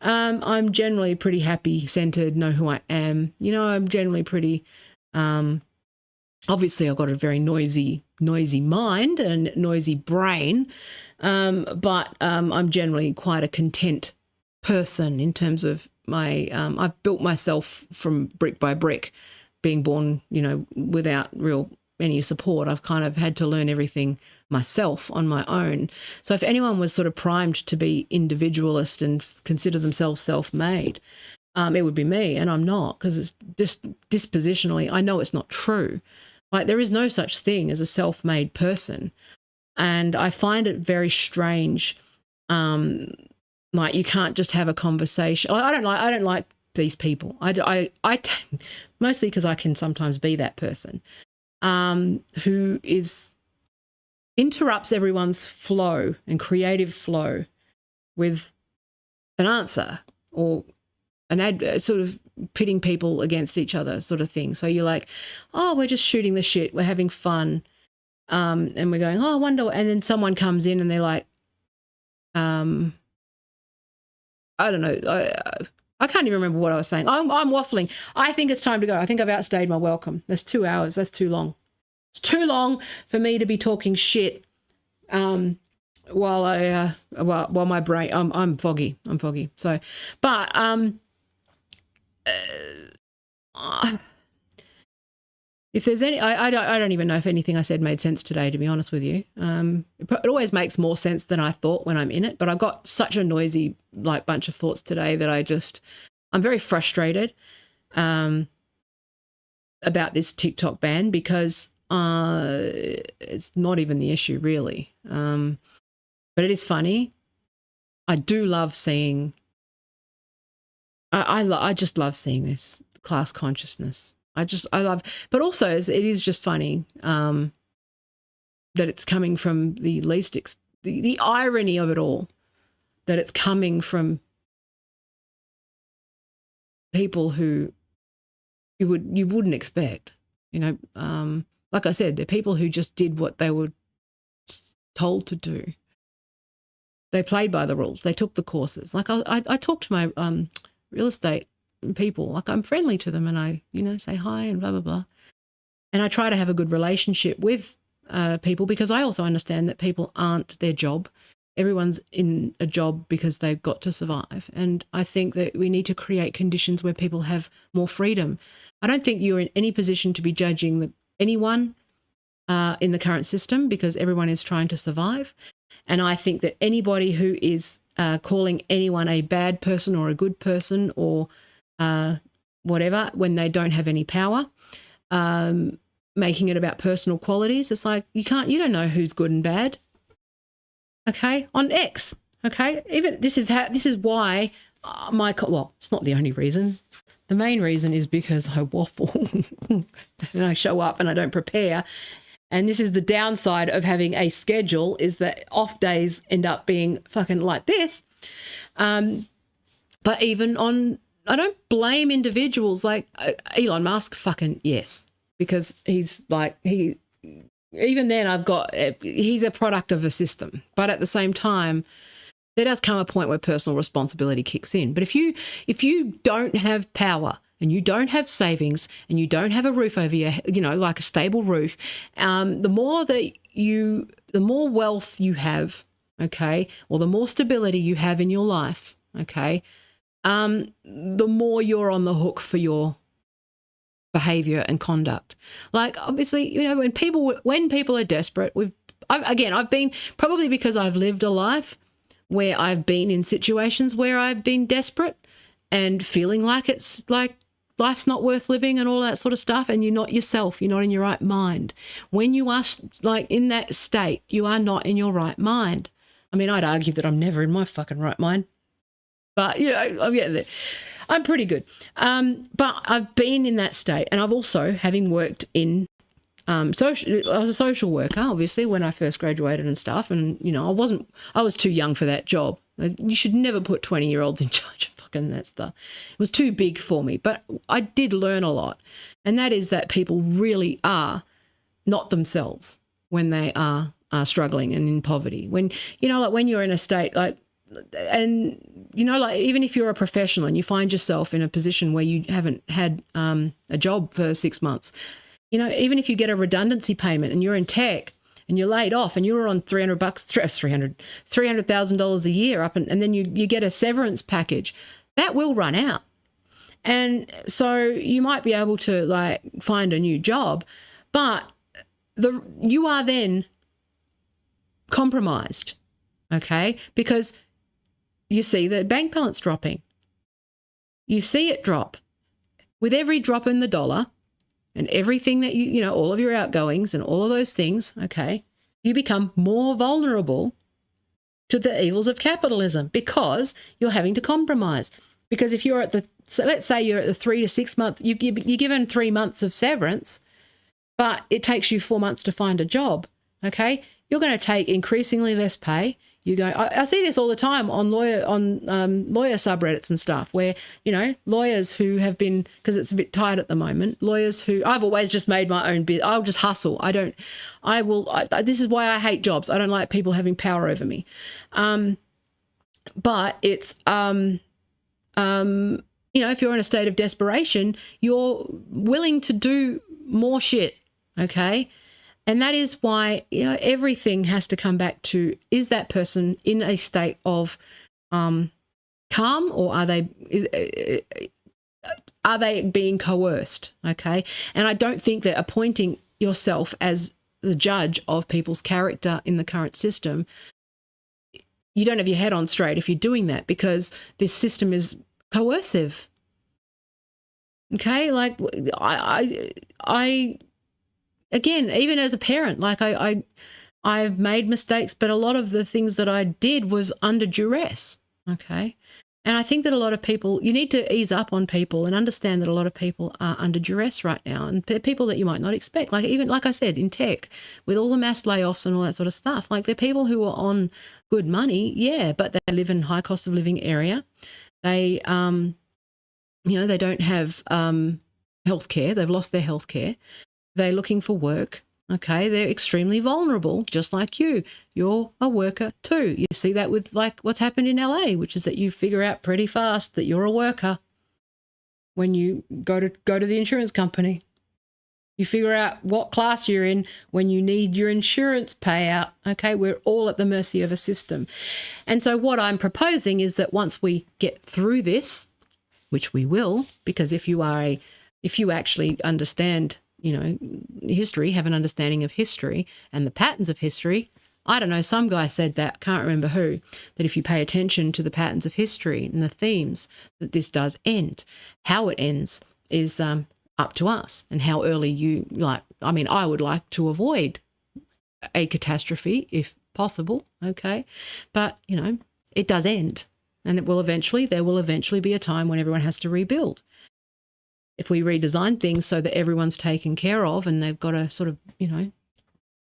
I'm generally pretty happy, centered, know who I am. I'm generally pretty, obviously I've got a very noisy mind and noisy brain, but I'm generally quite a content person in terms of my, I've built myself from brick by brick, being born, without any support. I've kind of had to learn everything myself on my own. So if anyone was sort of primed to be individualist and consider themselves self-made, it would be me, and I'm not, because it's just dispositionally, I know it's not true. Like, there is no such thing as a self-made person. And I find it very strange. Like, you can't just have a conversation. I don't like these people. Mostly because I can sometimes be that person. Who interrupts everyone's flow and creative flow with an answer or sort of pitting people against each other sort of thing. So you're like, oh, we're just shooting the shit, we're having fun, and we're going, oh, I wonder, and then someone comes in and they're like, I don't know, I can't even remember what I was saying. I'm waffling. I think it's time to go. I think I've outstayed my welcome. That's 2 hours. That's too long. It's too long for me to be talking shit while my brain, I'm foggy. I'm foggy. So, but if there's any, I don't even know if anything I said made sense today, to be honest with you. It always makes more sense than I thought when I'm in it, but I've got such a noisy, like, bunch of thoughts today that I'm very frustrated about this TikTok ban, because it's not even the issue really. But it is funny. I do love seeing, I just love seeing this class consciousness. I love, but also it is just funny that it's coming from the least, the irony of it all, that it's coming from people who you wouldn't expect, like I said, they're people who just did what they were told to do. They played by the rules. They took the courses. Like I talk to my real estate people, like I'm friendly to them, and I, say hi and blah, blah, blah. And I try to have a good relationship with people, because I also understand that people aren't their job. Everyone's in a job because they've got to survive. And I think that we need to create conditions where people have more freedom. I don't think you're in any position to be judging anyone in the current system because everyone is trying to survive. And I think that anybody who is calling anyone a bad person or a good person or whatever when they don't have any power, making it about personal qualities, it's like you don't know who's good and bad. Okay, on X. Okay, even this is why it's not the only reason. The main reason is because I waffle and I show up and I don't prepare. And this is the downside of having a schedule, is that off days end up being fucking like this. But even I don't blame individuals like Elon Musk, fucking yes, because he's like, even then he's a product of a system. But at the same time, there does come a point where personal responsibility kicks in. But if you don't have power and you don't have savings and you don't have a roof over your, like a stable roof, the more wealth you have, okay, or the more stability you have in your life, okay, the more you're on the hook for your behavior and conduct. Like, obviously, when people are desperate, I've been, probably because I've lived a life where I've been in situations where I've been desperate and feeling like it's like life's not worth living and all that sort of stuff, and you're not yourself, you're not in your right mind. When you are like in that state, you are not in your right mind. I mean, I'd argue that I'm never in my fucking right mind, but I'm getting there. I'm pretty good. But I've been in that state, and I've also, having worked in I was a social worker, obviously, when I first graduated and stuff. And, I was too young for that job. You should never put 20-year-olds in charge of fucking that stuff. It was too big for me. But I did learn a lot. And that is that people really are not themselves when they are struggling and in poverty. When, like when you're in a state like, and, like even if you're a professional and you find yourself in a position where you haven't had a job for 6 months, even if you get a redundancy payment and you're in tech and you're laid off and you're on $300,000 a year up, and then you get a severance package, that will run out. And so you might be able to like find a new job, but you are then compromised, okay? Because you see the bank balance dropping. You see it drop. With every drop in the dollar, and everything that all of your outgoings and all of those things, okay, you become more vulnerable to the evils of capitalism because you're having to compromise. Because if you're let's say you're at the 3 to 6 month, you're given 3 months of severance, but it takes you 4 months to find a job, okay, you're going to take increasingly less pay. I see this all the time on lawyer subreddits and stuff where, lawyers who have been, because it's a bit tight at the moment, lawyers who, I've always just made my own business. I'll just hustle. This is why I hate jobs. I don't like people having power over me. But it's, if you're in a state of desperation, you're willing to do more shit, okay? And that is why, everything has to come back to, is that person in a state of calm, or are they being coerced, okay? And I don't think that appointing yourself as the judge of people's character in the current system, you don't have your head on straight if you're doing that, because this system is coercive, okay? Like I again, even as a parent, like I've made mistakes, but a lot of the things that I did was under duress, okay? And I think that a lot of people, you need to ease up on people and understand that a lot of people are under duress right now, and people that you might not expect, like even, like I said, in tech, with all the mass layoffs and all that sort of stuff, like they're people who are on good money, yeah, but they live in high cost of living area. They, they don't have healthcare. They've lost their healthcare. They're looking for work, okay? They're extremely vulnerable, just like you. You're a worker too. You see that with like what's happened in LA, which is that you figure out pretty fast that you're a worker when you go to the insurance company. You figure out what class you're in when you need your insurance payout, okay? We're all at the mercy of a system. And so what I'm proposing is that once we get through this, which we will, because if you actually understand history, have an understanding of history and the patterns of history. I don't know, some guy said that, can't remember who, that if you pay attention to the patterns of history and the themes, that this does end. How it ends is up to us, and how early I would like to avoid a catastrophe if possible, okay? But, it does end, and there will eventually be a time when everyone has to rebuild. If we redesign things so that everyone's taken care of and they've got a sort of, they're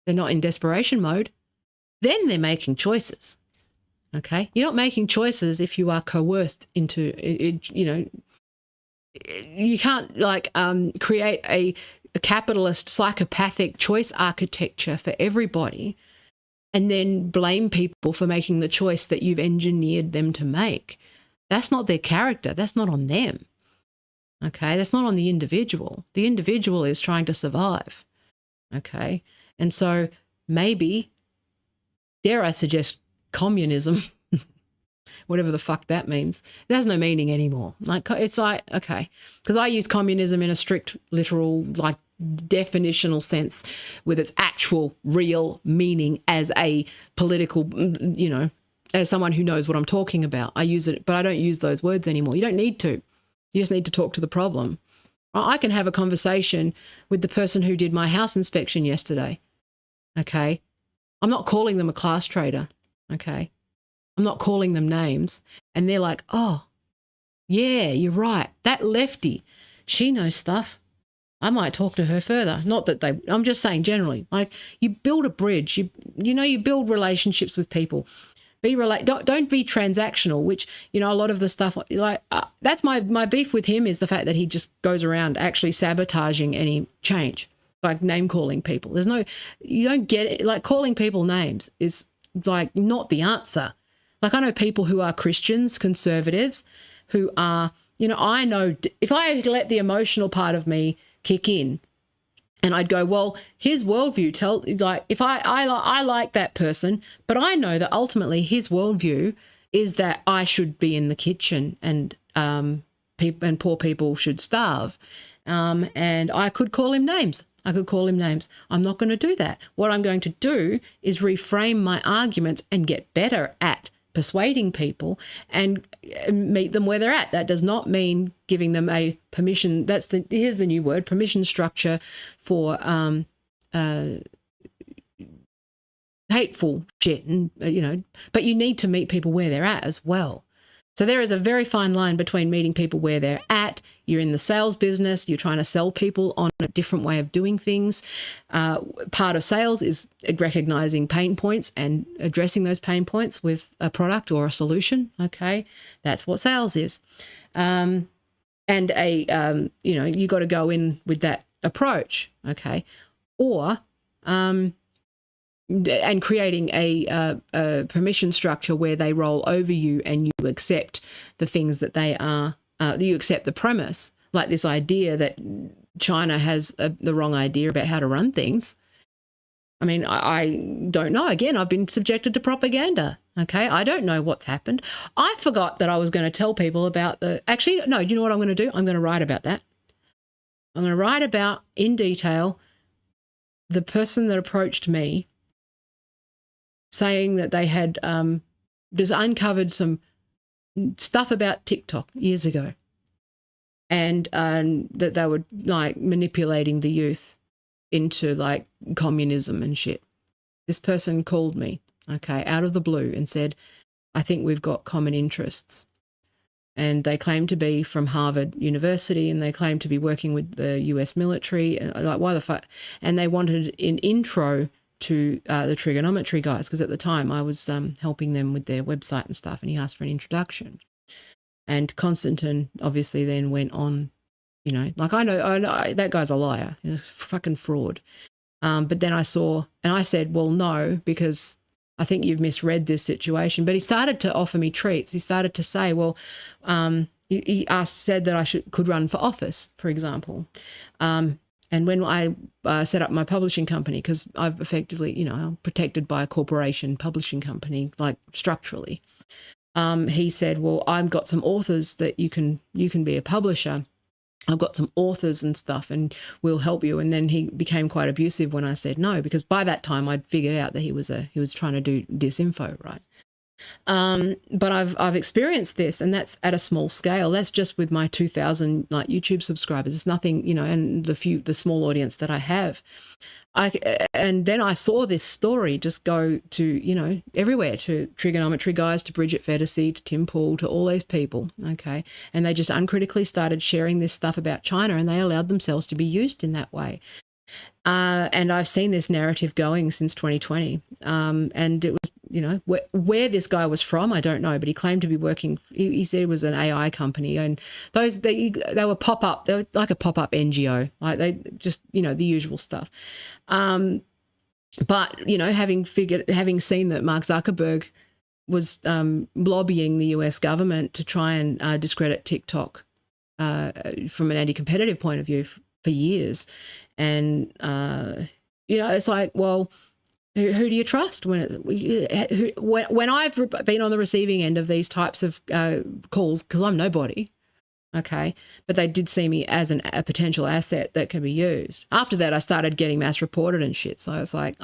not in desperation mode, then they're making choices, okay? You're not making choices if you are coerced into it, you can't create a capitalist psychopathic choice architecture for everybody and then blame people for making the choice that you've engineered them to make. That's not their character. That's not on them. Okay, that's not on the individual. The individual is trying to survive. Okay, and so maybe, dare I suggest, communism, whatever the fuck that means, it has no meaning anymore. It's like, okay, because I use communism in a strict, literal, definitional sense with its actual, real meaning as a political, as someone who knows what I'm talking about. I use it, but I don't use those words anymore. You don't need to. You just need to talk to the problem. I can have a conversation with the person who did my house inspection yesterday, okay? I'm not calling them a class traitor, okay? I'm not calling them names. And they're like, oh, yeah, you're right. That lefty, she knows stuff. I might talk to her further. Not that I'm just saying generally, you build a bridge, you build relationships with people. Don't be transactional, which, a lot of the stuff, that's my beef with him, is the fact that he just goes around actually sabotaging any change, name calling people. You don't get it. Calling people names is not the answer. I know people who are Christians, conservatives, who are, I know if I let the emotional part of me kick in, and I'd go, well, his worldview if I like that person, but I know that ultimately his worldview is that I should be in the kitchen and poor people should starve. And I could call him names. I'm not going to do that. What I'm going to do is reframe my arguments and get better at persuading people and meet them where they're at. That does not mean giving them a permission. Here's the new word, permission structure for hateful shit. And, but you need to meet people where they're at as well. So there is a very fine line between meeting people where they're at. You're in the sales business. You're trying to sell people on a different way of doing things. Part of sales is recognizing pain points and addressing those pain points with a product or a solution. Okay, that's what sales is. You got to go in with that approach. Okay, or and creating a permission structure where they roll over you and you accept the things that they are, you accept the premise, like this idea that China has the wrong idea about how to run things. I mean, I don't know. Again, I've been subjected to propaganda. Okay, I don't know what's happened. I forgot that I was going to tell people about actually, no, do you know what I'm going to do? I'm going to write about that. I'm going to write about, in detail, the person that approached me saying that they had just uncovered some stuff about TikTok years ago, and that they were manipulating the youth into communism and shit. This person called me, okay, out of the blue and said, I think we've got common interests. And they claim to be from Harvard University, and they claim to be working with the US military. And why the fuck? And they wanted an intro to the trigonometry guys, because at the time I was helping them with their website and stuff, and he asked for an introduction. And Constantine obviously then went on, I know that guy's a liar, he's a fucking fraud. But then I saw, and I said, well, no, because I think you've misread this situation. But he started to offer me treats. He started to say, well, he said that I could run for office, for example. And when I set up my publishing company, because I've effectively, I'm protected by a corporation publishing company, structurally, he said, well, I've got some authors that you can be a publisher, I've got some authors and stuff and we'll help you. And then he became quite abusive when I said no, because by that time I'd figured out that he was trying to do disinfo, right? But I've experienced this, and that's at a small scale. That's just with my 2,000 like YouTube subscribers. It's nothing, you know, and the small audience that I have. And then I saw this story just go to, you know, everywhere, to trigonometry guys, to Bridget Fedesi, to Tim Pool, to all these people, okay? And they just uncritically started sharing this stuff about China, and they allowed themselves to be used in that way. And I've seen this narrative going since 2020. And it was, you know, where this guy was from, I don't know, but he claimed to be working, he said it was an AI company, and they were pop-up, they were like a pop-up NGO, like they just, you know, the usual stuff. But, you know, having seen that Mark Zuckerberg was lobbying the US government to try and discredit TikTok from an anti-competitive point of view for years. And, you know, it's like, well, who do you trust when I've been on the receiving end of these types of calls, because I'm nobody, okay, but they did see me as a potential asset that can be used. After that, I started getting mass reported and shit. So I was like,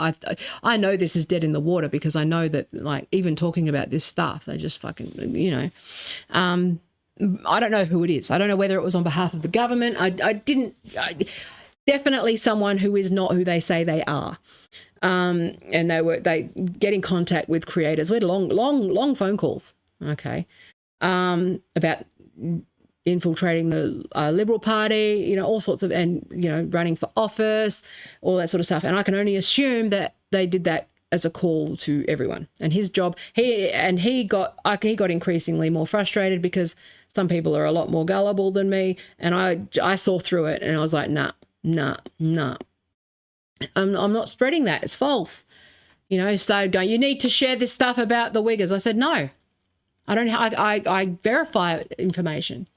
I know this is dead in the water, because I know that, like, even talking about this stuff, they just fucking, you know, I don't know who it is. I don't know whether it was on behalf of the government. Definitely someone who is not who they say they are. And they get in contact with creators. We had long phone calls, okay, about infiltrating the Liberal Party, you know, all sorts of, and, you know, running for office, all that sort of stuff. And I can only assume that they did that as a call to everyone. And his job, he got increasingly more frustrated, because some people are a lot more gullible than me, and I saw through it, and I was like, nah. I'm not spreading that. It's false. You know, he started going, you need to share this stuff about the Uyghurs. I said, no, I don't. I verify information.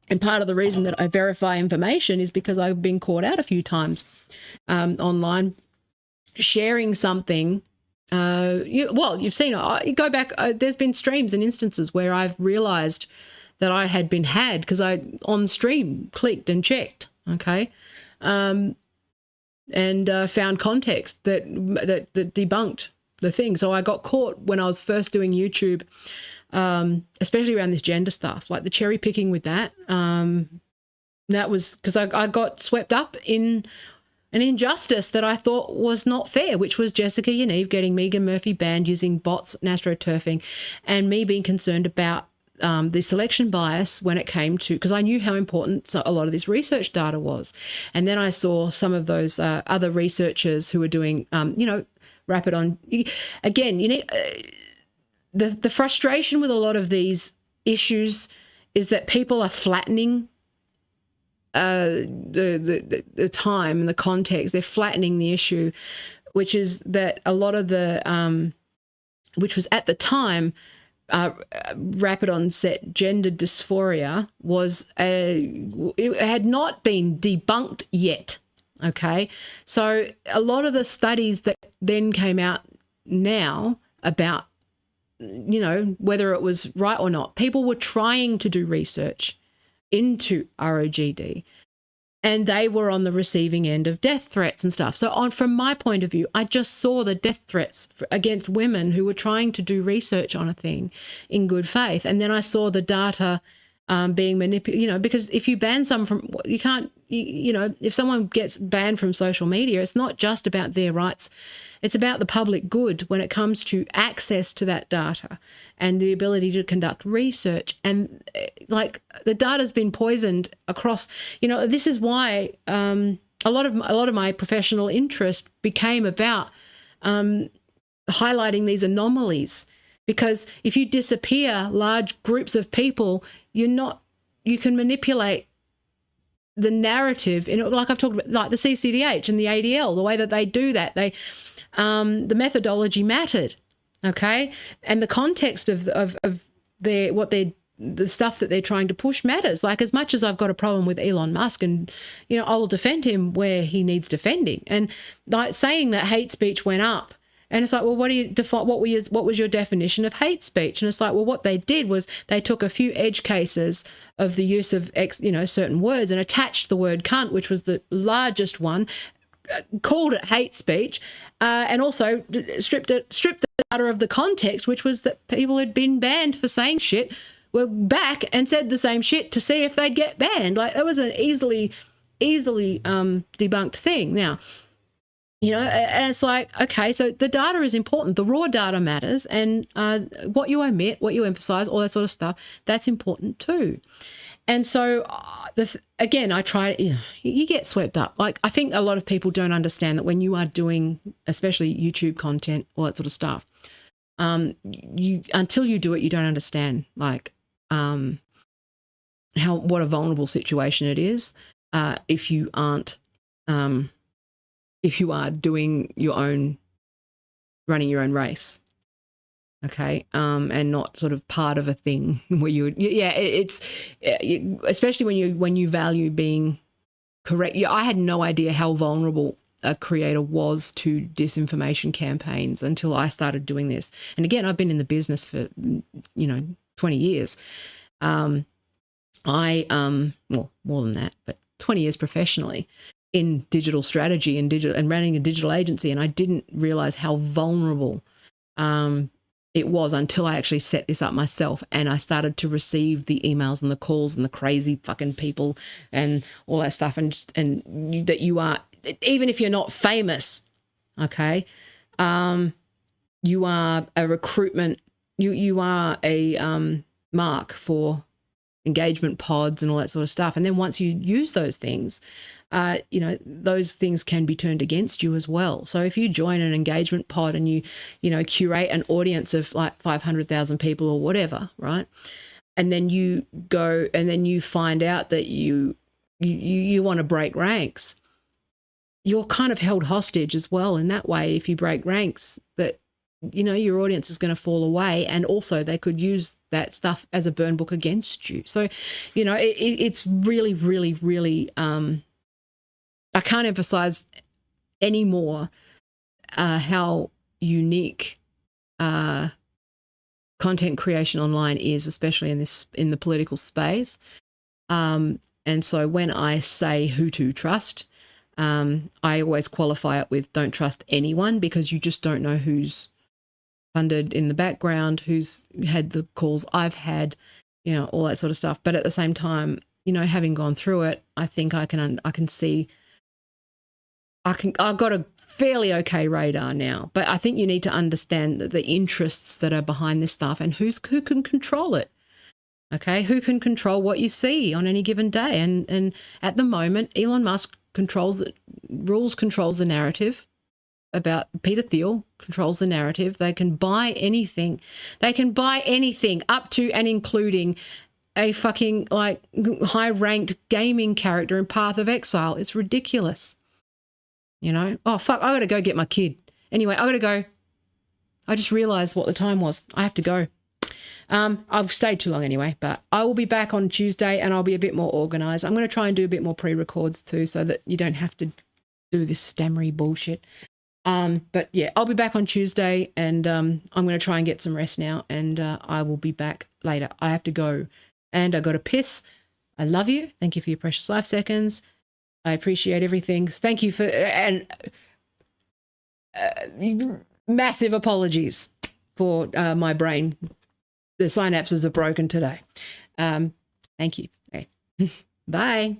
And part of the reason that I verify information is because I've been caught out a few times online sharing something. You've seen it. You go back. There's been streams and instances where I've realized that I had been had because I on stream clicked and checked, okay, and found context that debunked the thing. So I got caught when I was first doing YouTube, especially around this gender stuff, like the cherry picking with that. That was because I got swept up in an injustice that I thought was not fair, which was Jessica Yaniv getting Megan Murphy banned using bots and astroturfing, and me being concerned about the selection bias when it came to, because I knew how important a lot of this research data was. And then I saw some of those other researchers who were doing, rapid on, again, you need, the frustration with a lot of these issues is that people are flattening the time and the context. They're flattening the issue, which is that a lot of the, which was at the time, rapid onset gender dysphoria it had not been debunked yet. Okay. So a lot of the studies that then came out now about, you know, whether it was right or not, people were trying to do research into ROGD, and they were on the receiving end of death threats and stuff. So from my point of view, I just saw the death threats against women who were trying to do research on a thing in good faith. And then I saw the data being manipulated, you know, because if you ban some from, you can't, you know, if someone gets banned from social media, it's not just about their rights. It's about the public good when it comes to access to that data and the ability to conduct research. And like the data's been poisoned across, you know, this is why a lot of my professional interest became about highlighting these anomalies, because if you disappear large groups of people, you can manipulate the narrative, and like I've talked about, like the CCDH and the ADL, the way that they do that, the methodology mattered, okay, and the context of the stuff that they're trying to push matters. Like, as much as I've got a problem with Elon Musk, and you know, I will defend him where he needs defending, and like saying that hate speech went up And it's like, well, what do you define? What was your definition of hate speech? And it's like, well, what they did was they took a few edge cases of the use of certain words and attached the word cunt, which was the largest one, called it hate speech, and also stripped the data of the context, which was that people had been banned for saying shit were back and said the same shit to see if they'd get banned. Like, that was an easily debunked thing. Now, and it's like, okay, so the data is important. The raw data matters, and what you omit, what you emphasize, all that sort of stuff, that's important too. And so, again, I try to, you get swept up. Like, I think a lot of people don't understand that when you are doing, especially YouTube content, all that sort of stuff, until you do it, you don't understand, like, what a vulnerable situation it is if you aren't, if you are doing running your own race. Okay, and not sort of part of a thing where it's especially when you value being correct. I had no idea how vulnerable a creator was to disinformation campaigns until I started doing this. And again, I've been in the business for 20 years. Well, more than that, but 20 years professionally in digital strategy and running a digital agency, and I didn't realize how vulnerable it was until I actually set this up myself, and I started to receive the emails and the calls and the crazy fucking people and all that stuff, and that you are, even if you're not famous, okay, you are a recruitment, you are a mark for engagement pods and all that sort of stuff. And then once you use those things, those things can be turned against you as well. So if you join an engagement pod and you curate an audience of like 500,000 people or whatever, right? And then you go and then you find out that you want to break ranks, you're kind of held hostage as well in that way. If you break ranks, that your audience is going to fall away, and also they could use that stuff as a burn book against you. So, it's really, really, really, I can't emphasize anymore how unique content creation online is, especially in the political space. And so when I say who to trust, I always qualify it with don't trust anyone, because you just don't know who's funded in the background, who's had the calls I've had, all that sort of stuff. But at the same time, having gone through it, I think I can see, I've got a fairly okay radar now. But I think you need to understand the interests that are behind this stuff and who can control it. Okay, who can control what you see on any given day? And at the moment, Elon Musk controls the narrative. About Peter Thiel controls the narrative. They can buy anything. They can buy anything up to and including a fucking like high-ranked gaming character in Path of Exile. It's ridiculous. Oh, fuck, I got to go get my kid. Anyway, I got to go. I just realized what the time was. I have to go. I've stayed too long anyway, but I will be back on Tuesday and I'll be a bit more organized. I'm going to try and do a bit more pre-records too, so that you don't have to do this stammery bullshit. But yeah, I'll be back on Tuesday, and I'm going to try and get some rest now, and I will be back later. I have to go, and I got to piss. I love you. Thank you for your precious life seconds. I appreciate everything. Thank you for, and massive apologies for my brain. The synapses are broken today. Thank you. Okay. Bye.